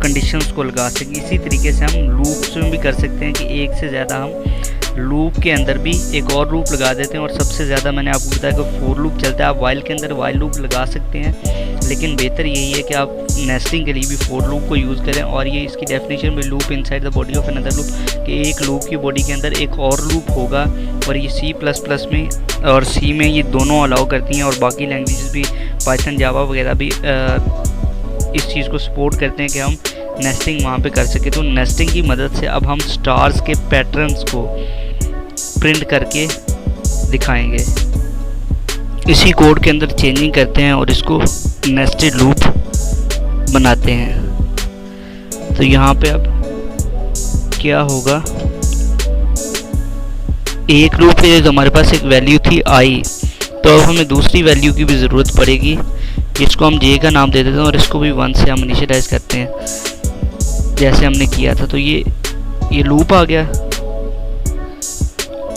A: कंडीशंस को लगा सकें। इसी तरीके से हम लूप्स में भी कर सकते हैं कि एक से ज़्यादा हम लूप के अंदर भी एक और लूप लगा देते हैं, और सबसे ज़्यादा मैंने आपको बताया कि फॉर लूप चलता है। आप वाइल के अंदर वाइल लूप लगा सकते हैं, लेकिन बेहतर यही है कि आप नेस्टिंग के लिए भी फॉर लूप को यूज़ करें। और ये इसकी डेफिनेशन में loop inside the body of another loop, कि एक लूप की बॉडी के अंदर एक और लूप होगा। और ये C++ में और C में ये दोनों अलाउ करती हैं, और बाकी लैंग्वेजेस भी पाइथन जावा वगैरह भी इस चीज़ को सपोर्ट करते हैं कि हम नेस्टिंग वहाँ पे कर सके। तो नेस्टिंग की मदद से अब हम स्टार्स के पैटर्न्स को प्रिंट करके दिखाएंगे। इसी कोड के अंदर चेंजिंग करते हैं और इसको नेस्टेड लूप बनाते हैं। तो यहाँ पे अब क्या होगा, एक लूप के लिए हमारे पास एक वैल्यू थी I, तो अब हमें दूसरी वैल्यू की भी ज़रूरत पड़ेगी, जिसको हम J का नाम दे देते हैं, और इसको भी 1 से हम इनिशियलाइज करते हैं जैसे हमने किया था। तो ये लूप आ गया,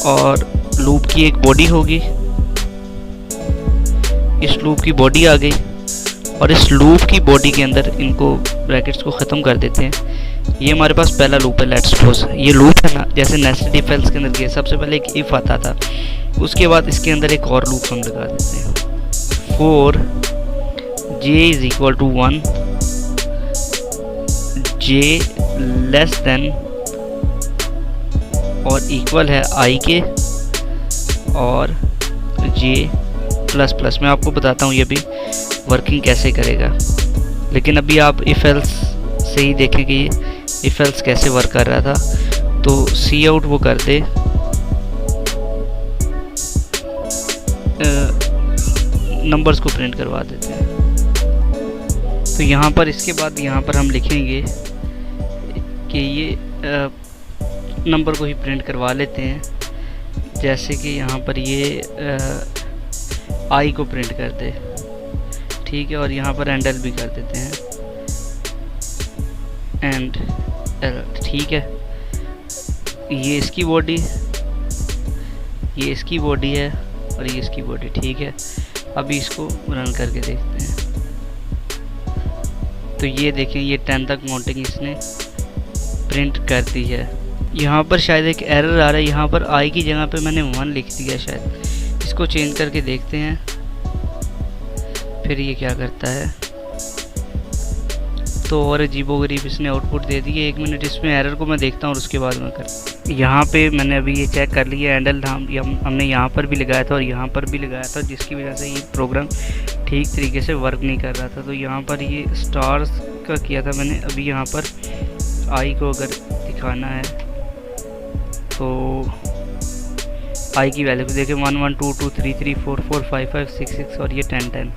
A: और लूप की एक बॉडी होगी, इस लूप की बॉडी आ गई, और इस लूप की बॉडी के अंदर इनको ब्रैकेट्स को ख़त्म कर देते हैं। ये हमारे पास पहला लूप है, लेट्स सपोज ये लूप है ना, जैसे नेस्टेड इफ एल्स के अंदर किया, सबसे पहले एक इफ आता था, उसके बाद इसके अंदर एक और लूप हम लगा देते हैं, for j is equal to 1, j less than और इक्वल है I के, और j++। मैं आपको बताता हूँ ये भी वर्किंग कैसे करेगा, लेकिन अभी आप इफ एल्स से ही देखें कि इफ एल्स कैसे वर्क कर रहा था। तो सी आउट वो कर दे, नंबर्स को प्रिंट करवा देते हैं। तो यहाँ पर इसके बाद यहाँ पर हम लिखेंगे कि ये नंबर को ही प्रिंट करवा लेते हैं, जैसे कि यहाँ पर ये I को प्रिंट कर दे, ठीक है। और यहाँ पर एंड एल भी कर देते हैं, एंड एल, ठीक है। ये इसकी बॉडी, ये इसकी बॉडी है, और ये इसकी बॉडी, ठीक है। अभी इसको रन करके देखते हैं। तो ये देखें, ये 10 तक काउंटिंग इसने प्रिंट कर दी है। यहाँ पर शायद एक एरर आ रहा है, यहाँ पर I की जगह पे मैंने 1 लिख दिया शायद। इसको चेंज करके देखते हैं फिर ये क्या करता है। तो और अजीबोगरीब इसने आउटपुट दे दी है। 1 मिनट इसमें एरर को मैं देखता हूँ और उसके बाद मैं कर। यहाँ पे मैंने अभी ये चेक कर लिया, हैंडल हमने यहाँ पर भी लगाया था और यहाँ पर भी लगाया था, जिसकी वजह से ये प्रोग्राम ठीक तरीके से वर्क नहीं कर रहा था। तो यहाँ पर ये स्टार्स का किया था मैंने। अभी यहाँ पर आई को अगर दिखाना है तो आई की वैल्यू देखें 1 1 2 2 3 3 4 4 5 5 6 6 और ये 10 10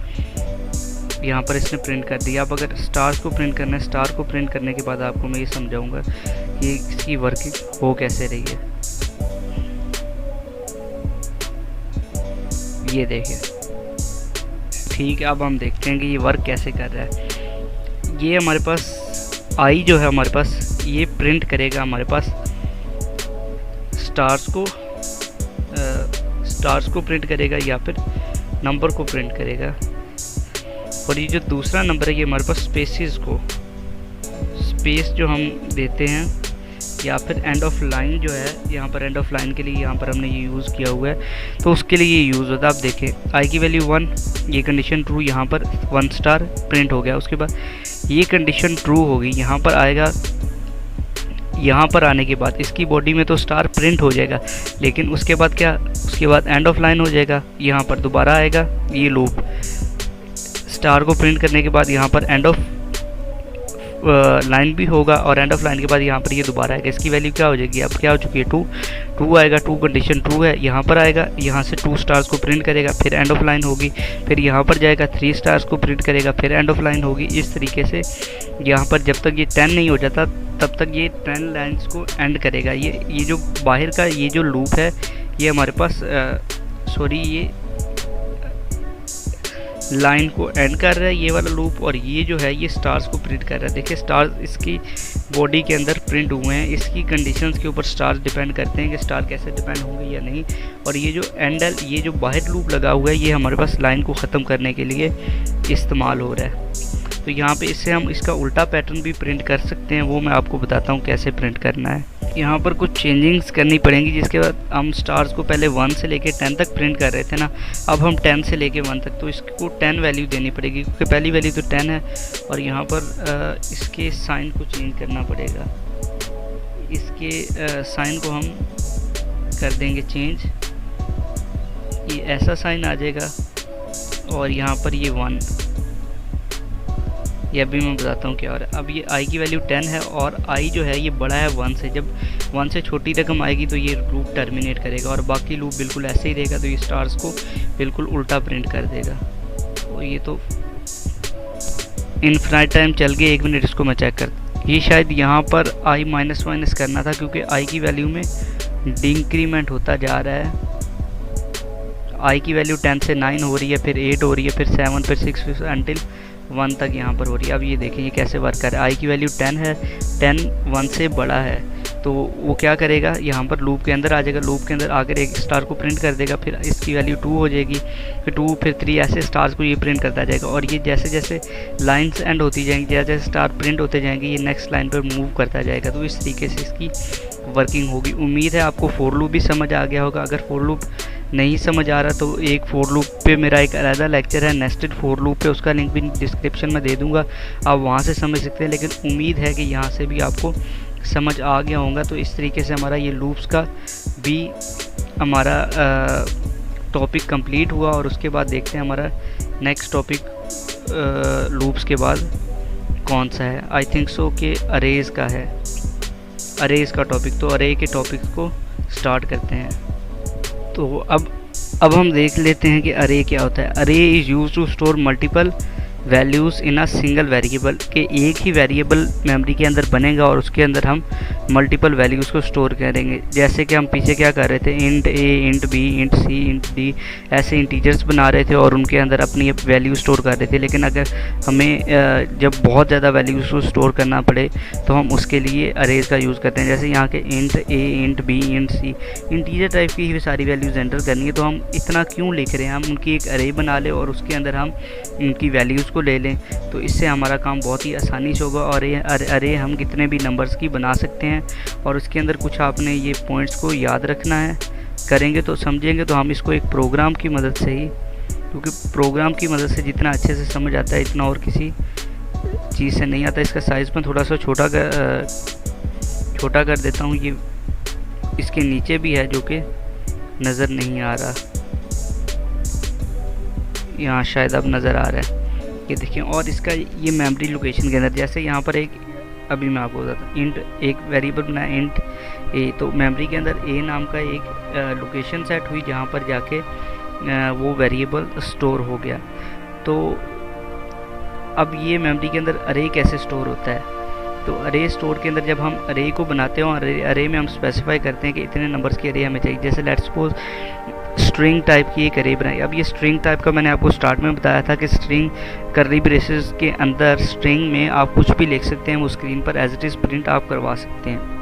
A: यहाँ पर इसने प्रिंट कर दिया। अब अगर स्टार्स को प्रिंट करना है, स्टार को प्रिंट करने के बाद आपको मैं ये समझाऊंगा कि इसकी वर्किंग हो कैसे रही है। ये देखिए, ठीक है। अब हम देखते हैं कि ये वर्क कैसे कर रहा है। ये हमारे पास आई जो है हमारे पास ये प्रिंट करेगा हमारे पास स्टार्स को प्रिंट करेगा या फिर नंबर को प्रिंट करेगा। और ये जो दूसरा नंबर है ये हमारे पास स्पेस जो हम देते हैं या फिर एंड ऑफ लाइन जो है, यहाँ पर एंड ऑफ लाइन के लिए यहाँ पर हमने ये यूज़ किया हुआ है तो उसके लिए ये यूज़ होता है। आप देखें आई की वैल्यू 1, ये कंडीशन ट्रू, यहाँ पर 1 स्टार प्रिंट हो गया। उसके बाद ये कंडीशन ट्रू होगी, यहाँ पर आएगा। यहाँ पर आने के बाद इसकी बॉडी में तो स्टार प्रिंट हो जाएगा, लेकिन उसके बाद क्या, उसके बाद एंड ऑफ लाइन हो जाएगा। यहाँ पर दोबारा आएगा ये लूप, स्टार को प्रिंट करने के बाद यहाँ पर एंड ऑफ लाइन भी होगा और एंड ऑफ लाइन के बाद यहाँ पर ये दोबारा आएगा। इसकी वैल्यू क्या हो जाएगी, अब क्या हो चुकी है 2 आएगा। 2 कंडीशन ट्रू है, यहाँ पर आएगा, यहाँ से 2 स्टार्स को प्रिंट करेगा, फिर एंड ऑफ लाइन होगी, फिर यहाँ पर जाएगा 3 स्टार्स को प्रिंट करेगा, फिर एंड ऑफ लाइन होगी। इस तरीके से यहाँ पर जब तक ये 10 नहीं हो जाता तब तक ये 10 लाइन्स को एंड करेगा। ये जो बाहर का ये जो लूप है ये हमारे पास ये लाइन को एंड कर रहा है ये वाला लूप, और ये जो है ये स्टार्स को प्रिंट कर रहा है। देखिए स्टार्स इसकी बॉडी के अंदर प्रिंट हुए हैं। इसकी कंडीशंस के ऊपर स्टार्स डिपेंड करते हैं कि स्टार कैसे डिपेंड होंगे या नहीं। और ये जो एंडल, ये जो बाहर लूप लगा हुआ है ये हमारे पास लाइन को ख़त्म करने के लिए इस्तेमाल हो रहा है। तो यहाँ पे इससे हम इसका उल्टा पैटर्न भी प्रिंट कर सकते हैं, वो मैं आपको बताता हूँ कैसे प्रिंट करना है। यहाँ पर कुछ चेंजिंग्स करनी पड़ेंगी, जिसके बाद हम स्टार्स को पहले 1 से लेके 10 तक प्रिंट कर रहे थे ना, अब हम 10 से लेके 1 तक, तो इसको 10 वैल्यू देनी पड़ेगी क्योंकि पहली वैल्यू तो 10 है। और यहाँ पर इसके साइन को चेंज करना पड़ेगा, इसके साइन को हम कर देंगे चेंज, ये ऐसा साइन आ जाएगा और यहाँ पर ये 1, ये अभी मैं बताता हूँ क्या हो रहा है। अब ये i की वैल्यू 10 है और i जो है ये बड़ा है 1 से, जब 1 से छोटी रकम आएगी तो ये लूप टर्मिनेट करेगा और बाकी लूप बिल्कुल ऐसे ही रहेगा, तो ये स्टार्स को बिल्कुल उल्टा प्रिंट कर देगा। तो ये तो इनफिनाइट टाइम चल गए, 1 मिनट इसको मैं चेक करता। ये शायद यहाँ पर i माइनस माइनस करना था क्योंकि i की वैल्यू में डिक्रीमेंट होता जा रहा है। i की वैल्यू 10 से 9 हो रही है, फिर 8 हो रही है, फिर 7, फिर 6, फिर अंटिल 1 तक यहाँ पर हो रही है। अब ये देखें ये कैसे वर्क कर रहा है। i की वैल्यू 10 है, 10 1 से बड़ा है, तो वो क्या करेगा, यहाँ पर लूप के अंदर आ जाएगा, लूप के अंदर आकर एक स्टार को प्रिंट कर देगा, फिर इसकी वैल्यू 2 हो जाएगी, फिर 2, फिर 3, ऐसे स्टार्स को ये प्रिंट करता जाएगा। और ये जैसे जैसे लाइंस एंड होती जाएंगी, जैसे जैसे स्टार प्रिंट होते जाएंगे, ये नेक्स्ट लाइन पर मूव करता जाएगा। तो इस तरीके से इसकी वर्किंग होगी। उम्मीद है आपको फॉर लूप भी समझ आ गया होगा। अगर फॉर लूप नहीं समझ आ रहा तो एक फॉर लूप पे मेरा एक अलग लेक्चर है, नेस्टेड फॉर लूप पे, उसका लिंक भी डिस्क्रिप्शन में दे दूंगा, आप वहाँ से समझ सकते हैं। लेकिन उम्मीद है कि यहाँ से भी आपको समझ आ गया होगा। तो इस तरीके से हमारा ये लूप्स का भी हमारा टॉपिक कंप्लीट हुआ और उसके बाद देखते हैं हमारा नेक्स्ट टॉपिक लूप्स के बाद कौन सा है। आई थिंक सो कि अरेज का है, अरेज का टॉपिक। तो अरे के टॉपिक को स्टार्ट करते हैं। तो अब हम देख लेते हैं कि अरे क्या होता है। Array is use to store multiple values in a single variable, के एक ही वेरिएबल मेमोरी के अंदर बनेगा और उसके अंदर हम मल्टीपल वैल्यूज़ को स्टोर करेंगे। जैसे कि हम पीछे क्या कर रहे थे, इंट ए, इंट बी, इंट सी, इंट डी, ऐसे इंटीजर्स बना रहे थे और उनके अंदर अपनी वैल्यू स्टोर कर रहे थे। लेकिन अगर हमें जब बहुत ज़्यादा वैल्यूज़ को स्टोर करना पड़े तो हम उसके लिए अरेज का यूज़ करते हैं। जैसे यहाँ के इंट ए, इंट बी, इंट सी, इंटीजर टाइप की ही सारी वैल्यूज़ एंटर करनी है, तो हम इतना क्यों लिख रहे हैं, हम उनकी एक अरे बना लें और उसके अंदर हम उनकी वैल्यूज़ को ले लें, तो इससे हमारा काम बहुत ही आसानी से होगा। और ये अरे हम कितने भी नंबर्स की बना सकते हैं और उसके अंदर कुछ आपने ये पॉइंट्स को याद रखना है, करेंगे तो समझेंगे तो हम इसको एक प्रोग्राम की मदद से ही, क्योंकि प्रोग्राम की मदद से जितना अच्छे से समझ आता है इतना और किसी चीज़ से नहीं आता। इसका साइज़ में थोड़ा सा छोटा कर देता हूँ, ये इसके नीचे भी है जो कि नज़र नहीं आ रहा, यहाँ शायद अब नज़र आ रहा है, ये देखिए। और इसका ये मेमोरी लोकेशन के अंदर, जैसे यहाँ पर एक, अभी मैं आपको बताता हूँ, इंट एक वेरिएबल बनाया इंट ए, तो मेमोरी के अंदर ए नाम का एक लोकेशन सेट हुई जहाँ पर जाके वो वेरिएबल स्टोर हो गया। तो अब ये मेमोरी के अंदर अरे कैसे स्टोर होता है, तो अरे स्टोर के अंदर जब हम अरे को बनाते हैं और अरे में हम स्पेसिफाई करते हैं कि इतने नंबर्स की अरे हमें चाहिए। जैसे लेट्स सपोज स्ट्रिंग टाइप की एक अरे बनाई। अब ये स्ट्रिंग टाइप का मैंने आपको स्टार्ट में बताया था कि स्ट्रिंग कर्ली ब्रेसेस के अंदर स्ट्रिंग में आप कुछ भी लिख सकते हैं, वो स्क्रीन पर एज इट इज़ प्रिंट आप करवा सकते हैं।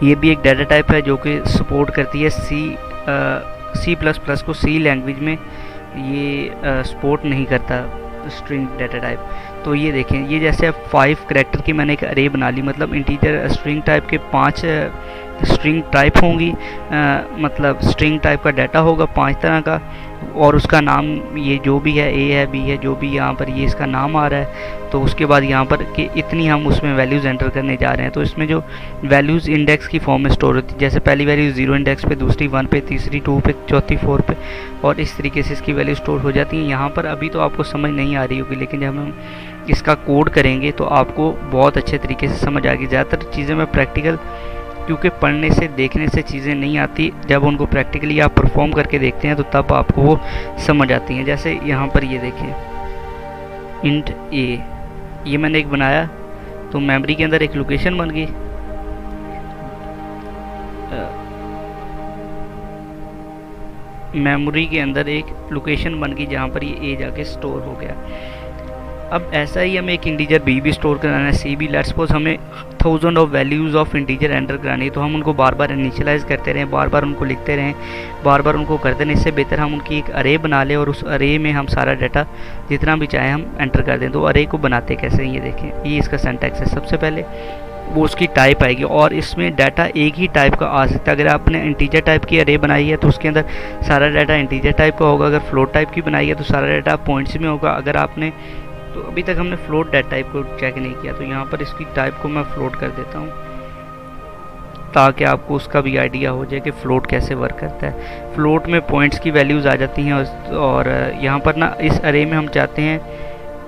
A: ये भी एक डाटा टाइप है जो कि सपोर्ट करती है C++ को, सी लैंग्वेज में ये सपोर्ट नहीं करता स्ट्रिंग डाटा टाइप। तो ये देखें, ये जैसे 5 करैक्टर की मैंने एक अरे बना ली, मतलब इंटीजर स्ट्रिंग टाइप के 5 स्ट्रिंग टाइप होंगी, मतलब स्ट्रिंग टाइप का डाटा होगा 5 तरह का और उसका नाम ये जो भी है, ए है, बी है, जो भी यहाँ पर ये इसका नाम आ रहा है। तो उसके बाद यहाँ पर कि इतनी हम उसमें वैल्यूज़ एंटर करने जा रहे हैं। तो इसमें जो वैल्यूज़ इंडेक्स की फॉर्म में स्टोर होती है, जैसे पहली वैल्यू 0 इंडेक्स पे, दूसरी 1 पे, तीसरी 2 पे, चौथी 4 पे, और इस तरीके से इसकी वैल्यू स्टोर हो जाती है। यहाँ पर अभी तो आपको समझ नहीं आ रही होगी, लेकिन जब हम इसका कोड करेंगे तो आपको बहुत अच्छे तरीके से समझ आएगी। ज़्यादातर चीज़ें मैं प्रैक्टिकल, क्योंकि पढ़ने से देखने से चीज़ें नहीं आती, जब उनको प्रैक्टिकली आप परफॉर्म करके देखते हैं तो तब आपको वो समझ आती हैं। जैसे यहाँ पर ये देखिए इंट ए, ये मैंने एक बनाया तो मेमोरी के अंदर एक लोकेशन बन गई, मेमोरी के अंदर एक लोकेशन बन गई जहाँ पर ये ए जाके स्टोर हो गया। अब ऐसा ही हमें एक इंटीजर बी भी स्टोर कराना है, सी भी। लेट्स सपोज हमें 1000 of values of integer enter करानी है, तो हम उनको बार बार इनिशियलाइज़ करते रहें, बार बार उनको लिखते रहें, बार बार उनको करते रहें। इससे बेहतर हम उनकी एक अरे बना लें और उस अरे में हम सारा डाटा जितना भी चाहे हम एंटर कर दें। तो अरे को बनाते कैसे, ये देखें, ये इसका सिंटैक्स है। सबसे पहले वो उसकी टाइप आएगी। और इसमें डाटा एक ही टाइप का आ सकता है। अगर आपने इंटीजर टाइप की अरे बनाई है तो उसके अंदर सारा डाटा इंटीजर टाइप का होगा। अगर फ्लोट टाइप की बनाई है तो सारा डाटा पॉइंट्स में होगा। अगर आपने तो अभी तक हमने फ्लोट डाटा टाइप को चेक नहीं किया, तो यहाँ पर इसकी टाइप को मैं फ्लोट कर देता हूँ ताकि आपको उसका भी आइडिया हो जाए कि फ़्लोट कैसे वर्क करता है। फ़्लोट में पॉइंट्स की वैल्यूज़ आ जाती हैं और यहाँ पर ना इस अरे में हम चाहते हैं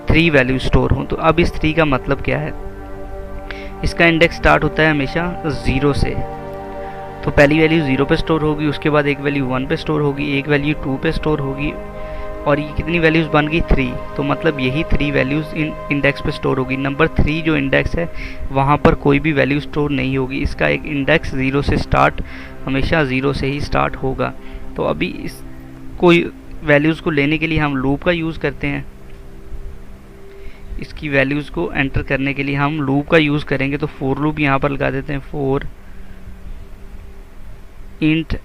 A: 3 वैल्यू स्टोर हों। तो अब इस 3 का मतलब क्या है, इसका इंडेक्स स्टार्ट होता है हमेशा 0 से। तो पहली वैल्यू 0 पे स्टोर होगी, उसके बाद एक वैल्यू 1 पे स्टोर होगी, एक वैल्यू 2 पे स्टोर होगी, और ये कितनी वैल्यूज़ बन गई 3। तो मतलब यही 3 वैल्यूज़ इन इंडेक्स पे स्टोर होगी। नंबर 3 जो इंडेक्स है वहाँ पर कोई भी वैल्यू स्टोर नहीं होगी। इसका एक इंडेक्स 0 से स्टार्ट, हमेशा 0 से ही स्टार्ट होगा। तो अभी इस कोई वैल्यूज़ को लेने के लिए हम लूप का यूज़ करते हैं। इसकी वैल्यूज़ को एंटर करने के लिए हम लूप का यूज़ करेंगे। तो फॉर लूप यहाँ पर लगा देते हैं, for int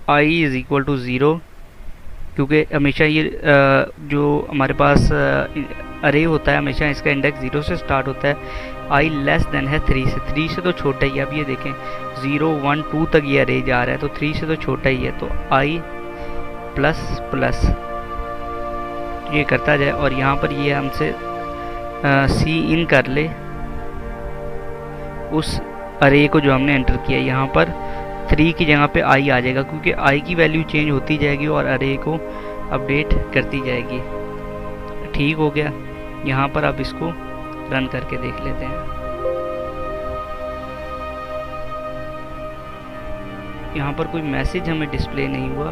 A: I is equal to 0, क्योंकि हमेशा ये जो हमारे पास अरे होता है हमेशा इसका इंडेक्स 0 से स्टार्ट होता है। आई लेस देन है 3 से, 3 से तो छोटा ही है। अब ये देखें 0 1 2 तक ये अरे जा रहा है, तो 3 से तो छोटा ही है। तो आई प्लस प्लस ये करता जाए, और यहाँ पर ये हमसे सी इन कर ले उस अरे को जो हमने एंटर किया। यहाँ पर 3 की जगह पे आई आ जाएगा, क्योंकि आई की वैल्यू चेंज होती जाएगी और अरे को अपडेट करती जाएगी। ठीक हो गया। यहाँ पर आप इसको रन करके देख लेते हैं। यहाँ पर कोई मैसेज हमें डिस्प्ले नहीं हुआ,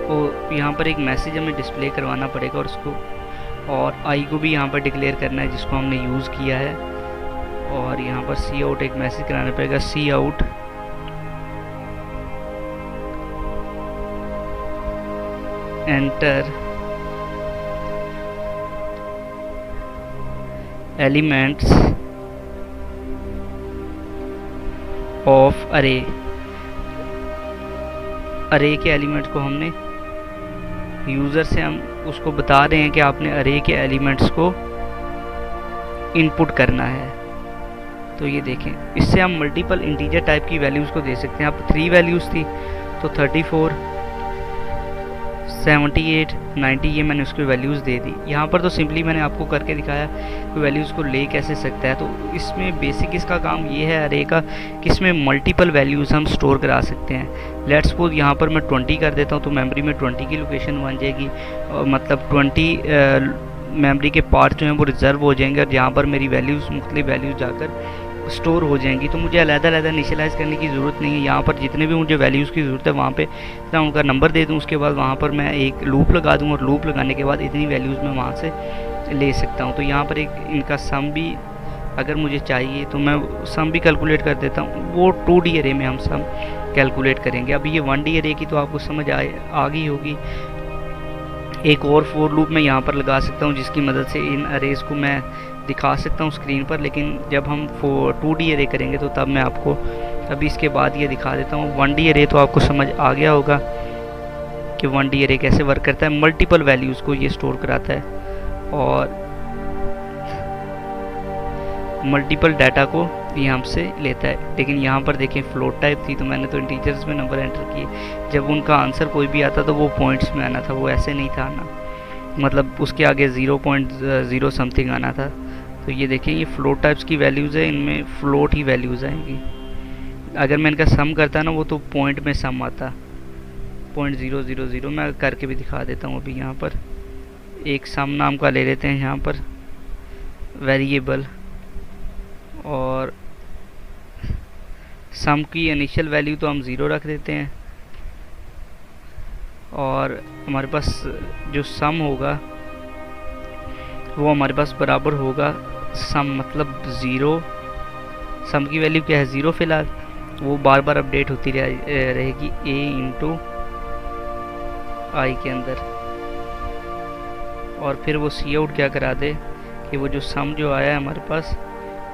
A: और यहाँ पर एक मैसेज हमें डिस्प्ले करवाना पड़ेगा, और उसको और आई को भी यहाँ पर डिक्लेयर करना है जिसको हमने यूज़ किया है। और यहाँ पर सी आउट एक मैसेज कराना पड़ेगा, सी आउट एंटर एलिमेंट्स ऑफ अरे। अरे के एलिमेंट्स को हमने यूज़र से हम उसको बता रहे हैं कि आपने अरे के एलिमेंट्स को इनपुट करना है। तो ये देखें, इससे हम मल्टीपल इंटीजर टाइप की वैल्यूज़ को दे सकते हैं। अब 3 वैल्यूज़ थी, तो 34 78 90 ये मैंने उसकी वैल्यूज़ दे दी। यहाँ पर तो सिंपली मैंने आपको करके दिखाया कि वैल्यूज़ को ले कैसे सकता है। तो इसमें बेसिक इसका काम ये है अरे का कि इसमें मल्टीपल वैल्यूज़ हम स्टोर करा सकते हैं। लेट्स सपोज यहाँ पर मैं 20 कर देता हूँ, तो मेमोरी में 20 की लोकेशन बन जाएगी, और मतलब 20 मेमोरी के पार्ट जो हैं वो रिजर्व हो जाएंगे, और यहाँ पर मेरी वैल्यूज़ मुख्तलिफ वैल्यूज़ जाकर स्टोर हो जाएंगी। तो मुझे अलग-अलग इनिशियलाइज़ करने की ज़रूरत नहीं है। यहाँ पर जितने भी मुझे वैल्यूज़ की ज़रूरत है वहाँ पे मैं उनका नंबर दे दूँ, उसके बाद वहाँ पर मैं एक लूप लगा दूँ, और लूप लगाने के बाद इतनी वैल्यूज़ मैं वहाँ से ले सकता हूँ। तो यहाँ पर एक इनका सम भी अगर मुझे चाहिए तो मैं सम भी कैलकुलेट कर देता हूँ। वो 2D अरे में हम सम कैलकुलेट करेंगे। अभी ये 1D अरे की तो आपको समझ आ गई होगी। एक और फॉर लूप मैं यहाँ पर लगा सकता हूँ जिसकी मदद से इन अरेज को मैं दिखा सकता हूँ स्क्रीन पर, लेकिन जब हम 2D अरे करेंगे तो तब मैं आपको अभी इसके बाद ये दिखा देता हूँ। 1D अरे तो आपको समझ आ गया होगा कि 1D अरे कैसे वर्क करता है। मल्टीपल वैल्यूज़ को ये स्टोर कराता है और मल्टीपल डाटा को ये हमसे लेता है। लेकिन यहाँ पर देखें फ्लोट टाइप थी, तो मैंने तो इंटीजर्स में नंबर एंटर किए। जब उनका आंसर कोई भी आता तो वो पॉइंट्स में आना था, वो ऐसे नहीं था आना, मतलब उसके आगे 0.0 समथिंग आना था। तो ये देखें ये फ्लोट टाइप्स की वैल्यूज़ है, इनमें फ्लोट ही वैल्यूज़ आएंगी। अगर मैं इनका सम करता ना वो तो पॉइंट में सम आता, 0.000। मैं करके भी दिखा देता हूँ। अभी यहाँ पर एक सम नाम का ले लेते हैं यहाँ पर वेरिएबल, और सम की इनिशियल वैल्यू तो हम 0 रख देते हैं, और हमारे पास जो सम होगा वो हमारे पास बराबर होगा सम मतलब 0। सम की वैल्यू क्या है 0 फिलहाल, वो बार बार अपडेट होती रहेगी a इंटू आई के अंदर। और फिर वो सी आउट क्या करा दे कि वो जो सम जो आया है हमारे पास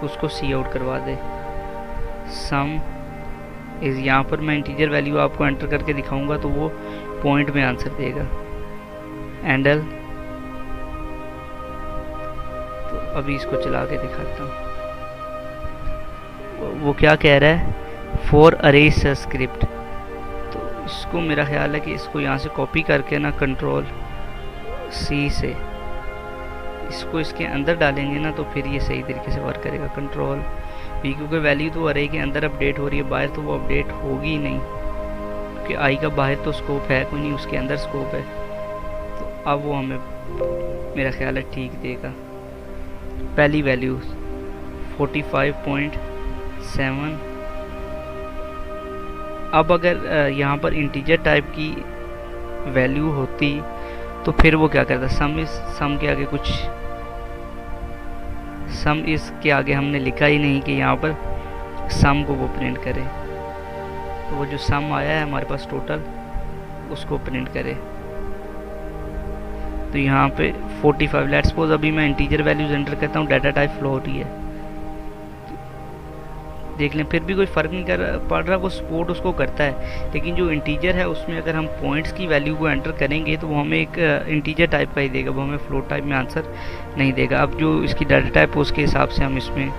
A: उसको सी आउट करवा दे। सम इस यहाँ पर मैं इंटीजर वैल्यू आपको एंटर करके दिखाऊंगा तो वो पॉइंट में आंसर देगा। एंडल तो अभी इसको चला के दिखाता हूँ। वो क्या कह रहा है, फॉर अरे स्क्रिप्ट। तो इसको मेरा ख्याल है कि इसको यहाँ से कॉपी करके ना कंट्रोल सी से इसको इसके अंदर डालेंगे ना, तो फिर ये सही तरीके से वर्क करेगा। कंट्रोल वी, क्योंकि वैल्यू तो अरे के अंदर अपडेट हो रही है, बाहर तो वो अपडेट होगी ही नहीं, क्योंकि आई का बाहर तो स्कोप है कोई नहीं, उसके अंदर स्कोप है। तो अब वो हमें मेरा ख्याल है ठीक देगा। पहली वैल्यू 45.7। अब अगर यहाँ पर इंटीजर टाइप की वैल्यू होती तो फिर वो क्या करता, सम के आगे कुछ, सम इसके आगे हमने लिखा ही नहीं कि यहाँ पर सम को वो प्रिंट करे। तो वो जो सम आया है हमारे पास टोटल, उसको प्रिंट करे। तो यहाँ पे 45, लेट्स सपोज अभी मैं इंटीजर वैल्यूज एंटर करता हूँ, डाटा टाइप फ्लोट ही है। देख लें फिर भी कोई फ़र्क नहीं पड़ रहा, वो सपोर्ट उसको करता है। लेकिन जो इंटीजर है उसमें अगर हम पॉइंट्स की वैल्यू को एंटर करेंगे तो वो हमें एक इंटीजर टाइप का ही देगा, वो हमें फ्लोट टाइप में आंसर नहीं देगा। अब जो इसकी डाटा टाइप है उसके हिसाब से हम इसमें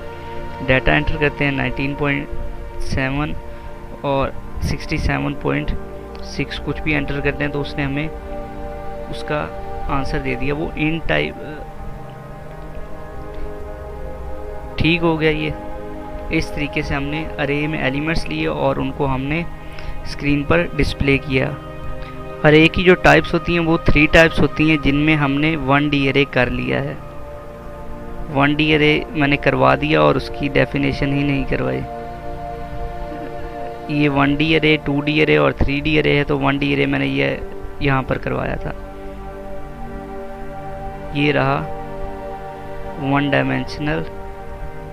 A: डाटा एंटर करते हैं 19.7 और 67.6 कुछ भी एंटर करते हैं तो उसने हमें उसका आंसर दे दिया। वो इन टाइप ठीक हो गया। ये इस तरीके से हमने अरे में एलिमेंट्स लिए और उनको हमने स्क्रीन पर डिस्प्ले किया। अरे की जो टाइप्स होती हैं वो 3 टाइप्स होती हैं, जिनमें हमने 1D अरे कर लिया है। 1D अरे मैंने करवा दिया और उसकी डेफिनेशन ही नहीं करवाई। ये 1D अरे, 2D अरे और 3D अरे है। तो 1D अरे मैंने ये यहाँ पर करवाया था। ये रहा 1 डायमेंशनल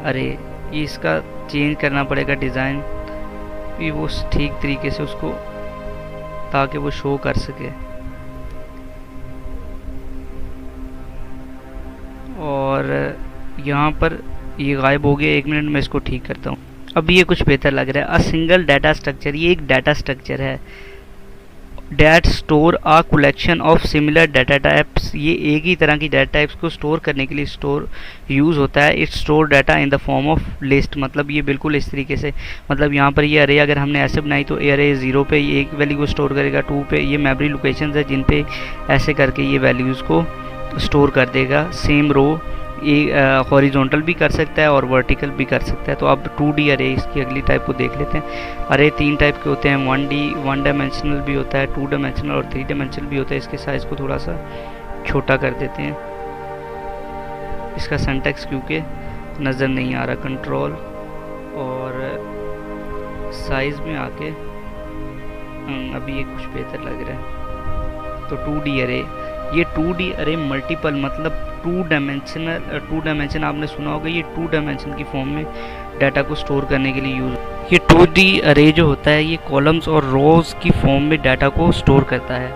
A: अरे। ये इसका चेंज करना पड़ेगा डिज़ाइन भी वो ठीक तरीके से उसको, ताकि वो शो कर सके। और यहाँ पर ये गायब हो गया, 1 मिनट में इसको ठीक करता हूँ। अब ये कुछ बेहतर लग रहा है। अ सिंगल डाटा स्ट्रक्चर, ये एक डाटा स्ट्रक्चर है। That store a collection of similar data types, ये एक ही तरह की डाटा टाइप्स को स्टोर करने के लिए स्टोर यूज़ होता है। It store data in the form of list, मतलब ये बिल्कुल इस तरीके से, मतलब यहाँ पर ये अरे अगर हमने ऐसे बनाई तो अरे 0 पे ये एक वैल्यू को स्टोर करेगा, 2 पे ये मेमोरी लोकेशंस है जिन पे ऐसे करके ये वैल्यूज़ को स्टोर कर देगा। सेम रो ये हॉरिजॉन्टल भी कर सकता है और वर्टिकल भी कर सकता है। तो अब 2D अरे इसकी अगली टाइप को देख लेते हैं। अरे 3 टाइप के होते हैं, 1 डायमेंशनल भी होता है, 2 डायमेंशनल और 3 डायमेंशनल भी होता है। इसके साइज़ को थोड़ा सा छोटा कर देते हैं, इसका सिंटैक्स क्योंकि नज़र नहीं आ रहा। कंट्रोल और साइज़ में आके अभी ये कुछ बेहतर लग रहा है। तो 2D अरे, ये 2D अरे मल्टीपल, मतलब 2 डायमेंशन आपने सुना होगा, ये 2 डायमेंशन की फॉर्म में डाटा को स्टोर करने के लिए यूज़। ये 2D अरे जो होता है ये कॉलम्स और रोज़ की फॉर्म में डाटा को स्टोर करता है।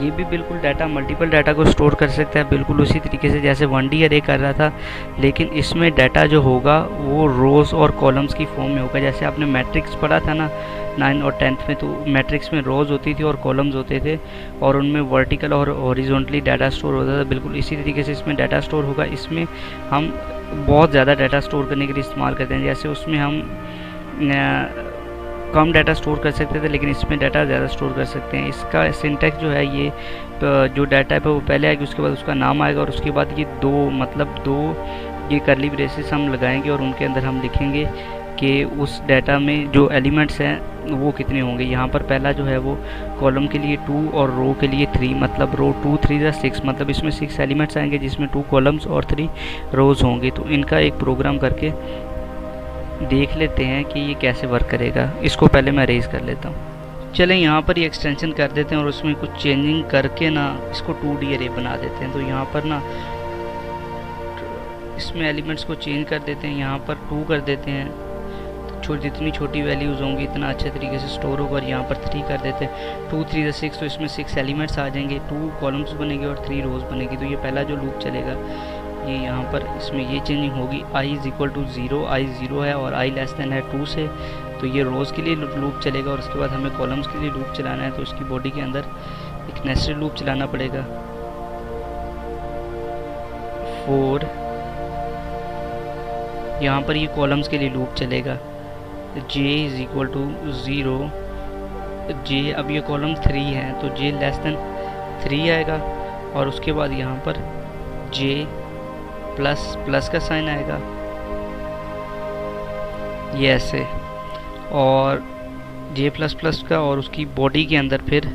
A: ये भी बिल्कुल डाटा, मल्टीपल डाटा को स्टोर कर सकता है, बिल्कुल उसी तरीके से जैसे 1D अरे कर रहा था। लेकिन इसमें डाटा जो होगा वो रोज़ और कॉलम्स की फॉर्म में होगा। जैसे आपने मैट्रिक्स पढ़ा था ना 9 और 10th में, तो मैट्रिक्स में रोज़ होती थी और कॉलम्स होते थे और उनमें वर्टिकल और हॉरिजॉन्टली डाटा स्टोर होता था। बिल्कुल इसी तरीके से इसमें डाटा स्टोर होगा। इसमें हम बहुत ज़्यादा डाटा स्टोर करने के लिए इस्तेमाल करते हैं। जैसे उसमें हम कम डाटा स्टोर कर सकते थे, लेकिन इसमें डाटा ज़्यादा स्टोर कर सकते हैं। इसका सिंटैक्स जो है, ये जो डाटा है वो पहले आएगी, उसके बाद उसका नाम आएगा और उसके बाद ये दो ये करली ब्रेसेस हम लगाएंगे और उनके अंदर हम लिखेंगे कि उस डाटा में जो एलिमेंट्स हैं वो कितने होंगे। यहाँ पर पहला जो है वो कॉलम के लिए 2 और रो के लिए 3, मतलब रो 2 3 6, मतलब इसमें 6 एलिमेंट्स आएंगे जिसमें 2 कॉलम्स और 3 रोज़ होंगे। तो इनका एक प्रोग्राम करके देख लेते हैं कि ये कैसे वर्क करेगा। इसको पहले मैं अरेज कर लेता हूँ। चलें यहाँ पर ये एक्सटेंशन कर देते हैं और उसमें कुछ चेंजिंग करके ना इसको 2D अरे बना देते हैं। तो यहाँ पर ना इसमें एलिमेंट्स को चेंज कर देते हैं, यहाँ पर 2 कर देते हैं, तो जितनी छोटी वैल्यूज़ होंगी इतना अच्छे तरीके से स्टोर होगा। और यहाँ पर 3 कर देते हैं, 2 3 6, तो इसमें 6 एलिमेंट्स आ जाएंगे, 2 कॉलम्स बनेंगे और 3 रोज़ बनेगी। तो ये पहला जो लूप चलेगा ये यहाँ पर इसमें ये चेंजिंग होगी। i = 0, i 0 है और i लेस देन है 2 से, तो ये रोज़ के लिए लूप चलेगा। और उसके बाद हमें कॉलम्स के लिए लूप चलाना है, तो उसकी बॉडी के अंदर एक नेस्टेड लूप चलाना पड़ेगा। 4 यहाँ पर ये कॉलम्स के लिए लूप चलेगा। j is equal to 0, j अब ये कॉलम 3 है तो j लेस देन 3 आएगा, और उसके बाद यहाँ पर j प्लस प्लस का साइन आएगा, ये ऐसे, और j प्लस प्लस का, और उसकी बॉडी के अंदर फिर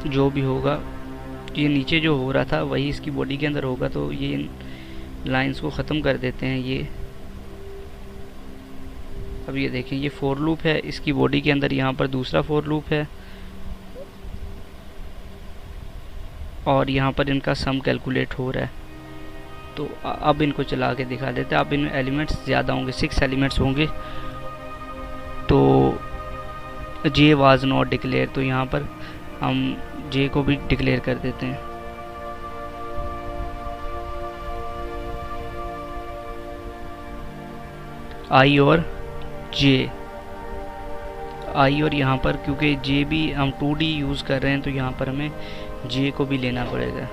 A: जो भी होगा, ये नीचे जो हो रहा था वही इसकी बॉडी के अंदर होगा। तो ये लाइंस को ख़त्म कर देते हैं ये। अब ये देखें, ये फोर लूप है, इसकी बॉडी के अंदर यहाँ पर दूसरा फोर लूप है, और यहाँ पर इनका सम कैलकुलेट हो रहा है। तो अब इनको चला के दिखा देते हैं। अब इनमें एलिमेंट्स ज़्यादा होंगे, 6 एलिमेंट्स होंगे। तो जे वाज नॉट डिक्लेयर, तो यहाँ पर हम जे को भी डिक्लेयर कर देते हैं। आई और जे, आई और यहाँ पर क्योंकि जे भी हम 2D यूज़ कर रहे हैं तो यहाँ पर हमें जे को भी लेना पड़ेगा।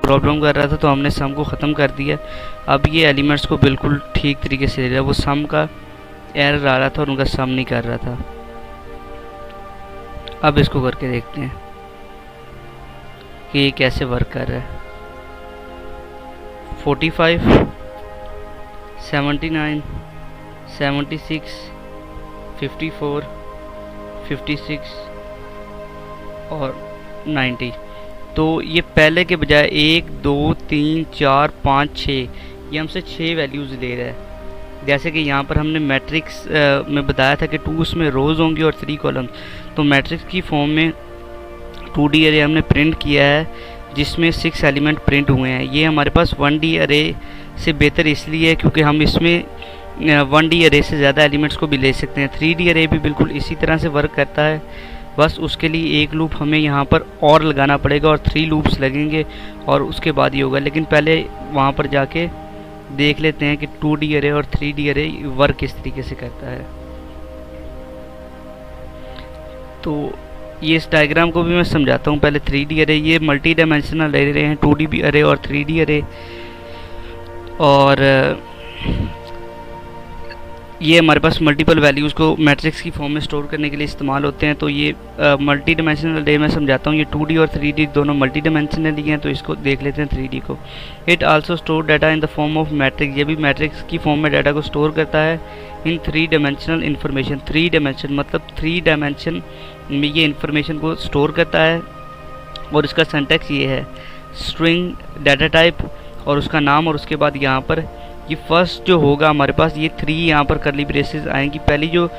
A: प्रॉब्लम कर रहा था तो हमने सम को ख़त्म कर दिया। अब ये एलिमेंट्स को बिल्कुल ठीक तरीके से ले रहा है। वो सम का एरर आ रहा था और उनका सम नहीं कर रहा था। अब इसको करके देखते हैं कि ये कैसे वर्क कर रहा है। 45, 79, 76, 54, 56 और 90। तो ये पहले के बजाय 1, 2, 3, 4, 5, 6 ये हमसे 6 वैल्यूज़ ले रहा है। जैसे कि यहाँ पर हमने मैट्रिक्स में बताया था कि 2 उसमें रोज़ होंगी और 3 कॉलम। तो मैट्रिक्स की फॉर्म में 2D अरे हमने प्रिंट किया है जिसमें 6 एलिमेंट प्रिंट हुए हैं। ये हमारे पास 1D अरे से बेहतर इसलिए है क्योंकि हम इसमें 1D अरे से ज़्यादा एलिमेंट्स को भी ले सकते हैं। 3D अरे भी बिल्कुल इसी तरह से वर्क करता है, बस उसके लिए एक लूप हमें यहाँ पर और लगाना पड़ेगा और 3 लूप्स लगेंगे और उसके बाद ही होगा। लेकिन पहले वहाँ पर जाके देख लेते हैं कि 2D अरे और 3D अरे वर्क किस तरीके से करता है। तो ये इस डायग्राम को भी मैं समझाता हूँ। पहले 3D अरे, ये मल्टी डायमेंशनल अरे हैं, 2D अरे और 3D अरे, और ये हमारे पास मल्टीपल वैल्यूज़ को मैट्रिक्स की फॉर्म में स्टोर करने के लिए इस्तेमाल होते हैं। तो ये मल्टी डायमेंशनल अरे मैं समझाता हूँ। ये 2D और 3D दोनों मल्टी डायमेंशनल ही हैं, तो इसको देख लेते हैं 3D को। It also store data in the form of matrix, ये भी मैट्रिक्स की फॉर्म में डाटा को स्टोर करता है। इन 3 डायमेंशनल इन्फॉर्मेशन, 3 डायमेंशन मतलब 3 डायमेंशन में ये इन्फॉर्मेशन को स्टोर करता है। और इसका सिंटैक्स ये है, स्ट्रिंग डाटा टाइप और उसका नाम, और उसके बाद यहाँ पर ये फर्स्ट जो होगा हमारे पास ये 3 यहाँ पर करली ब्रेसेस आएंगी। पहली जो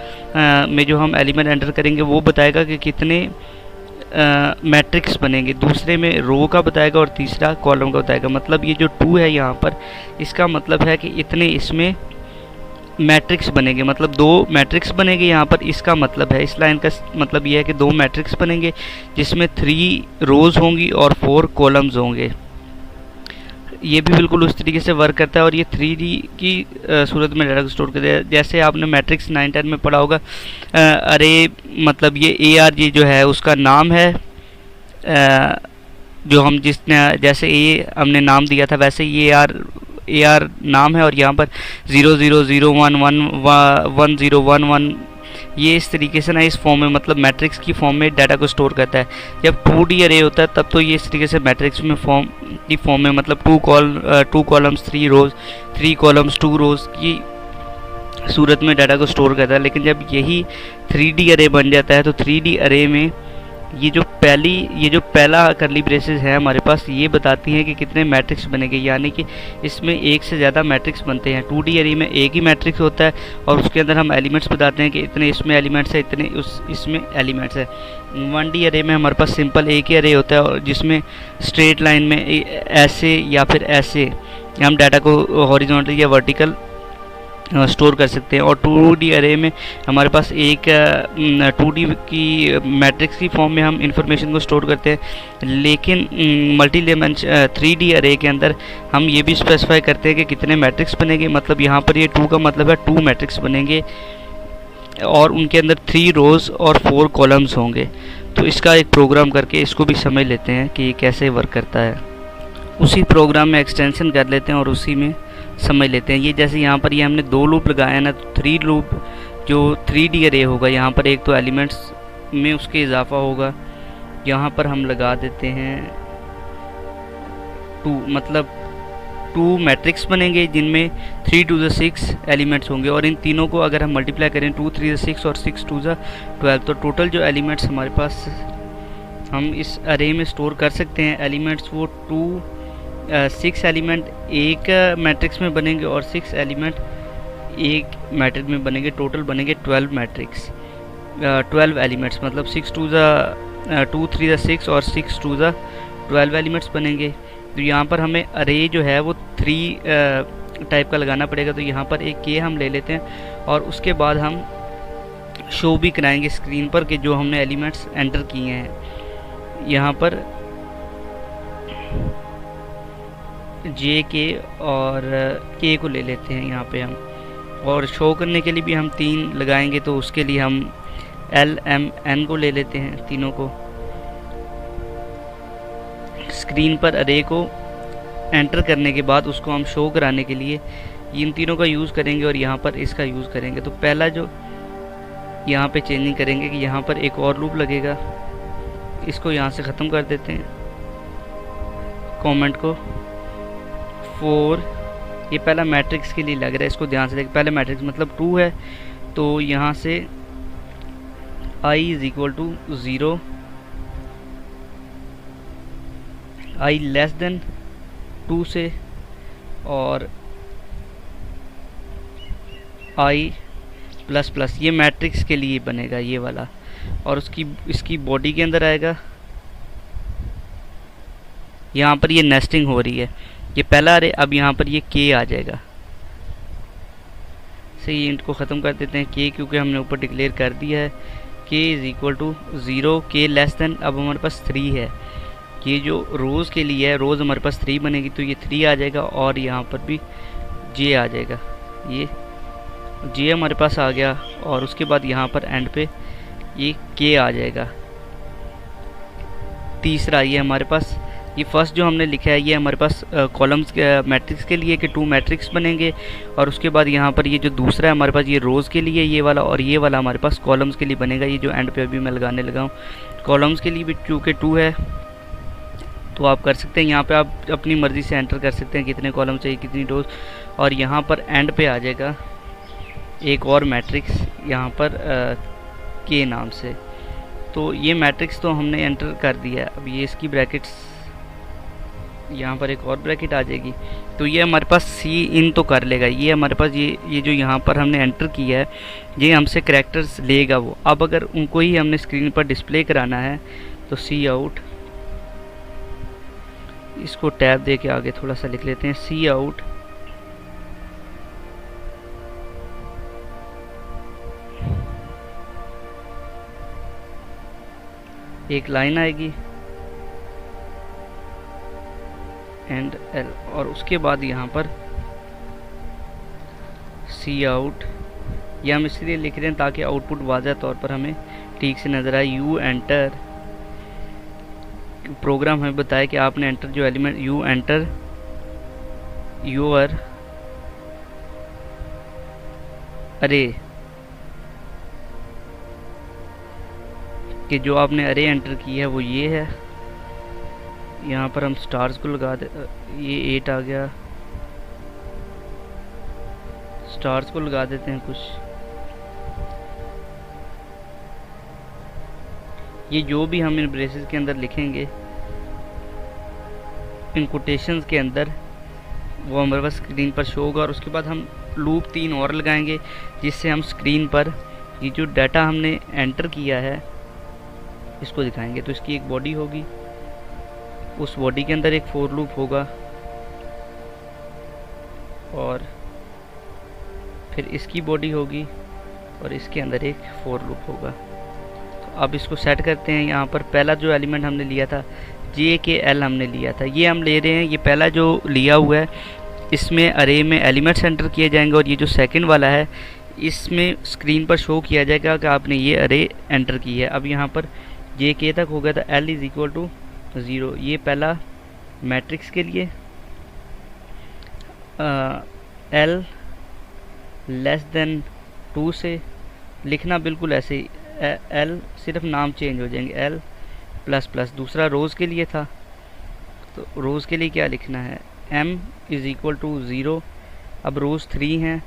A: में जो हम एलिमेंट एंटर करेंगे वो बताएगा कि कितने मैट्रिक्स बनेंगे, दूसरे में रो का बताएगा और तीसरा कॉलम का बताएगा। मतलब ये जो 2 है यहाँ पर, इसका मतलब है कि इतने इसमें मैट्रिक्स बनेंगे, मतलब 2 मैट्रिक्स बनेंगे यहाँ पर। इसका मतलब है, इस लाइन का मतलब ये है कि 2 मैट्रिक्स बनेंगे जिसमें 3 रोज़ होंगी और 4 कॉलम्स होंगे। ये भी बिल्कुल उस तरीके से वर्क करता है और ये 3D की सूरत में डाटा को स्टोर करता है। जैसे आपने मैट्रिक्स 9-10 में पढ़ा होगा, अरे मतलब ये AR जो है उसका नाम है, जो हम जिसने जैसे हमने नाम दिया था वैसे ये AR नाम है, और यहाँ पर 0001111011 ये इस तरीके से ना इस फॉर्म में मतलब मैट्रिक्स की फॉर्म में डाटा को स्टोर करता है। जब 2D अरे होता है तब तो ये इस तरीके से मैट्रिक्स में फॉर्म में मतलब 2 कॉलम्स 3 रोज़, 3 कॉलम्स 2 रोज़ की सूरत में डाटा को स्टोर करता है। लेकिन जब यही 3D अरे बन जाता है तो 3D अरे में ये जो पहला करली ब्रेसेस है हमारे पास, ये बताती हैं कि कितने मैट्रिक्स बनेंगे, यानी कि इसमें एक से ज़्यादा मैट्रिक्स बनते हैं। 2D अरे में एक ही मैट्रिक्स होता है और उसके अंदर हम एलिमेंट्स बताते हैं कि इतने इसमें एलिमेंट्स है, इतने इसमें एलिमेंट्स है। 1D अरे में हमारे पास सिंपल एक ही अरे होता है और जिसमें स्ट्रेट लाइन में ऐसे या फिर ऐसे हम डाटा को हॉरिजॉन्टल या वर्टिकल स्टोर कर सकते हैं। और 2D अरे में हमारे पास एक 2D की मैट्रिक्स की फॉर्म में हम इंफॉर्मेशन को स्टोर करते हैं। लेकिन मल्टी डायमेंशन 3D अरे के अंदर हम ये भी स्पेसिफाई करते हैं कि कितने मैट्रिक्स बनेंगे। मतलब यहाँ पर ये 2 का मतलब है 2 मैट्रिक्स बनेंगे और उनके अंदर 3 रोज़ और 4 कॉलम्स होंगे। तो इसका एक प्रोग्राम करके इसको भी समझ लेते हैं कि ये कैसे वर्क करता है। उसी प्रोग्राम में एक्सटेंशन कर लेते हैं और उसी में समझ लेते हैं। ये जैसे यहाँ पर ये हमने 2 लूप लगाया है ना, तो 3 लूप जो 3D अरे होगा, यहाँ पर एक तो एलिमेंट्स में उसके इजाफा होगा, यहाँ पर हम लगा देते हैं 2, मतलब 2 मैट्रिक्स बनेंगे जिनमें 3 to the 6 एलिमेंट्स होंगे, और इन तीनों को अगर हम मल्टीप्लाई करें 2 3 6 और 6 2 12, तो टोटल जो एलिमेंट्स हमारे पास हम इस अरे में स्टोर कर सकते हैं एलिमेंट्स, वो 6 एलिमेंट एक मैट्रिक्स में बनेंगे और 6 एलिमेंट एक मैट्रिक्स में बनेंगे। टोटल बनेंगे 12 मैट्रिक्स, 12 एलिमेंट्स, मतलब 2 3 6 और 6 2 12 एलिमेंट्स बनेंगे। तो यहाँ पर हमें अरे जो है वो 3 टाइप का लगाना पड़ेगा। तो यहाँ पर एक के हम ले लेते हैं और उसके बाद हम शो भी कराएंगे स्क्रीन पर कि जो हमने एलिमेंट्स एंटर किए हैं। यहाँ पर जे के और के को ले लेते हैं यहाँ पे हम, और शो करने के लिए भी हम 3 लगाएंगे, तो उसके लिए हम एल एम एन को ले लेते हैं, तीनों को। स्क्रीन पर अरे को एंटर करने के बाद उसको हम शो कराने के लिए इन तीनों का यूज़ करेंगे और यहाँ पर इसका यूज़ करेंगे। तो पहला जो यहाँ पे चेंजिंग करेंगे कि यहाँ पर एक और लूप लगेगा, इसको यहाँ से ख़त्म कर देते हैं कमेंट को। 4 ये पहला मैट्रिक्स के लिए लग रहा है, इसको ध्यान से देखें। पहला मैट्रिक्स मतलब 2 है, तो यहाँ से i = 0, i लेस देन 2 से, और i प्लस प्लस, ये मैट्रिक्स के लिए बनेगा ये वाला, और इसकी बॉडी के अंदर आएगा। यहाँ पर ये नेस्टिंग हो रही है, ये पहला अरे, अब यहाँ पर ये के आ जाएगा। सही, इंट को ख़त्म कर देते हैं के, क्योंकि हमने ऊपर डिक्लेयर कर दिया है के = 0, के लेस देन, अब हमारे पास 3 है। ये जो रोज़ के लिए है, रोज़ हमारे पास 3 बनेगी, तो ये 3 आ जाएगा, और यहाँ पर भी जे आ जाएगा। ये जे हमारे पास आ गया, और उसके बाद यहाँ पर एंड पे ये के आ जाएगा। तीसरा ये हमारे पास, ये फर्स्ट जो हमने लिखा है ये हमारे पास कॉलम्स मैट्रिक्स के लिए कि 2 मैट्रिक्स बनेंगे, और उसके बाद यहाँ पर ये जो दूसरा है हमारे पास ये रोज़ के लिए ये वाला, और ये वाला हमारे पास कॉलम्स के लिए बनेगा। ये जो एंड पे अभी मैं लगाने लगा हूँ, कॉलम्स के लिए भी चूँकि 2 है तो आप कर सकते हैं। यहाँ पे आप अपनी मर्ज़ी से एंटर कर सकते हैं कितने कॉलम चाहिए, कितनी रोज़, और यहाँ पर एंड पे आ जाएगा एक और मैट्रिक्स यहाँ पर के नाम से। तो ये मैट्रिक्स तो हमने एंटर कर दिया है। अब ये इसकी ब्रैकेट्स, यहाँ पर एक और ब्रैकेट आ जाएगी, तो ये हमारे पास सी इन तो कर लेगा। ये हमारे पास ये जो यहाँ पर हमने एंटर किया है ये हमसे करैक्टर्स लेगा वो। अब अगर उनको ही हमने स्क्रीन पर डिस्प्ले कराना है तो सी आउट, इसको टैब दे के आगे थोड़ा सा लिख लेते हैं, सी आउट एक लाइन आएगी एंड एल, और उसके बाद यहाँ पर सी आउट, ये हम इसलिए लिख रहे हैं ताकि आउटपुट वाज़ह तौर पर हमें ठीक से नज़र आए। यू एंटर, प्रोग्राम हमें बताया कि आपने एंटर जो एलिमेंट, यू एंटर योर अरे, कि जो आपने अरे एंटर की है वो ये है। यहाँ पर हम स्टार्स को लगा दे, ये 8 आ गया, स्टार्स को लगा देते हैं कुछ। ये जो भी हम इन ब्रेसेस के अंदर लिखेंगे, इन कोटेशंस के अंदर, वो हमारे पास स्क्रीन पर शो होगा। और उसके बाद हम लूप 3 और लगाएंगे जिससे हम स्क्रीन पर ये जो डाटा हमने एंटर किया है इसको दिखाएंगे। तो इसकी एक बॉडी होगी, उस बॉडी के अंदर एक फोर लूप होगा, और फिर इसकी बॉडी होगी और इसके अंदर एक फोर लूप होगा। तो अब इसको सेट करते हैं। यहाँ पर पहला जो एलिमेंट हमने लिया था जे के एल हमने लिया था, ये हम ले रहे हैं। ये पहला जो लिया हुआ है इसमें अरे में एलिमेंट्स एंटर किए जाएंगे, और ये जो सेकंड वाला है इसमें स्क्रीन पर शो किया जाएगा कि आपने ये अरे एंटर की है। अब यहाँ पर जे के तक हो गया था, एल = 0, ये पहला मैट्रिक्स के लिए L लेस देन 2 से लिखना बिल्कुल ऐसे ही, L सिर्फ नाम चेंज हो जाएंगे, L प्लस प्लस। दूसरा रोज़ के लिए था, तो रोज़ के लिए क्या लिखना है, M इज़ इक्वल टू 0। अब रोज़ 3 हैं,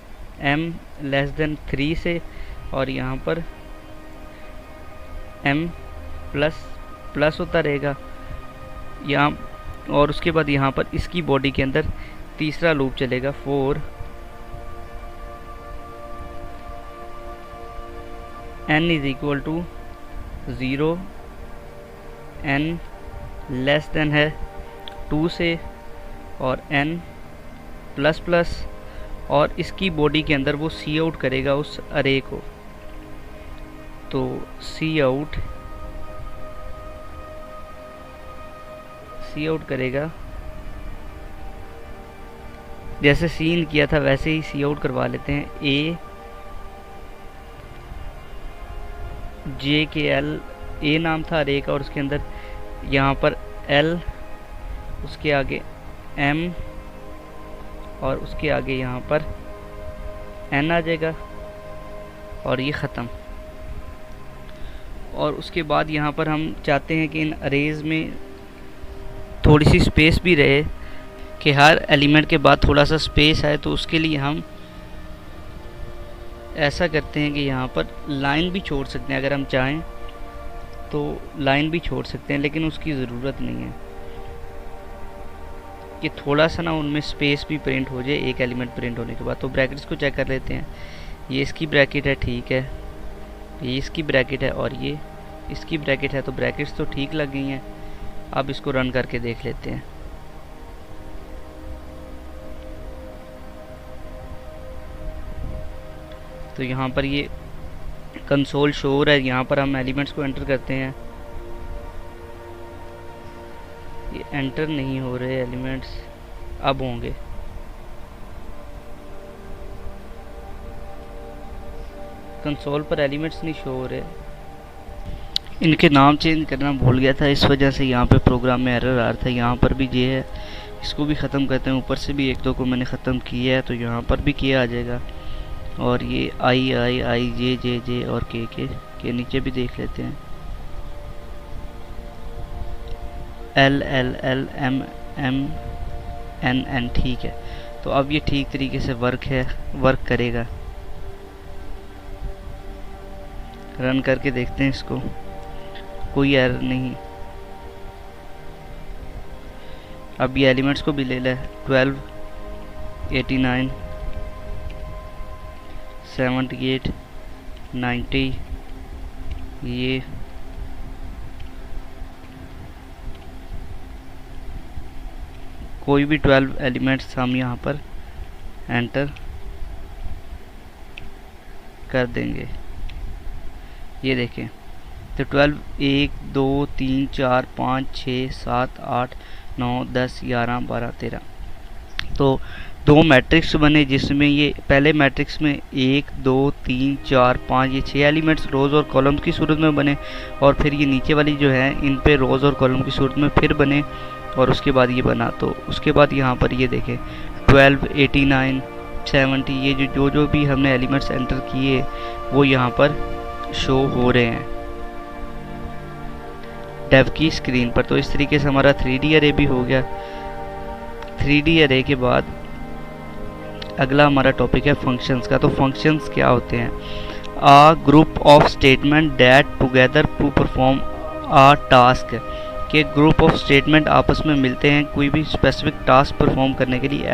A: M लेस देन 3 से, और यहाँ पर M प्लस प्लस होता रहेगा यहाँ, और उसके बाद यहाँ पर इसकी बॉडी के अंदर तीसरा लूप चलेगा, 4 n is equal to 0, n less than है 2 से, और n प्लस प्लस, और इसकी बॉडी के अंदर वो सी आउट करेगा उस अरे को, तो सी आउट करेगा, जैसे सीन किया था वैसे ही सी आउट करवा लेते हैं। A J के L, A नाम था अरे का, और उसके अंदर यहाँ पर L, उसके आगे M, और उसके आगे यहाँ पर N आ जाएगा, और ये ख़त्म। और उसके बाद यहाँ पर हम चाहते हैं कि इन अरेज में थोड़ी सी स्पेस भी रहे, कि हर एलिमेंट के बाद थोड़ा सा स्पेस है, तो उसके लिए हम ऐसा करते हैं कि यहाँ पर लाइन भी छोड़ सकते हैं, अगर हम चाहें तो लाइन भी छोड़ सकते हैं, लेकिन उसकी ज़रूरत नहीं है, कि थोड़ा सा ना उनमें स्पेस भी प्रिंट हो जाए एक एलिमेंट प्रिंट होने के बाद। तो ब्रैकेट्स को चेक कर लेते हैं, ये इसकी ब्रैकेट है, ठीक है, ये इसकी ब्रैकेट है, और ये इसकी ब्रैकेट है, तो ब्रैकेट्स तो ठीक लग गई हैं। अब इसको रन करके देख लेते हैं। तो यहाँ पर ये कंसोल शो हो रहा है, यहाँ पर हम एलिमेंट्स को एंटर करते हैं, ये एंटर नहीं हो रहे एलिमेंट्स, अब होंगे। कंसोल पर एलिमेंट्स नहीं शो हो रहे, इनके नाम चेंज करना भूल गया था, इस वजह से यहाँ पे प्रोग्राम में एरर आ रहा था। यहाँ पर भी ये है, इसको भी ख़त्म करते हैं, ऊपर से भी एक दो को मैंने ख़त्म किया है, तो यहाँ पर भी किया आ जाएगा। और ये आई आई आई जे जे जे और के नीचे भी देख लेते हैं, L L L M M N N, ठीक है। तो अब ये ठीक तरीके से वर्क करेगा। रन करके देखते हैं इसको, कोई एरर नहीं। अब ये एलिमेंट्स को भी ले ले, 12 89 78 90, ये कोई भी 12 एलिमेंट्स हम यहाँ पर एंटर कर देंगे। ये देखें, तो 12 1 2 3 4 5 6 7 8 9 10 11 12 13, तो दो मैट्रिक्स बने, जिसमें ये पहले मैट्रिक्स में 1 2 3 4 5 ये 6 एलिमेंट्स रोज़ और कॉलम की सूरत में बने, और फिर ये नीचे वाली जो है इन पे रोज़ और कॉलम की सूरत में फिर बने, और उसके बाद ये बना। तो उसके बाद यहाँ पर ये देखें 12 89 70, ये जो भी हमने एलिमेंट्स एंटर किए वो यहाँ पर शो हो रहे हैं डेव की स्क्रीन पर। तो इस तरीके से हमारा 3D अरे भी हो गया। 3D अरे के बाद अगला हमारा टॉपिक है फंक्शंस का। तो फंक्शंस क्या होते हैं? A group of statement that together to perform a task, के ग्रुप ऑफ स्टेटमेंट आपस में मिलते हैं कोई भी स्पेसिफिक टास्क परफॉर्म करने के लिए।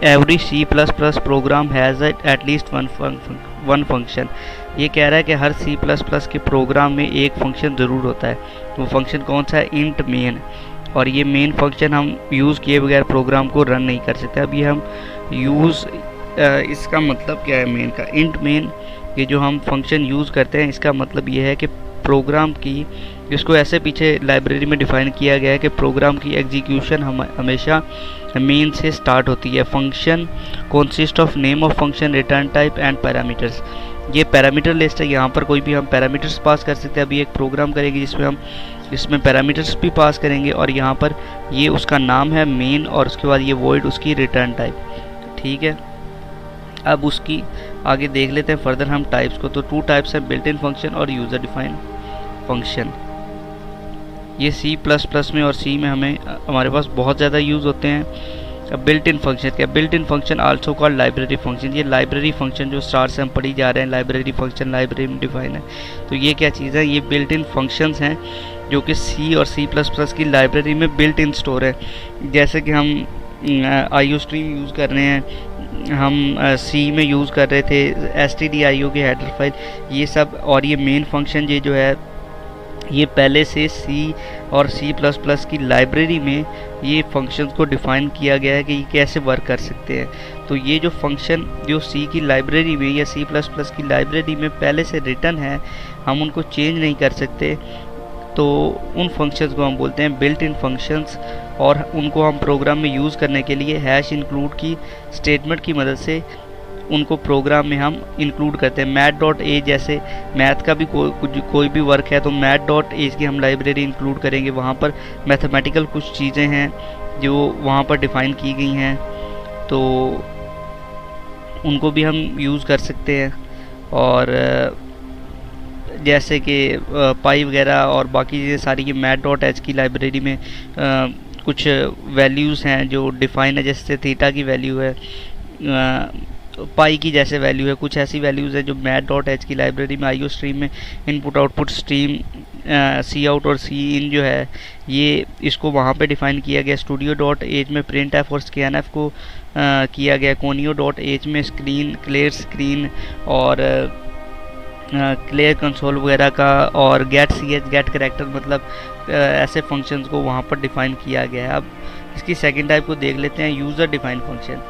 A: Every C++ program has at least one function. ये कह रहा है कि हर C++ के प्रोग्राम में एक फंक्शन ज़रूर होता है। वो फंक्शन कौन सा है? Int main. और ये मेन फंक्शन हम यूज़ किए बगैर प्रोग्राम को रन नहीं कर सकते। अभी हम इसका मतलब क्या है मेन का? इंट मेन, ये जो हम फंक्शन यूज़ करते हैं इसका मतलब ये है कि प्रोग्राम की, जिसको ऐसे पीछे लाइब्रेरी में डिफ़ाइन किया गया है कि प्रोग्राम की एग्जीक्यूशन हमेशा मेन से स्टार्ट होती है। Function consist of name of function, return type and parameters. ये पैरामीटर लिस्ट है, यहाँ पर कोई भी हम पैरामीटर्स पास कर सकते हैं। अभी एक प्रोग्राम करेंगे जिसमें हम इसमें पैरामीटर्स भी पास करेंगे, और यहाँ पर ये उसका नाम है मेन, और उसके बाद ये वॉइड उसकी रिटर्न टाइप। ठीक है, अब उसकी आगे देख लेते हैं फर्दर हम टाइप्स को। तो 2 टाइप्स हैं, बिल्ट इन फंक्शन और यूज़र डिफाइंड फंक्शन। ये C++ में और सी में हमारे पास बहुत ज़्यादा यूज़ होते हैं। अब बिल्ट इन फंक्शन क्या, built in function also called library function. ये लाइब्रेरी फंक्शन जो स्टार्ट से हम पढ़ी जा रहे हैं, लाइब्रेरी फंक्शन लाइब्रेरी में डिफाइन है। तो ये क्या चीज़ है, ये बिल्ट इन फंक्शंस हैं जो कि C और C++ की लाइब्रेरी में बिल्ट इन स्टोर है। जैसे कि हम IOStream यूज़ कर रहे हैं, हम C में यूज़ कर रहे थे stdio की हेडर फाइल, ये सब। और ये मेन फंक्शन ये जो है ये पहले से C और C++ की लाइब्रेरी में ये फंक्शंस को डिफ़ाइन किया गया है कि ये कैसे वर्क कर सकते हैं। तो ये जो फंक्शन जो C की लाइब्रेरी में या C++ की लाइब्रेरी में पहले से रिटन है, हम उनको चेंज नहीं कर सकते। तो उन फंक्शंस को हम बोलते हैं बिल्ट इन फंक्शंस, और उनको हम प्रोग्राम में यूज़ करने के लिए हैश इंक्लूड की स्टेटमेंट की मदद से उनको प्रोग्राम में हम इंक्लूड करते हैं। math.a जैसे मैथ का भी कोई भी वर्क है तो math.a की हम लाइब्रेरी इंक्लूड करेंगे। वहाँ पर मैथमेटिकल कुछ चीज़ें हैं जो वहाँ पर डिफ़ाइन की गई हैं, तो उनको भी हम यूज़ कर सकते हैं। और जैसे कि पाई वगैरह और बाकी चीज़ें सारी ये math.h की लाइब्रेरी में कुछ वैल्यूज़ हैं जो डिफ़ाइन है, जैसे थीटा की वैल्यू है, पाई की जैसे वैल्यू है, कुछ ऐसी वैल्यूज़ है जो math.h की लाइब्रेरी में IOStream में इनपुट आउटपुट स्ट्रीम cout और cin जो है ये इसको वहाँ पे डिफ़ाइन किया गया। studio.h में printf और scanf को किया गया। conio.h में स्क्रीन क्लियर स्क्रीन और क्लियर कंसोल वगैरह का, और गेट कैरेक्टर मतलब ऐसे फंक्शंस को वहाँ पर डिफ़ाइन किया गया है। अब इसकी सेकंड टाइप को देख लेते हैं, यूज़र डिफाइंड फंक्शन।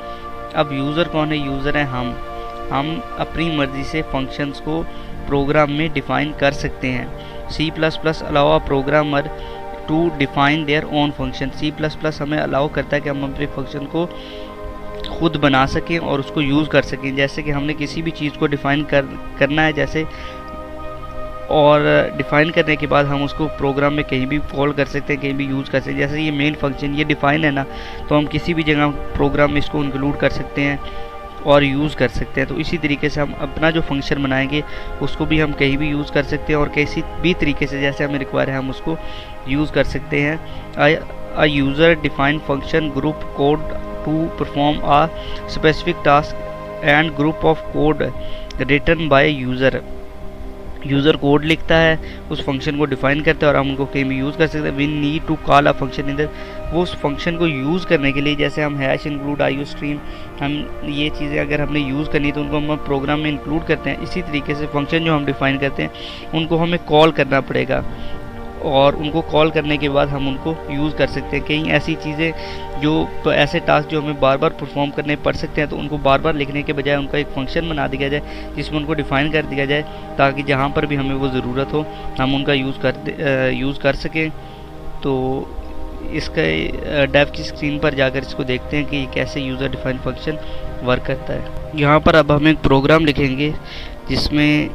A: अब यूज़र कौन है, यूज़र है हम अपनी मर्ज़ी से फंक्शंस को प्रोग्राम में डिफ़ाइन कर सकते हैं। C++ allows programmer to define their own function. C++ हमें अलाउ करता है कि हम अपने फंक्शन को खुद बना सकें और उसको यूज़ कर सकें। जैसे कि हमने किसी भी चीज़ को डिफ़ाइन करना है जैसे, और डिफ़ाइन करने के बाद हम उसको प्रोग्राम में कहीं भी कॉल कर सकते हैं, कहीं भी यूज़ कर सकते हैं। जैसे ये मेन फंक्शन ये डिफ़ाइन है ना, तो हम किसी भी जगह प्रोग्राम में इसको इंक्लूड कर सकते हैं और यूज़ कर सकते हैं। तो इसी तरीके से हम अपना जो फंक्शन बनाएंगे उसको भी हम कहीं भी यूज़ कर सकते हैं, और किसी भी तरीके से जैसे हमें रिक्वायर है हम उसको यूज़ कर सकते हैं। A user defined function group code to perform a specific task and group of code written by user. User code लिखता है, उस फंक्शन को डिफ़ाइन करता है और हम उनको कहीं भी यूज़ कर सकते हैं। We need to call a function in the, वो उस फंक्शन को यूज़ करने के लिए जैसे हम हैश इंक्लूड IOStream, हम ये चीज़ें अगर हमने यूज़ करनी तो उनको हम प्रोग्राम में इंक्लूड करते हैं। इसी तरीके से फंक्शन जो हम डिफ़ाइन करते हैं उनको हमें कॉल करना पड़ेगा, और उनको कॉल करने के बाद हम उनको यूज़ कर सकते हैं। कई ऐसी चीज़ें जो ऐसे टास्क जो हमें बार बार परफॉर्म करने पड़ सकते हैं, तो उनको बार बार लिखने के बजाय उनका एक फंक्शन बना दिया जाए जिसमें उनको डिफ़ाइन कर दिया जाए, ताकि जहाँ पर भी हमें वो ज़रूरत हो हम उनका यूज़ कर सकें। तो इसका डेव की स्क्रीन पर जाकर इसको देखते हैं कि कैसे यूज़र डिफाइंड फंक्शन वर्क करता है। यहाँ पर अब हम एक प्रोग्राम लिखेंगे जिसमें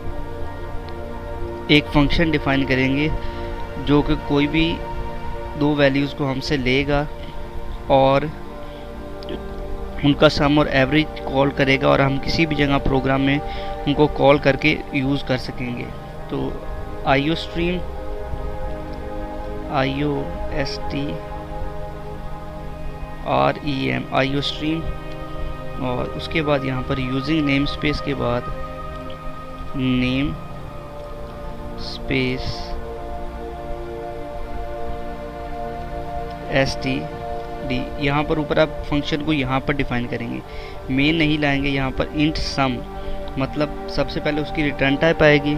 A: एक फंक्शन डिफ़ाइन करेंगे जो कि कोई भी 2 वैल्यूज़ को हमसे लेगा और उनका सम और एवरेज कॉल करेगा, और हम किसी भी जगह प्रोग्राम में उनको कॉल करके यूज़ कर सकेंगे। तो IOStream IOStream और उसके बाद यहाँ पर यूजिंग नेम स्पेस के बाद नेम स्पेस std, यहाँ पर ऊपर आप फंक्शन को यहाँ पर डिफाइन करेंगे, मेन नहीं लाएंगे। यहाँ पर इंट सम मतलब सबसे पहले उसकी रिटर्न टाइप आएगी,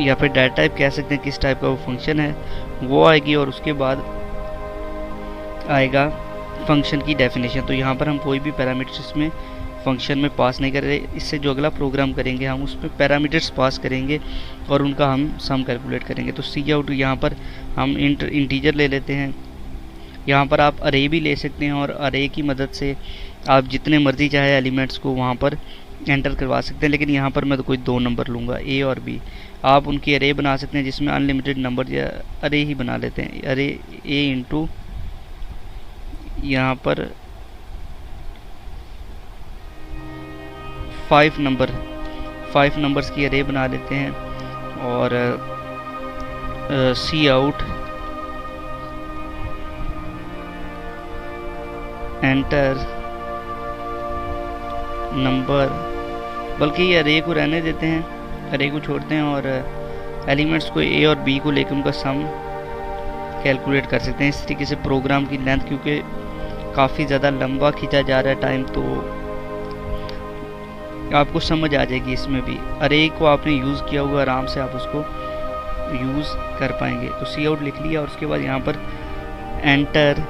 A: या फिर डाटा टाइप कह सकते हैं, किस टाइप का वो फंक्शन है वो आएगी, और उसके बाद आएगा फंक्शन की डेफिनेशन। तो यहाँ पर हम कोई भी पैरामीटर्स इसमें फंक्शन में पास नहीं कर रहे। इससे जो अगला प्रोग्राम करेंगे हम उसमें पैरामीटर्स पास करेंगे और उनका हम सम कैलकुलेट करेंगे। तो cout यहाँ पर हम इंटीजर ले लेते हैं। यहाँ पर आप अरे भी ले सकते हैं, और अरे की मदद से आप जितने मर्जी चाहे एलिमेंट्स को वहाँ पर एंटर करवा सकते हैं, लेकिन यहाँ पर मैं तो कोई 2 नंबर लूँगा, ए और बी। आप उनकी अरे बना सकते हैं जिसमें अनलिमिटेड नंबर, या अरे ही बना लेते हैं, अरे ए इंटू यहाँ पर 5 नंबर्स की अरे बना लेते हैं। और सी आउट एंटर नंबर, बल्कि ये अरे को रहने देते हैं, अरे को छोड़ते हैं और एलिमेंट्स को ए और बी को लेकर उनका सम कैलकुलेट कर सकते हैं। इस तरीके से प्रोग्राम की लेंथ, क्योंकि काफ़ी ज़्यादा लंबा खींचा जा रहा है टाइम, तो आपको समझ आ जाएगी। इसमें भी अरे को आपने यूज़ किया हुआ, आराम से आप उसको यूज़ कर पाएंगे। तो सी आउट लिख लिया और उसके बाद यहाँ पर एंटर,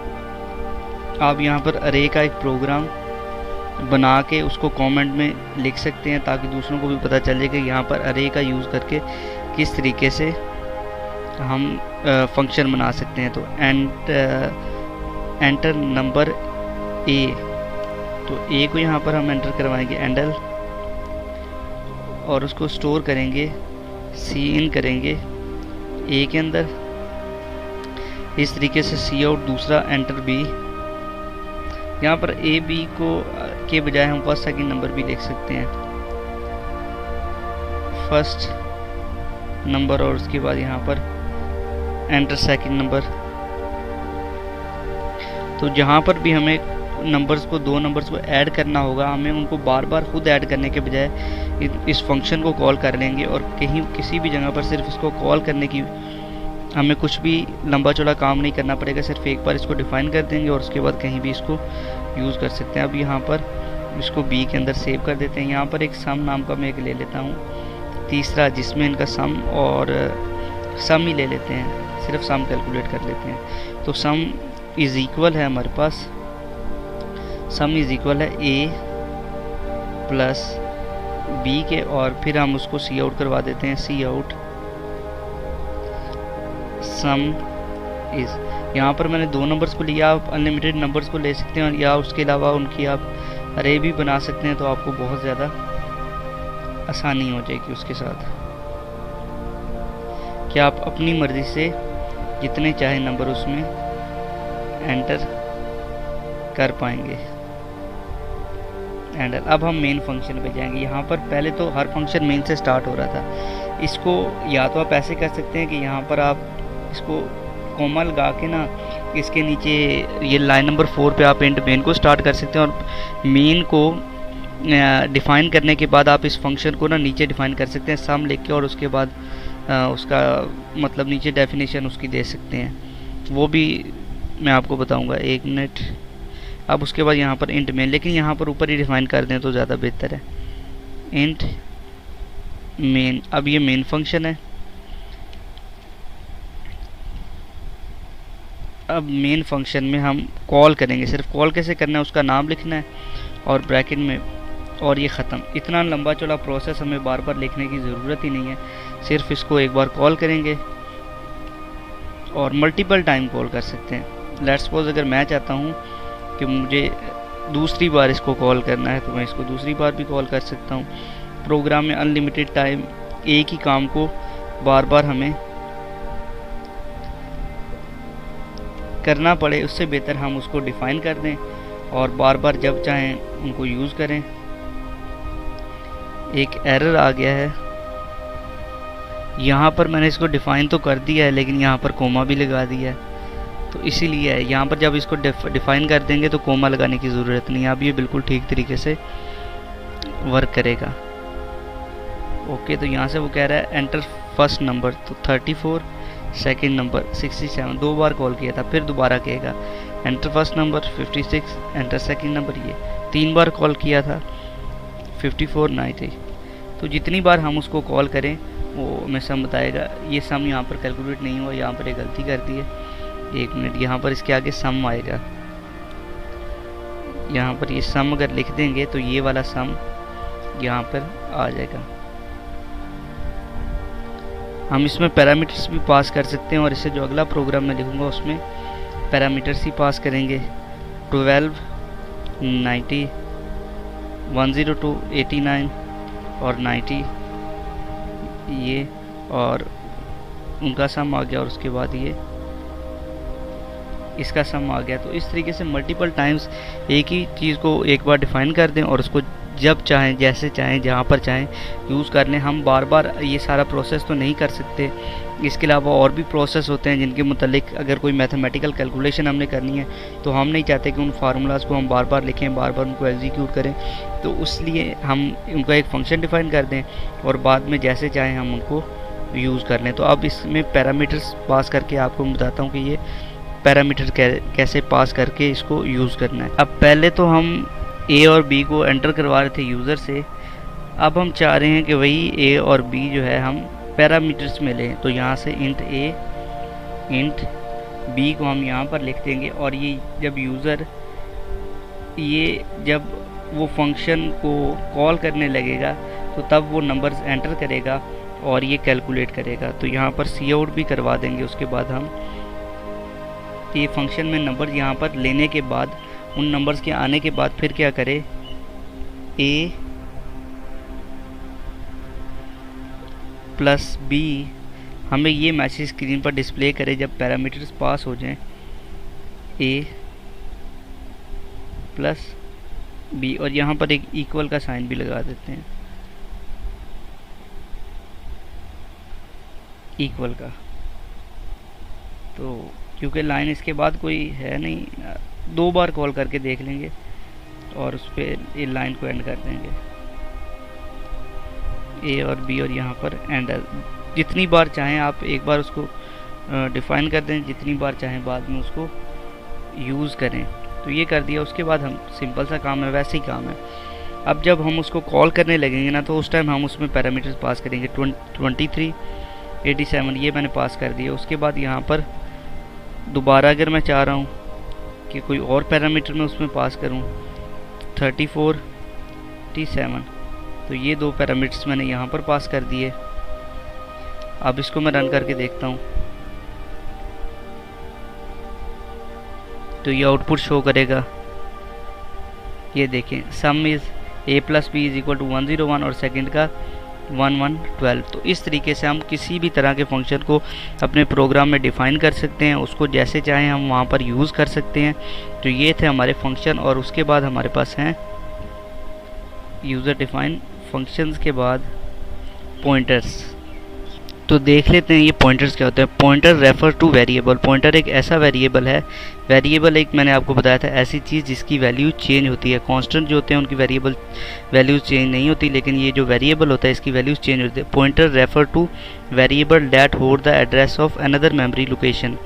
A: आप यहाँ पर अरे का एक प्रोग्राम बना के उसको कमेंट में लिख सकते हैं, ताकि दूसरों को भी पता चले कि यहाँ पर अरे का यूज़ करके किस तरीके से हम फंक्शन बना सकते हैं। तो एंटर नंबर ए, तो ए को यहाँ पर हम एंटर करवाएंगे एंडल, और उसको स्टोर करेंगे, सी इन करेंगे ए के अंदर। इस तरीके से सी आउट दूसरा एंटर बी, यहाँ पर ए बी को के बजाय हम फर्स्ट सेकंड नंबर भी लिख सकते हैं, फर्स्ट नंबर, और उसके बाद यहाँ पर एंटर सेकंड नंबर। तो जहाँ पर भी हमें नंबर्स को, 2 नंबर्स को ऐड करना होगा, हमें उनको बार बार खुद ऐड करने के बजाय इस फंक्शन को कॉल कर लेंगे, और कहीं किसी भी जगह पर सिर्फ इसको कॉल करने की हमें कुछ भी लंबा चौड़ा काम नहीं करना पड़ेगा, सिर्फ एक बार इसको डिफाइन कर देंगे और उसके बाद कहीं भी इसको यूज़ कर सकते हैं। अब यहाँ पर इसको बी के अंदर सेव कर देते हैं। यहाँ पर एक सम नाम का मैं एक ले लेता हूँ, तीसरा, जिसमें इनका सम और सम ही ले लेते हैं, सिर्फ सम कैलकुलेट कर लेते हैं। तो सम इज़ इक्वल है हमारे पास, सम इज़ इक्वल है ए प्लस बी के, और फिर हम उसको सी आउट करवा देते हैं, सी आउट सम इज़। यहाँ पर मैंने 2 नंबर्स को लिया, आप अनलिमिटेड नंबर्स को ले सकते हैं, या उसके अलावा उनकी आप अरे भी बना सकते हैं, तो आपको बहुत ज़्यादा आसानी हो जाएगी उसके साथ, कि आप अपनी मर्ज़ी से जितने चाहे नंबर उसमें एंटर कर पाएंगे। एंड अब हम मेन फंक्शन पे जाएंगे। यहाँ पर पहले तो हर फंक्शन मेन से स्टार्ट हो रहा था, इसको या तो आप ऐसे कर सकते हैं कि यहाँ पर आप इसको कोमा लगा के ना, इसके नीचे ये लाइन नंबर 4 पे आप इंट मेन को स्टार्ट कर सकते हैं, और मेन को डिफ़ाइन करने के बाद आप इस फंक्शन को ना नीचे डिफ़ाइन कर सकते हैं सम लिख के, और उसके बाद उसका मतलब नीचे डेफिनेशन उसकी दे सकते हैं, वो भी मैं आपको बताऊंगा, 1 मिनट। अब उसके बाद यहाँ पर इंट मेन, लेकिन यहाँ पर ऊपर ही डिफ़ाइन कर दें तो ज़्यादा बेहतर है, इंट मेन। अब ये मेन फंक्शन है। अब मेन फंक्शन में हम कॉल करेंगे, सिर्फ कॉल कैसे करना है उसका नाम लिखना है और ब्रैकेट में, और ये ख़त्म। इतना लंबा चौड़ा प्रोसेस हमें बार बार लिखने की ज़रूरत ही नहीं है, सिर्फ इसको एक बार कॉल करेंगे और मल्टीपल टाइम कॉल कर सकते हैं। लेट्स सपोज अगर मैं चाहता हूँ कि मुझे दूसरी बार इसको कॉल करना है, तो मैं इसको दूसरी बार भी कॉल कर सकता हूँ। प्रोग्राम में अनलिमिटेड टाइम एक ही काम को बार बार हमें करना पड़े, उससे बेहतर हम उसको डिफ़ाइन कर दें और बार बार जब चाहें उनको यूज़ करें। एक एरर आ गया है, यहाँ पर मैंने इसको डिफ़ाइन तो कर दिया है, लेकिन यहाँ पर कोमा भी लगा दिया है, तो इसीलिए है। यहाँ पर जब इसको डिफ़ाइन कर देंगे तो कोमा लगाने की ज़रूरत नहीं है, अब ये बिल्कुल ठीक तरीके से वर्क करेगा। ओके, तो यहाँ से वो कह रहा है एंटर फर्स्ट नंबर, तो 34, सेकंड नंबर 67, 2 बार कॉल किया था, फिर दोबारा कहेगा enter first number 56, enter second number, ये 3 बार कॉल किया था 54, 90। तो जितनी बार हम उसको कॉल करें वो हमें सम बताएगा। ये सम यहाँ पर कैलकुलेट नहीं हुआ, यहाँ पर एक गलती कर दी है, 1 मिनट। यहाँ पर इसके आगे सम आएगा, यहाँ पर ये सम अगर लिख देंगे तो ये वाला सम यहाँ पर आ जाएगा। हम इसमें पैरामीटर्स भी पास कर सकते हैं, और इससे जो अगला प्रोग्राम मैं लिखूँगा उसमें पैरामीटर्स ही पास करेंगे। 12, 90, 102 89 और 90 ये, और उनका सम आ गया, और उसके बाद ये इसका सम आ गया। तो इस तरीके से मल्टीपल टाइम्स एक ही चीज़ को एक बार डिफ़ाइन कर दें और उसको जब चाहें, जैसे चाहें, जहाँ पर चाहें यूज़ कर लें। हम बार बार ये सारा प्रोसेस तो नहीं कर सकते। इसके अलावा और भी प्रोसेस होते हैं जिनके मुतालिक अगर कोई मैथमेटिकल कैलकुलेशन हमने करनी है तो हम नहीं चाहते कि उन फार्मूलाज़ को हम बार बार लिखें, बार बार उनको एग्जीक्यूट करें। तो इसलिए हम उनका एक फ़ंक्शन डिफ़ाइन कर दें और बाद में जैसे चाहें हम उनको यूज़ कर लें। तो अब इसमें पैरामीटर्स पास करके आपको मैं बताता हूँ कि ये पैरामीटर कैसे पास करके इसको यूज़ करना है। अब पहले तो हम ए और बी को एंटर करवा रहे थे यूज़र से, अब हम चाह रहे हैं कि वही ए और बी जो है हम पैरामीटर्स में लें। तो यहाँ से इंट ए इंट बी को हम यहाँ पर लिख देंगे, और ये जब यूज़र जब वो फंक्शन को कॉल करने लगेगा तो तब वो नंबर्स एंटर करेगा और ये कैलकुलेट करेगा। तो यहाँ पर सी आउट भी करवा देंगे। उसके बाद हम ये फंक्शन में नंबर यहाँ पर लेने के बाद, उन नंबर्स के आने के बाद फिर क्या करें, ए प्लस बी, हमें ये मैसेज स्क्रीन पर डिस्प्ले करे जब पैरामीटर्स पास हो जाएं, ए प्लस बी, और यहाँ पर एक इक्वल का साइन भी लगा देते हैं, इक्वल का। तो क्योंकि लाइन इसके बाद कोई है नहीं, 2 बार कॉल करके देख लेंगे और उस पर ये लाइन को एंड कर देंगे, ए और बी, और यहाँ पर एंड। जितनी बार चाहें आप एक बार उसको डिफ़ाइन कर दें, जितनी बार चाहें बाद में उसको यूज़ करें। तो ये कर दिया। उसके बाद हम सिंपल सा काम है, वैसे ही काम है। अब जब हम उसको कॉल करने लगेंगे ना, तो उस टाइम हम उसमें पैरामीटर्स पास करेंगे। 23 87 ये मैंने पास कर दिया। उसके बाद यहाँ पर दोबारा अगर मैं चाह रहा हूँ कि कोई और पैरामीटर मैं उसमें पास करूँ, 34 87, तो ये 2 पैरामीटर्स मैंने यहाँ पर पास कर दिए। अब इसको मैं रन करके देखता हूँ तो ये आउटपुट शो करेगा। ये देखें, sum is A plus B is equal to 101 और सेकंड का 1112। तो इस तरीके से हम किसी भी तरह के फंक्शन को अपने प्रोग्राम में डिफ़ाइन कर सकते हैं, उसको जैसे चाहें हम वहाँ पर यूज़ कर सकते हैं। तो ये थे हमारे फंक्शन, और उसके बाद हमारे पास हैं यूज़र डिफ़ाइन फंक्शंस के बाद पॉइंटर्स। तो देख लेते हैं ये पॉइंटर्स क्या होते हैं। Pointer refer two variable. Pointer एक ऐसा वेरिएबल है, वेरिएबल एक मैंने आपको बताया था ऐसी चीज़ जिसकी वैल्यू चेंज होती है। कांस्टेंट जो होते हैं उनकी वैल्यूज चेंज नहीं होती, लेकिन ये जो वेरिएबल होता है इसकी वैल्यूज चेंज होती है। Pointer refer two variable that hold the address of another memory location.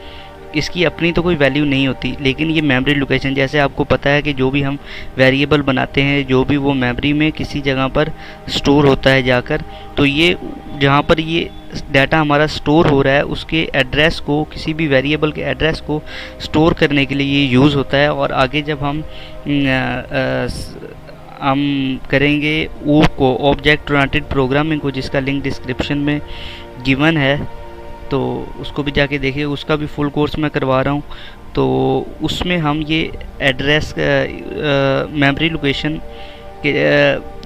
A: इसकी अपनी तो कोई वैल्यू नहीं होती, लेकिन ये मेमोरी लोकेशन, जैसे आपको पता है कि जो भी हम वेरिएबल बनाते हैं, जो भी वो मेमोरी में किसी जगह पर स्टोर होता है जाकर, तो ये जहाँ पर ये डाटा हमारा स्टोर हो रहा है उसके एड्रेस को, किसी भी वेरिएबल के एड्रेस को स्टोर करने के लिए ये यूज़ होता है। और आगे जब हम करेंगे OOP को, ऑब्जेक्ट ओरिएंटेड प्रोग्रामिंग को, जिसका लिंक डिस्क्रिप्शन में गिवन है, तो उसको भी जाके देखिए। उसका भी फुल कोर्स मैं करवा रहा हूँ। तो उसमें हम ये एड्रेस मेमोरी लोकेशन के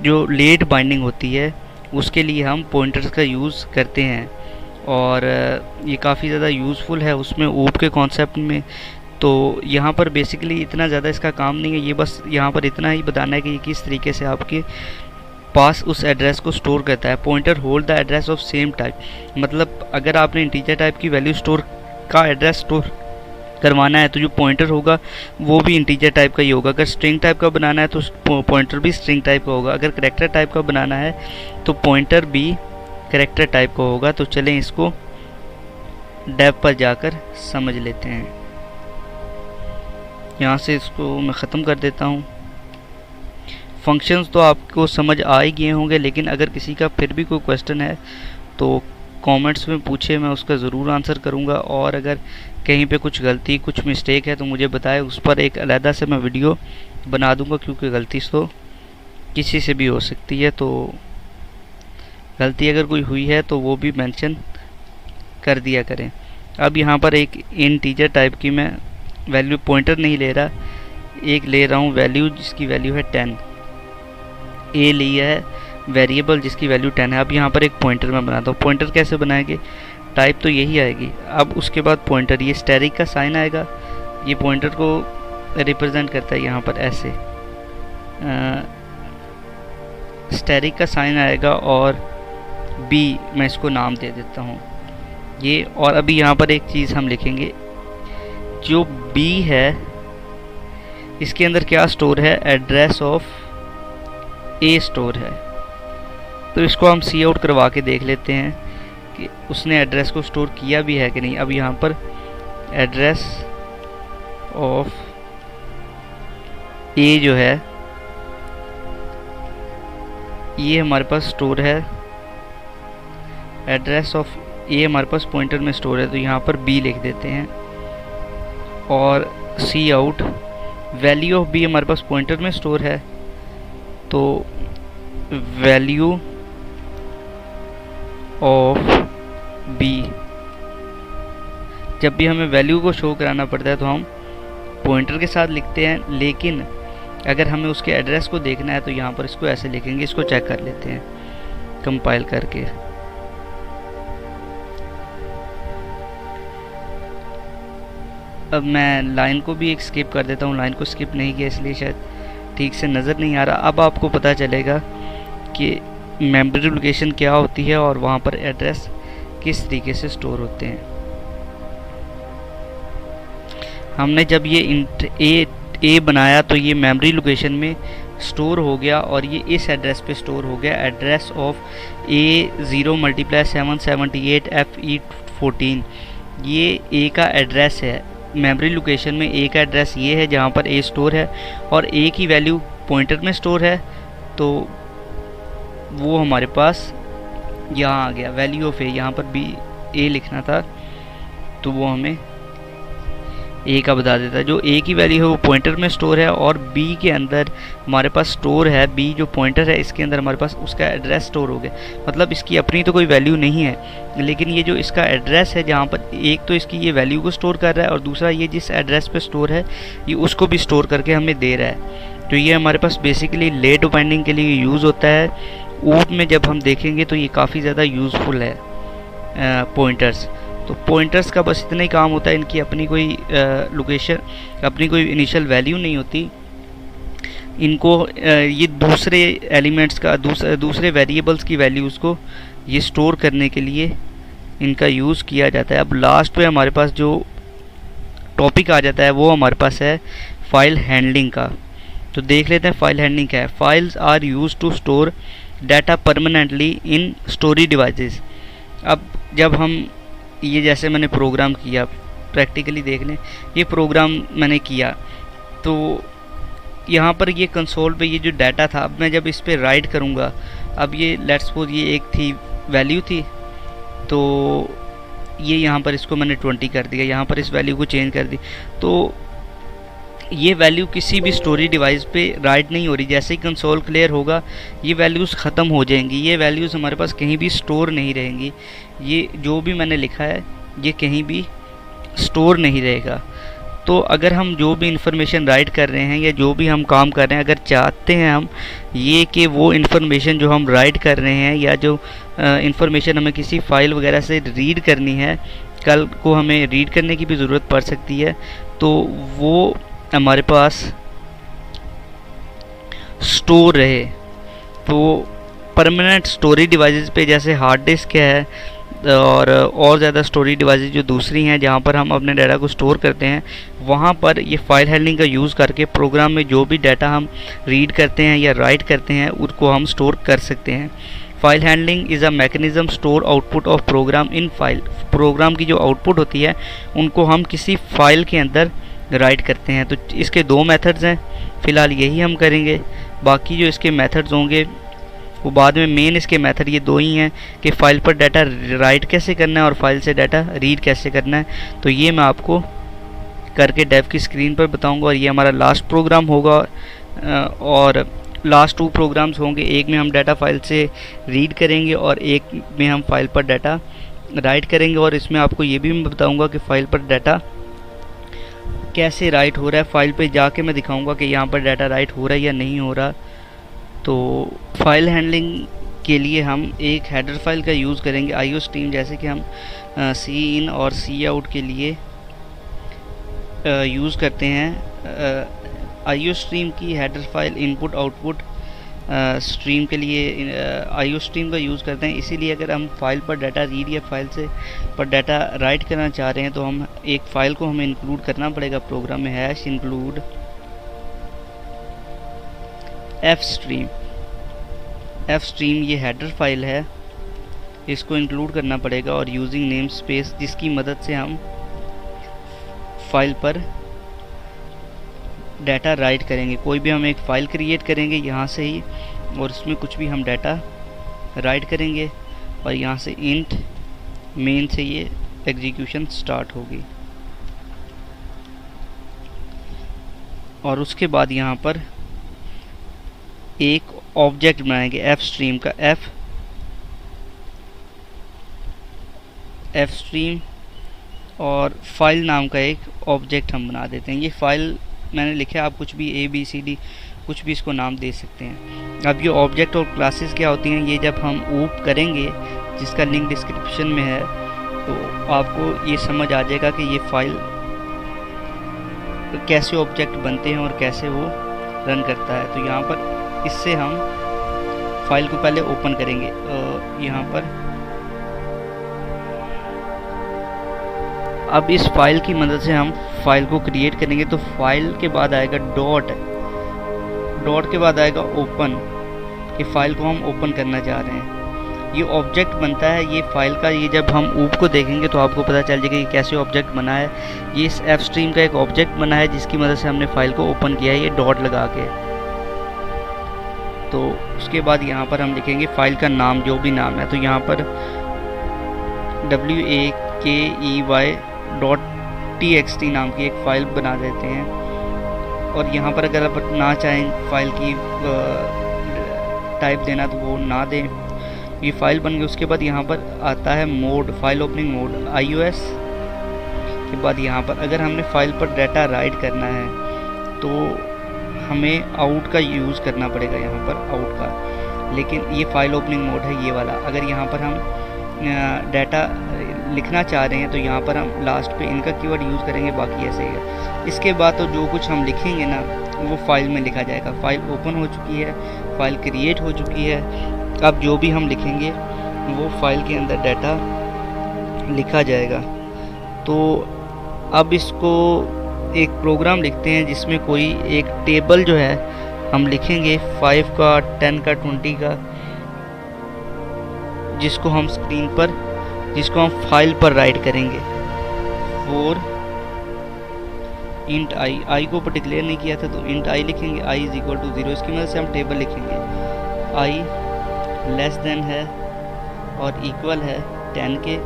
A: जो लेट बाइंडिंग होती है उसके लिए हम पॉइंटर्स का यूज़ करते हैं, और ये काफ़ी ज़्यादा यूज़फुल है उसमें OOP के कॉन्सेप्ट में। तो यहाँ पर बेसिकली इतना ज़्यादा इसका काम नहीं है, ये बस यहाँ पर इतना ही बताना है कि किस तरीके से आपके पास उस एड्रेस को स्टोर करता है। Pointer hold the address of same type, मतलब अगर आपने इंटीजर टाइप की वैल्यू स्टोर का एड्रेस स्टोर करवाना है तो जो पॉइंटर होगा वो भी इंटीजर टाइप का ही होगा। अगर स्ट्रिंग टाइप का बनाना है तो पॉइंटर भी स्ट्रिंग टाइप का होगा। अगर करैक्टर टाइप का बनाना है तो पॉइंटर भी करैक्टर टाइप का होगा। तो चलें इसको डेव पर जाकर समझ लेते हैं। यहाँ से इसको मैं ख़त्म कर देता हूँ। फंक्शंस तो आपको समझ आ ही गए होंगे, लेकिन अगर किसी का फिर भी कोई क्वेश्चन है तो कमेंट्स में पूछे, मैं उसका ज़रूर आंसर करूँगा। और अगर कहीं पे कुछ गलती, कुछ मिस्टेक है तो मुझे बताएं, उस पर एक अलहदा से मैं वीडियो बना दूँगा, क्योंकि गलती तो किसी से भी हो सकती है। तो गलती अगर कोई हुई है तो वो भी मेंशन कर दिया करें। अब यहाँ पर एक इंटीजर टाइप की मैं वैल्यू, पॉइंटर नहीं ले रहा, एक ले रहा हूँ वैल्यू जिसकी वैल्यू है 10। ए लिया है वेरिएबल जिसकी वैल्यू 10 है। अब यहाँ पर एक पॉइंटर मैं बनाता हूँ। पॉइंटर कैसे बनाएंगे, टाइप तो यही आएगी। अब उसके बाद पॉइंटर, ये स्टैरिक का साइन आएगा, ये पॉइंटर को रिप्रेजेंट करता है यहाँ पर ऐसे, स्टैरिक का साइन आएगा और बी मैं इसको नाम दे देता हूँ ये। और अभी यहाँ पर एक चीज़ हम लिखेंगे, जो बी है इसके अंदर क्या स्टोर है, एड्रेस ऑफ ए स्टोर है। तो इसको हम सी आउट करवा के देख लेते हैं कि उसने एड्रेस को स्टोर किया भी है कि नहीं। अब यहाँ पर एड्रेस ऑफ ए जो है ये हमारे पास स्टोर है, एड्रेस ऑफ ए हमारे पास पॉइंटर में स्टोर है, तो यहाँ पर बी लिख देते हैं। और सी आउट वैल्यू ऑफ बी हमारे पास पॉइंटर में स्टोर है, तो वैल्यू ऑफ बी, जब भी हमें वैल्यू को शो कराना पड़ता है तो हम पॉइंटर के साथ लिखते हैं, लेकिन अगर हमें उसके एड्रेस को देखना है तो यहाँ पर इसको ऐसे लिखेंगे। इसको चेक कर लेते हैं कंपाइल करके। अब मैं लाइन को भी एक स्किप कर देता हूँ, लाइन को स्किप नहीं किया इसलिए शायद ठीक से नज़र नहीं आ रहा। अब आपको पता चलेगा कि मेमोरी लोकेशन क्या होती है और वहाँ पर एड्रेस किस तरीके से स्टोर होते हैं। हमने जब ये इंट ए बनाया तो ये मेमोरी लोकेशन में स्टोर हो गया और ये इस एड्रेस पे स्टोर हो गया, एड्रेस ऑफ A0x778FE14। ये ए का एड्रेस है, मेमोरी लोकेशन में ए का एड्रेस ये है जहाँ पर ए स्टोर है, और ए की वैल्यू पॉइंटर में स्टोर है, तो वो हमारे पास यहाँ आ गया। वैल्यू ऑफ ए, यहाँ पर बी ए लिखना था तो वो हमें ए का बता देता है। जो ए की वैल्यू है वो पॉइंटर में स्टोर है, और बी के अंदर हमारे पास स्टोर है, बी जो पॉइंटर है इसके अंदर हमारे पास उसका एड्रेस स्टोर हो गया। मतलब इसकी अपनी तो कोई वैल्यू नहीं है, लेकिन ये जो इसका एड्रेस है जहाँ पर एक तो इसकी ये वैल्यू को स्टोर कर रहा है और दूसरा ये जिस एड्रेस पे स्टोर है ये उसको भी स्टोर करके हमें दे रहा है। तो ये हमारे पास बेसिकली लेट बाइंडिंग के लिए यूज़ होता है। ऊप में जब हम देखेंगे तो ये काफ़ी ज़्यादा यूज़फुल है पॉइंटर्स। तो पॉइंटर्स का बस इतना ही काम होता है, इनकी अपनी कोई लोकेशन, अपनी कोई इनिशियल वैल्यू नहीं होती। इनको ये दूसरे एलिमेंट्स का दूसरे वेरिएबल्स की वैल्यूज़ को ये स्टोर करने के लिए इनका यूज़ किया जाता है। अब लास्ट पे हमारे पास जो टॉपिक आ जाता है वो हमारे पास है फाइल हैंडलिंग का। तो देख लेते हैं फाइल हैंडलिंग क्या है। Files are use to store data permanently in storage devices. अब जब हम ये जैसे मैंने प्रोग्राम किया, प्रैक्टिकली देख लें, ये प्रोग्राम मैंने किया तो यहाँ पर ये कंसोल पे ये जो डाटा था, अब मैं जब इस पर राइट करूँगा, अब ये लेट्स सपोज ये एक थी वैल्यू थी, तो ये यहाँ पर इसको मैंने 20 कर दिया, यहाँ पर इस वैल्यू को चेंज कर दी, तो ये वैल्यू किसी भी स्टोरेज डिवाइस पे राइट नहीं हो रही। जैसे ही कंसोल क्लियर होगा ये वैल्यूज़ ख़त्म हो जाएंगी, ये वैल्यूज़ हमारे पास कहीं भी स्टोर नहीं रहेंगी। ये जो भी मैंने लिखा है ये कहीं भी स्टोर नहीं रहेगा। तो अगर हम जो भी इंफॉर्मेशन राइट कर रहे हैं या जो भी हम काम कर रहे हैं, अगर चाहते हैं हम ये कि वो इन्फॉर्मेशन जो हम राइट कर रहे हैं या जो इन्फॉर्मेशन हमें किसी फाइल वगैरह से रीड करनी है, कल को हमें रीड करने की भी ज़रूरत पड़ सकती है, तो वो हमारे पास स्टोर रहे। तो परमानेंट स्टोरेज डिवाइसेस पे जैसे हार्ड डिस्क है और ज़्यादा स्टोरेज डिवाइसेस जो दूसरी हैं जहाँ पर हम अपने डाटा को स्टोर करते हैं, वहाँ पर ये फाइल हैंडलिंग का यूज़ करके प्रोग्राम में जो भी डाटा हम रीड करते हैं या राइट करते हैं उसको हम स्टोर कर सकते हैं। File handling is a mechanism store output of program in file. Program की जो आउटपुट होती है उनको हम किसी फाइल के अंदर राइट करते हैं। तो इसके दो मेथड्स हैं, फ़िलहाल यही हम करेंगे। बाकी जो इसके मेथड्स होंगे वो बाद में। मेन इसके मेथड ये दो ही हैं कि फ़ाइल पर डाटा राइट कैसे करना है और फाइल से डाटा रीड कैसे करना है। तो ये मैं आपको करके डेव की स्क्रीन पर बताऊंगा, और ये हमारा लास्ट प्रोग्राम होगा और लास्ट 2 प्रोग्राम्स होंगे। एक में हम डाटा फाइल से रीड करेंगे और एक में हम फाइल पर डाटा राइट करेंगे, और इसमें आपको ये भी मैं बताऊँगा कि फ़ाइल पर डाटा कैसे राइट हो रहा है। फाइल पे जाके मैं दिखाऊंगा कि यहाँ पर डाटा राइट हो रहा है या नहीं हो रहा। तो फाइल हैंडलिंग के लिए हम एक हेडर फाइल का यूज़ करेंगे आईओ स्ट्रीम, जैसे कि हम सी इन और सी आउट के लिए यूज़ करते हैं। आईओ स्ट्रीम की header file input output stream के लिए आईओ स्ट्रीम का यूज़ करते हैं। इसीलिए अगर हम फाइल पर डाटा रीड या फाइल से पर डाटा राइट करना चाह रहे हैं तो हम एक फ़ाइल को हमें इंक्लूड करना पड़ेगा प्रोग्राम में, hash include F stream. F stream ये हेडर फाइल है, इसको इंक्लूड करना पड़ेगा, और यूजिंग नेम स्पेस जिसकी मदद से हम फाइल पर डाटा राइट करेंगे। कोई भी हम एक फ़ाइल क्रिएट करेंगे यहाँ से ही, और इसमें कुछ भी हम डाटा राइट करेंगे, और यहाँ से इंट मेन से ये एग्जीक्यूशन स्टार्ट होगी। और उसके बाद यहाँ पर एक ऑब्जेक्ट बनाएंगे एफ स्ट्रीम का, एफ स्ट्रीम और फाइल नाम का एक ऑब्जेक्ट हम बना देते हैं। ये फाइल मैंने लिखा, आप कुछ भी ABCD कुछ भी इसको नाम दे सकते हैं। अब ये ऑब्जेक्ट और क्लासेस क्या होती हैं, ये जब हम ऊप करेंगे जिसका लिंक डिस्क्रिप्शन में है तो आपको ये समझ आ जाएगा कि ये फाइल कैसे ऑब्जेक्ट बनते हैं और कैसे वो रन करता है। तो यहाँ पर इससे हम फाइल को पहले ओपन करेंगे। यहाँ पर अब इस फाइल की मदद से हम फाइल को क्रिएट करेंगे। तो फाइल के बाद आएगा डॉट के बाद आएगा ओपन, कि फाइल को हम ओपन करना चाह रहे हैं। ये ऑब्जेक्ट बनता है ये फाइल का। ये जब हम ऊप को देखेंगे तो आपको पता चल जाएगा कि कैसे ऑब्जेक्ट बना है। ये इस एफ स्ट्रीम का एक ऑब्जेक्ट बना है जिसकी मदद से हमने फाइल को ओपन किया है, ये डॉट लगा के। तो उसके बाद यहाँ पर हम लिखेंगे फाइल का नाम, जो भी नाम है। तो यहाँ पर WAKEY.txt नाम की एक फ़ाइल बना देते हैं। और यहाँ पर अगर आप ना चाहें फाइल की टाइप देना तो वो ना दें। ये फाइल बन गई। उसके बाद यहाँ पर आता है mode, file opening mode iOS के बाद यहाँ पर अगर हमने फाइल पर डाटा राइट करना है तो हमें आउट का यूज़ करना पड़ेगा, यहाँ पर आउट का। लेकिन ये फाइल ओपनिंग मोड है ये वाला। अगर यहाँ पर हम डाटा लिखना चाह रहे हैं तो यहाँ पर हम लास्ट पे इनका कीवर्ड यूज़ करेंगे, बाकी ऐसे ही है। इसके बाद तो जो कुछ हम लिखेंगे ना वो फाइल में लिखा जाएगा। फाइल ओपन हो चुकी है, फाइल क्रिएट हो चुकी है। अब जो भी हम लिखेंगे वो फाइल के अंदर डाटा लिखा जाएगा। तो अब इसको एक प्रोग्राम लिखते हैं जिसमें कोई एक टेबल जो है हम लिखेंगे 5 का 10 का 20 का, जिसको हम स्क्रीन पर, जिसको हम फाइल पर राइट करेंगे। और इंट आई को पर डिक्लेयर नहीं किया था तो इंट आई लिखेंगे, i = 0। इसकी मदद से हम टेबल लिखेंगे i लेस देन है और इक्वल है 10 के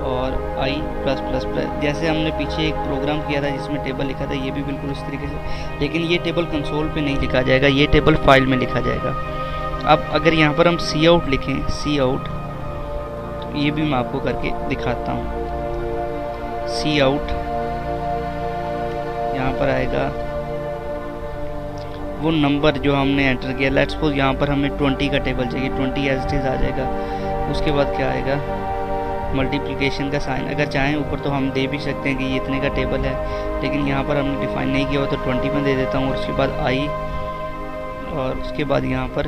A: और i प्लस प्लस प्लस। जैसे हमने पीछे एक प्रोग्राम किया था जिसमें टेबल लिखा था, ये भी बिल्कुल उस तरीके से, लेकिन ये टेबल कंसोल पे नहीं लिखा जाएगा, ये टेबल फाइल में लिखा जाएगा। अब अगर यहाँ पर हम सी आउट लिखें, सी आउट, तो ये भी मैं आपको करके दिखाता हूँ। सी आउट यहाँ पर आएगा वो नंबर जो हमने एंटर किया। लेट्स सपोज यहाँ पर हमें 20 का टेबल चाहिए, 20 एज इट इज़ आ जाएगा। उसके बाद क्या आएगा, मल्टीप्लिकेशन का साइन। अगर चाहें ऊपर तो हम दे भी सकते हैं कि ये इतने का टेबल है, लेकिन यहाँ पर हमने डिफाइन नहीं किया हो तो 20 में दे देता हूँ। और उसके बाद आई, और उसके बाद यहाँ पर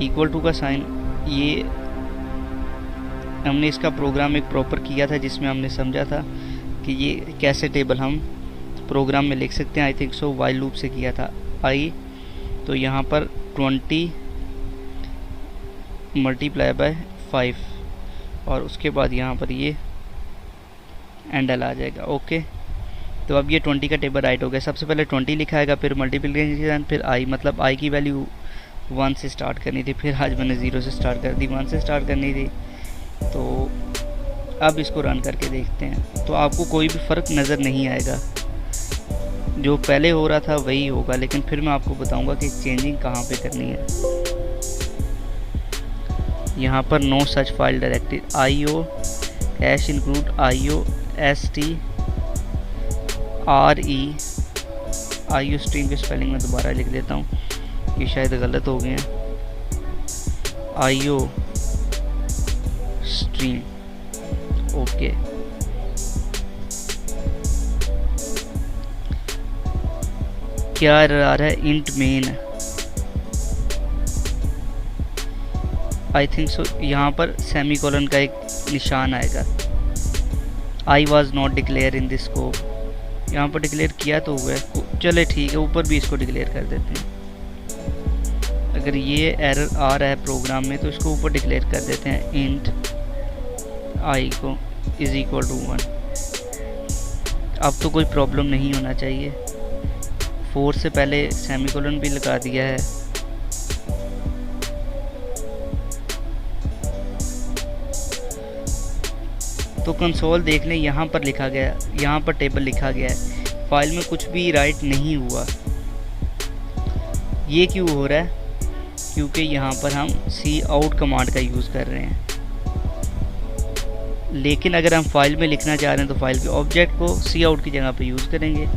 A: इक्वल टू का साइन। ये हमने इसका प्रोग्राम एक प्रॉपर किया था जिसमें हमने समझा था कि ये कैसे टेबल हम प्रोग्राम में लिख सकते हैं। I think so while loop से किया था। आई तो यहाँ पर 20 मल्टीप्लाई बाय 5 और उसके बाद यहाँ पर ये एंडल आ जाएगा। ओके, तो अब ये 20 का टेबल राइट हो गया। सबसे पहले 20 लिखा आएगा, फिर मल्टीप्लिकेशन, फिर आई, मतलब आई की वैल्यू 1 से स्टार्ट करनी थी, फिर आज मैंने 0 से स्टार्ट कर दी, 1 से स्टार्ट करनी थी। तो अब इसको रन करके देखते हैं तो आपको कोई भी फ़र्क नज़र नहीं आएगा, जो पहले हो रहा था वही होगा। लेकिन फिर मैं आपको बताऊंगा कि चेंजिंग कहाँ पे करनी है। यहाँ पर no such file directory, IO hash include IO STRE, IO stream के स्पेलिंग में दोबारा लिख देता हूँ। ये शायद गलत हो गए हैं। IO stream, okay. क्या एरर आ रहा है? Int main, I think so. यहाँ पर सेमीकोलन का एक निशान आएगा। I was not declare in this scope, यहाँ पर डिक्लेयर किया तो हुआ है, चले ठीक है, ऊपर भी इसको डिक्लेयर कर देते हैं। अगर ये एरर आ रहा है प्रोग्राम में तो इसको ऊपर डिक्लेयर कर देते हैं, इंट आई को इज इक्वल टू 1। अब तो कोई प्रॉब्लम नहीं होना चाहिए। 4 से पहले सेमीकोलन भी लगा दिया है। तो कंसोल देख लें, यहाँ पर लिखा गया, यहाँ पर टेबल लिखा गया है, फाइल में कुछ भी राइट नहीं हुआ। ये क्यों हो रहा है? क्योंकि यहाँ पर हम cout कमांड का यूज़ कर रहे हैं। लेकिन अगर हम फाइल में लिखना चाह रहे हैं तो फाइल के ऑब्जेक्ट को cout की जगह पे यूज़ करेंगे।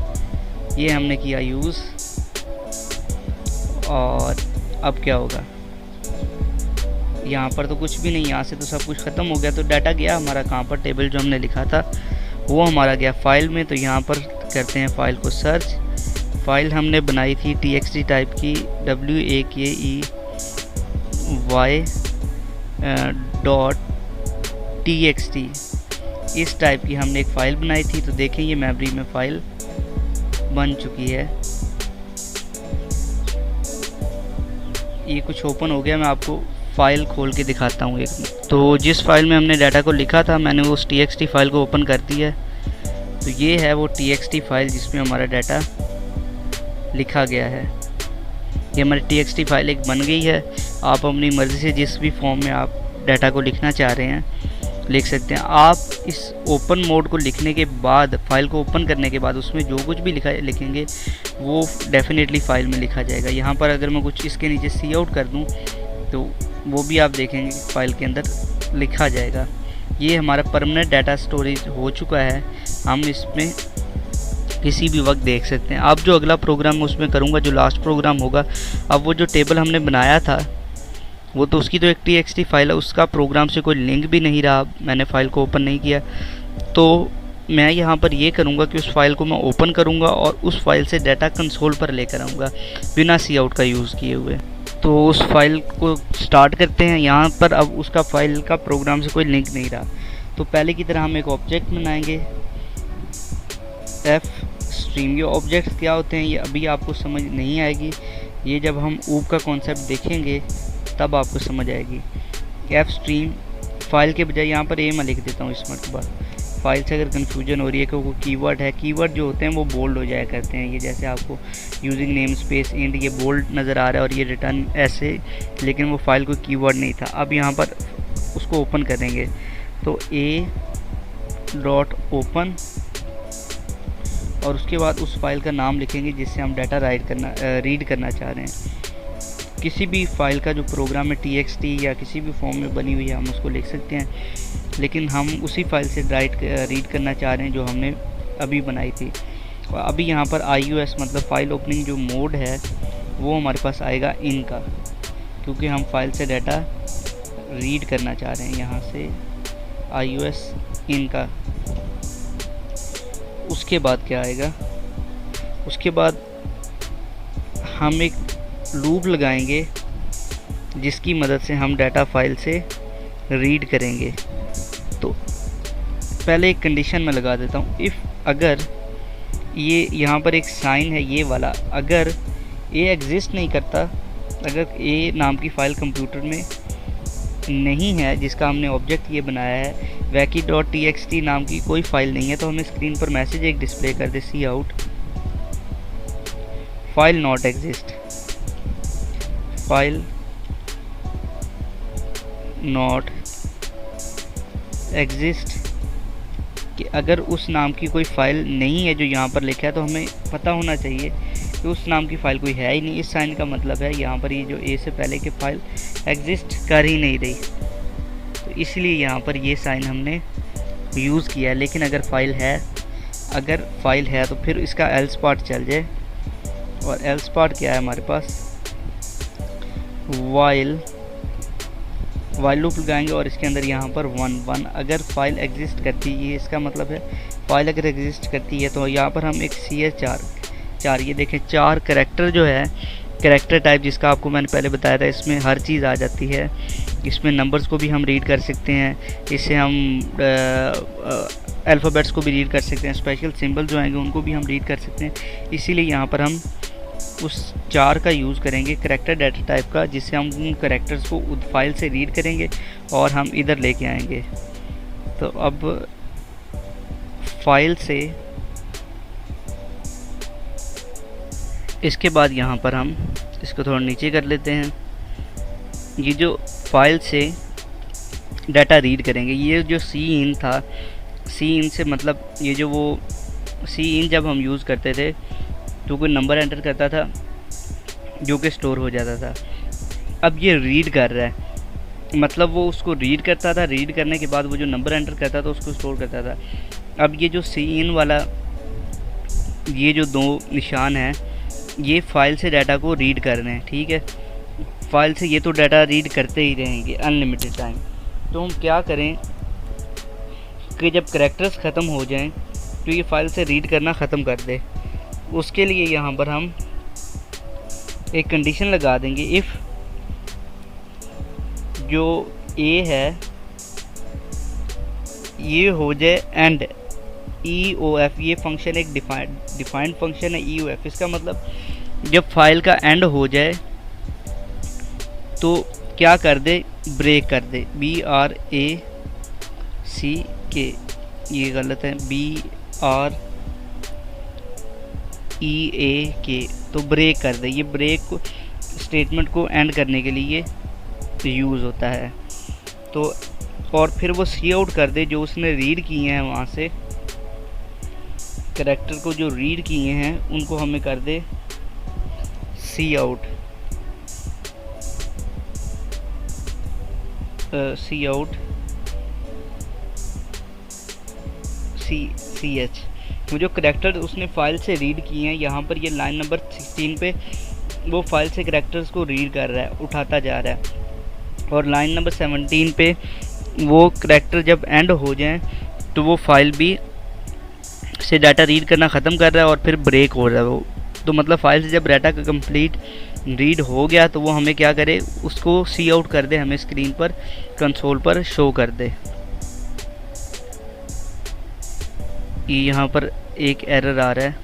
A: ये हमने किया यूज़, और अब क्या होगा? यहाँ पर तो कुछ भी नहीं, यहाँ से तो सब कुछ ख़त्म हो गया। तो डाटा गया हमारा कहाँ पर? टेबल जो हमने लिखा था वो हमारा गया फाइल में। तो यहाँ पर करते हैं फाइल को सर्च। फाइल हमने बनाई थी txt टाइप की, wakey.txt, इस टाइप की हमने एक फ़ाइल बनाई थी। तो देखें ये मेमोरी में फ़ाइल बन चुकी है। ये कुछ ओपन हो गया, मैं आपको फ़ाइल खोल के दिखाता हूँ एक। तो जिस फाइल में हमने डाटा को लिखा था मैंने उस txt फाइल को ओपन कर दिया है। तो ये है वो txt फाइल जिसमें हमारा डाटा लिखा गया है। ये हमारी txt फाइल एक बन गई है। आप अपनी मर्ज़ी से जिस भी फॉर्म में आप डाटा को लिखना चाह रहे हैं लिख सकते हैं। आप इस ओपन मोड को लिखने के बाद, फाइल को ओपन करने के बाद उसमें जो कुछ भी लिखेंगे वो डेफिनेटली फ़ाइल में लिखा जाएगा। यहाँ पर अगर मैं कुछ इसके नीचे cout कर दूँ तो वो भी आप देखेंगे फाइल के अंदर लिखा जाएगा। ये हमारा परमानेंट डाटा स्टोरेज हो चुका है। हम इसमें किसी भी वक्त देख सकते हैं। अब जो अगला प्रोग्राम मैं उसमें करूँगा, जो लास्ट प्रोग्राम होगा, अब वो जो टेबल हमने बनाया था वो तो उसकी तो एक txt फाइल है, उसका प्रोग्राम से कोई लिंक भी नहीं रहा। मैंने फ़ाइल को ओपन नहीं किया। तो मैं यहाँ पर ये करूँगा कि उस फाइल को मैं ओपन करूँगा और उस फाइल से डाटा कंसोल पर लेकर आऊँगा बिना cout का यूज़ किए हुए। तो उस फाइल को स्टार्ट करते हैं। यहाँ पर अब उसका फाइल का प्रोग्राम से कोई लिंक नहीं रहा। तो पहले की तरह हम एक ऑब्जेक्ट बनाएंगे, f स्ट्रीम। ये ऑब्जेक्ट्स क्या होते हैं ये अभी आपको समझ नहीं आएगी, ये जब हम ऊप का कॉन्सेप्ट देखेंगे तब आपको समझ आएगी। f स्ट्रीम फाइल के बजाय यहाँ पर मैं लिख देता हूँ इस मरतबा। फाइल से अगर कन्फ्यूजन हो रही है कि वो कीवर्ड है, कीवर्ड जो होते हैं वो बोल्ड हो जाया करते हैं। ये जैसे आपको यूजिंग नेम स्पेस इंट ये बोल्ड नज़र आ रहा है और ये रिटर्न ऐसे, लेकिन वो फाइल कोई कीवर्ड नहीं था। अब यहाँ पर उसको ओपन करेंगे तो a.open और उसके बाद उस फाइल का नाम लिखेंगे जिससे हम डाटा रीड करना चाह रहे हैं। किसी भी फाइल का जो प्रोग्राम है txt या किसी भी फॉर्म में बनी हुई है हम उसको लिख सकते हैं, लेकिन हम उसी फाइल से रीड करना चाह रहे हैं जो हमने अभी बनाई थी। और अभी यहाँ पर iOS मतलब फाइल ओपनिंग जो मोड है वो हमारे पास आएगा इन का, क्योंकि हम फाइल से डाटा रीड करना चाह रहे हैं। यहाँ से iOS इन का। उसके बाद क्या आएगा? उसके बाद हम एक लूप लगाएंगे जिसकी मदद से हम डाटा फाइल से रीड करेंगे। तो पहले एक कंडीशन में लगा देता हूँ, इफ़ अगर ये यहाँ पर एक साइन है ये वाला, अगर ए एग्जिस्ट नहीं करता, अगर ए नाम की फ़ाइल कंप्यूटर में नहीं है जिसका हमने ऑब्जेक्ट ये बनाया है, wacky.txt नाम की कोई फ़ाइल नहीं है, तो हमें स्क्रीन पर मैसेज एक डिस्प्ले कर दे cout file not exist, file not exist. कि अगर उस नाम की कोई फ़ाइल नहीं है जो यहाँ पर लिखा है तो हमें पता होना चाहिए कि उस नाम की फ़ाइल कोई है ही नहीं। इस साइन का मतलब है यहाँ पर ये जो ए से पहले की फ़ाइल एग्जिस्ट कर ही नहीं रही, तो इसलिए यहाँ पर ये साइन हमने यूज़ किया है। लेकिन अगर फ़ाइल है तो फिर इसका एल्स पार्ट चल जाए, और एल्स पार्ट क्या है हमारे पास, वाइल लूप लगाएंगे और इसके अंदर यहाँ पर 1 अगर फाइल एग्जिस्ट करती है, इसका मतलब है फाइल अगर एग्जिस्ट करती है तो यहाँ पर हम एक CS4 ये देखें 4 करैक्टर जो है करैक्टर टाइप जिसका आपको मैंने पहले बताया था, इसमें हर चीज़ आ जाती है। इसमें नंबर्स को भी हम रीड कर सकते हैं, इससे हम अल्फ़ाबेट्स को भी रीड कर सकते हैं, स्पेशल सिंबल जो आएंगे उनको भी हम रीड कर सकते हैं। इसीलिए यहाँ पर हम उस 4 का यूज़ करेंगे करैक्टर डाटा टाइप का, जिससे हम उन करैक्टर्स को उस फाइल से रीड करेंगे और हम इधर लेके आएंगे। तो अब फाइल से इसके बाद यहाँ पर हम इसको थोड़ा नीचे कर लेते हैं। ये जो फाइल से डाटा रीड करेंगे, ये जो सी इन था, सी इन से मतलब ये जो वो सी इन जब हम यूज़ करते थे तो कोई नंबर एंटर करता था जो कि स्टोर हो जाता था। अब ये रीड कर रहा है, मतलब वो उसको रीड करता था, रीड करने के बाद वो जो नंबर एंटर करता था उसको स्टोर करता था। अब ये जो सी इन वाला ये जो 2 निशान हैं, ये फाइल से डाटा को रीड कर रहे हैं, ठीक है। फाइल से ये तो डाटा रीड करते ही रहेंगे अनलिमिटेड टाइम। तो हम क्या करें कि जब करैक्टर्स ख़त्म हो जाएं तो ये फाइल से रीड करना ख़त्म कर दे। उसके लिए यहाँ पर हम एक कंडीशन लगा देंगे, इफ़ जो ए है ये हो जाए एंड EOF, ये फंक्शन एक डिफाइंड फंक्शन है EOF। इसका मतलब जब फाइल का एंड हो जाए तो क्या कर दे, ब्रेक कर दे, BRACK, ये गलत है, BREAK, तो ब्रेक कर दे। ये ब्रेक स्टेटमेंट को एंड करने के लिए यूज़ होता है। तो और फिर वो सी आउट कर दे जो उसने रीड किए हैं, वहाँ से करैक्टर को जो रीड किए हैं उनको हमें कर दे सी आउट, CH। वो जो करैक्टर उसने फाइल से रीड किए हैं, यहाँ पर ये लाइन नंबर 16 पे वो फाइल से करैक्टर्स को रीड कर रहा है, उठाता जा रहा है। और लाइन नंबर 17 पे वो करैक्टर जब एंड हो जाए तो वो फाइल भी से डाटा रीड करना ख़त्म कर रहा है और फिर ब्रेक हो रहा है वो। तो मतलब फाइल से जब डाटा का कंप्लीट रीड हो गया तो वो हमें क्या करे, उसको सी आउट कर दे, हमें स्क्रीन पर कंसोल पर शो कर दे। यहाँ पर एक एरर आ रहा है,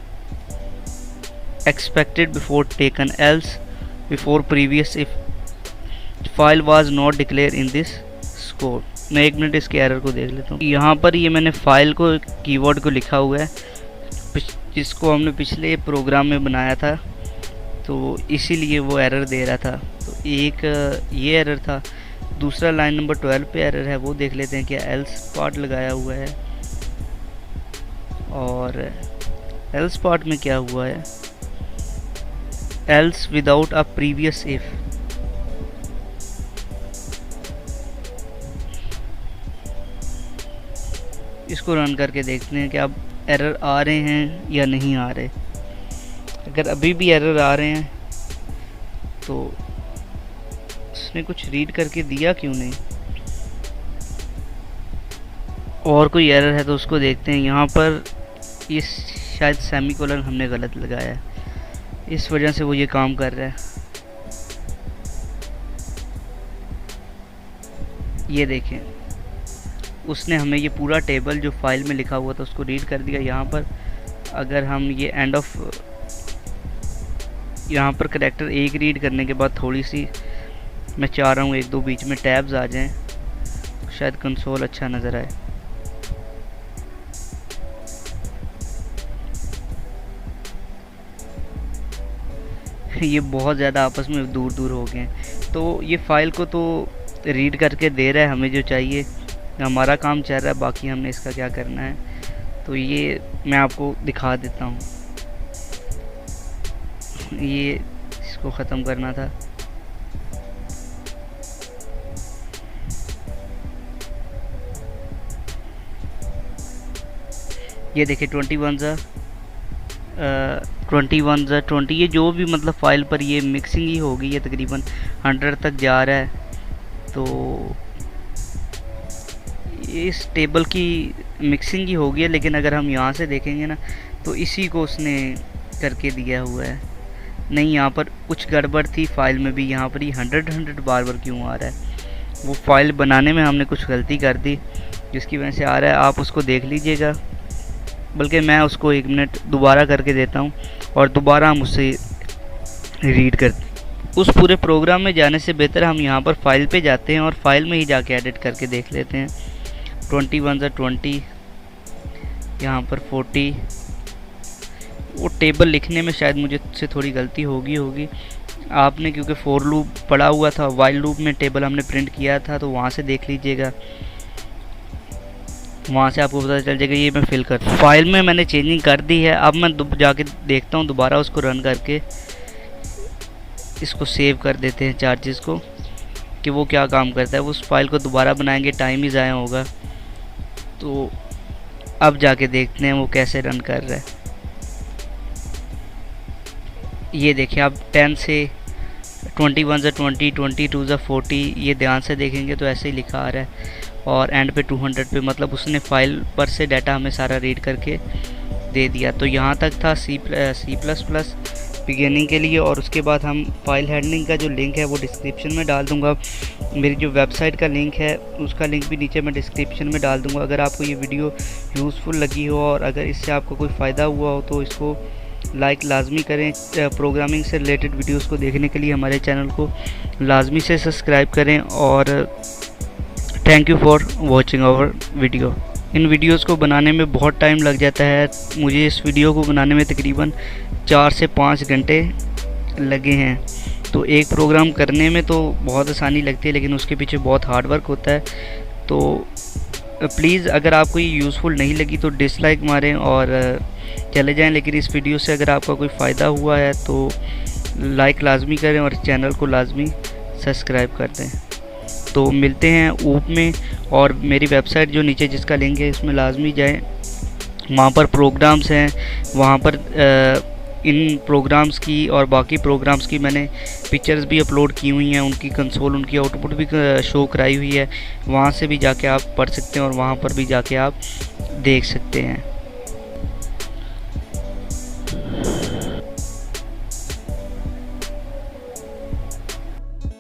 A: expected before taken else before previous if file was not declare in this scope. मैं 1 मिनट इसके एरर को देख लेता हूँ। यहाँ पर ये मैंने फाइल को कीवर्ड को लिखा हुआ है जिसको हमने पिछले प्रोग्राम में बनाया था, तो इसीलिए वो एरर दे रहा था। तो एक ये एरर था, दूसरा लाइन नंबर 12 पे एरर है, वो देख लेते हैं क्या एल्स पार्ट लगाया हुआ है। और एल्स पार्ट में क्या हुआ है, else without a previous if. इसको रन करके देखते हैं कि अब एरर आ रहे हैं या नहीं आ रहे। अगर अभी भी एरर आ रहे हैं तो उसने कुछ रीड करके दिया क्यों नहीं, और कोई एरर है तो उसको देखते हैं। यहाँ पर ये शायद सेमीकोलन हमने गलत लगाया है, इस वजह से वो ये काम कर रहा है। ये देखें, उसने हमें ये पूरा टेबल जो फाइल में लिखा हुआ था उसको रीड कर दिया। यहाँ पर अगर हम ये एंड ऑफ, यहाँ पर करैक्टर एक रीड करने के बाद थोड़ी सी मैं चाह रहा हूँ 1-2 बीच में टैब्स आ जाएं, शायद कंसोल अच्छा नज़र आए। ये बहुत ज़्यादा आपस में दूर दूर हो गए, तो ये फ़ाइल को तो रीड करके दे रहा है हमें जो चाहिए, हमारा काम चल रहा है, बाकी हमने इसका क्या करना है। तो ये मैं आपको दिखा देता हूँ, ये इसको ख़त्म करना था। ये देखिए 21 ज़ा 21/20 ये जो भी मतलब फ़ाइल पर ये मिक्सिंग ही होगी, ये तकरीबन 100 तक जा रहा है। तो इस टेबल की मिक्सिंग ही होगी, लेकिन अगर हम यहाँ से देखेंगे ना तो इसी को उसने करके दिया हुआ है। नहीं, यहाँ पर कुछ गड़बड़ थी फ़ाइल में भी, यहाँ पर ही 100 बार क्यों आ रहा है? वो फ़ाइल बनाने में हमने कुछ गलती कर दी जिसकी वजह से आ रहा है। आप उसको देख लीजिएगा, बल्कि मैं उसको 1 मिनट दोबारा करके देता हूँ और दोबारा हम उससे रीड करते। उस पूरे प्रोग्राम में जाने से बेहतर हम यहाँ पर फाइल पे जाते हैं और फाइल में ही जाके एडिट करके देख लेते हैं। 21/20 यहाँ पर 40। वो टेबल लिखने में शायद मुझे से थोड़ी गलती होगी आपने, क्योंकि फॉर लूप पड़ा हुआ था, वाइल लूप में टेबल हमने प्रिंट किया था, तो वहाँ से देख लीजिएगा, वहाँ से आपको पता चल जाएगा। ये मैं फिल कर फाइल में मैंने चेंजिंग कर दी है। अब मैं जाके देखता हूँ दोबारा उसको रन करके, इसको सेव कर देते हैं चार्जेस को कि वो क्या काम करता है। उस फाइल को दोबारा बनाएंगे, टाइम ही ज़ाया होगा। तो अब जाके देखते हैं वो कैसे रन कर रहा है। ये देखिए आप 10 से 21/20, 22/40 ये ध्यान से देखेंगे तो ऐसे ही लिखा आ रहा है, और एंड पे 200 पे, मतलब उसने फाइल पर से डाटा हमें सारा रीड करके दे दिया। तो यहाँ तक था C++ बिगिनिंग के लिए। और उसके बाद हम फाइल हैंडलिंग का जो लिंक है वो डिस्क्रिप्शन में डाल दूँगा। मेरी जो वेबसाइट का लिंक है उसका लिंक भी नीचे मैं डिस्क्रिप्शन में डाल दूँगा। अगर आपको ये वीडियो यूज़फुल लगी हो और अगर इससे आपको कोई फ़ायदा हुआ हो तो इसको लाइक लाजमी करें। प्रोग्रामिंग से रिलेटेड वीडियोस को देखने के लिए हमारे चैनल को लाजमी से सब्सक्राइब करें। और thank you for watching our video. इन वीडियोस को बनाने में बहुत टाइम लग जाता है। मुझे इस वीडियो को बनाने में तकरीबन 4 से 5 घंटे लगे हैं। तो एक प्रोग्राम करने में तो बहुत आसानी लगती है, लेकिन उसके पीछे बहुत हार्ड वर्क होता है। तो प्लीज़ अगर आपको ये यूज़फुल नहीं लगी तो डिसलाइक मारें और चले जाएं। लेकिन इस वीडियो से अगर आपका कोई फ़ायदा हुआ है तो लाइक लाजमी करें और चैनल को लाजमी सब्सक्राइब कर दें। तो मिलते हैं ऊप में, और मेरी वेबसाइट जो नीचे जिसका लिंक है इसमें लाजमी जाएं। वहाँ पर प्रोग्राम्स हैं, वहाँ पर इन प्रोग्राम्स की और बाकी प्रोग्राम्स की मैंने पिक्चर्स भी अपलोड की हुई हैं, उनकी कंसोल, उनकी आउटपुट भी शो कराई हुई है। वहाँ से भी जाके आप पढ़ सकते हैं और वहाँ पर भी जाके आप देख सकते हैं।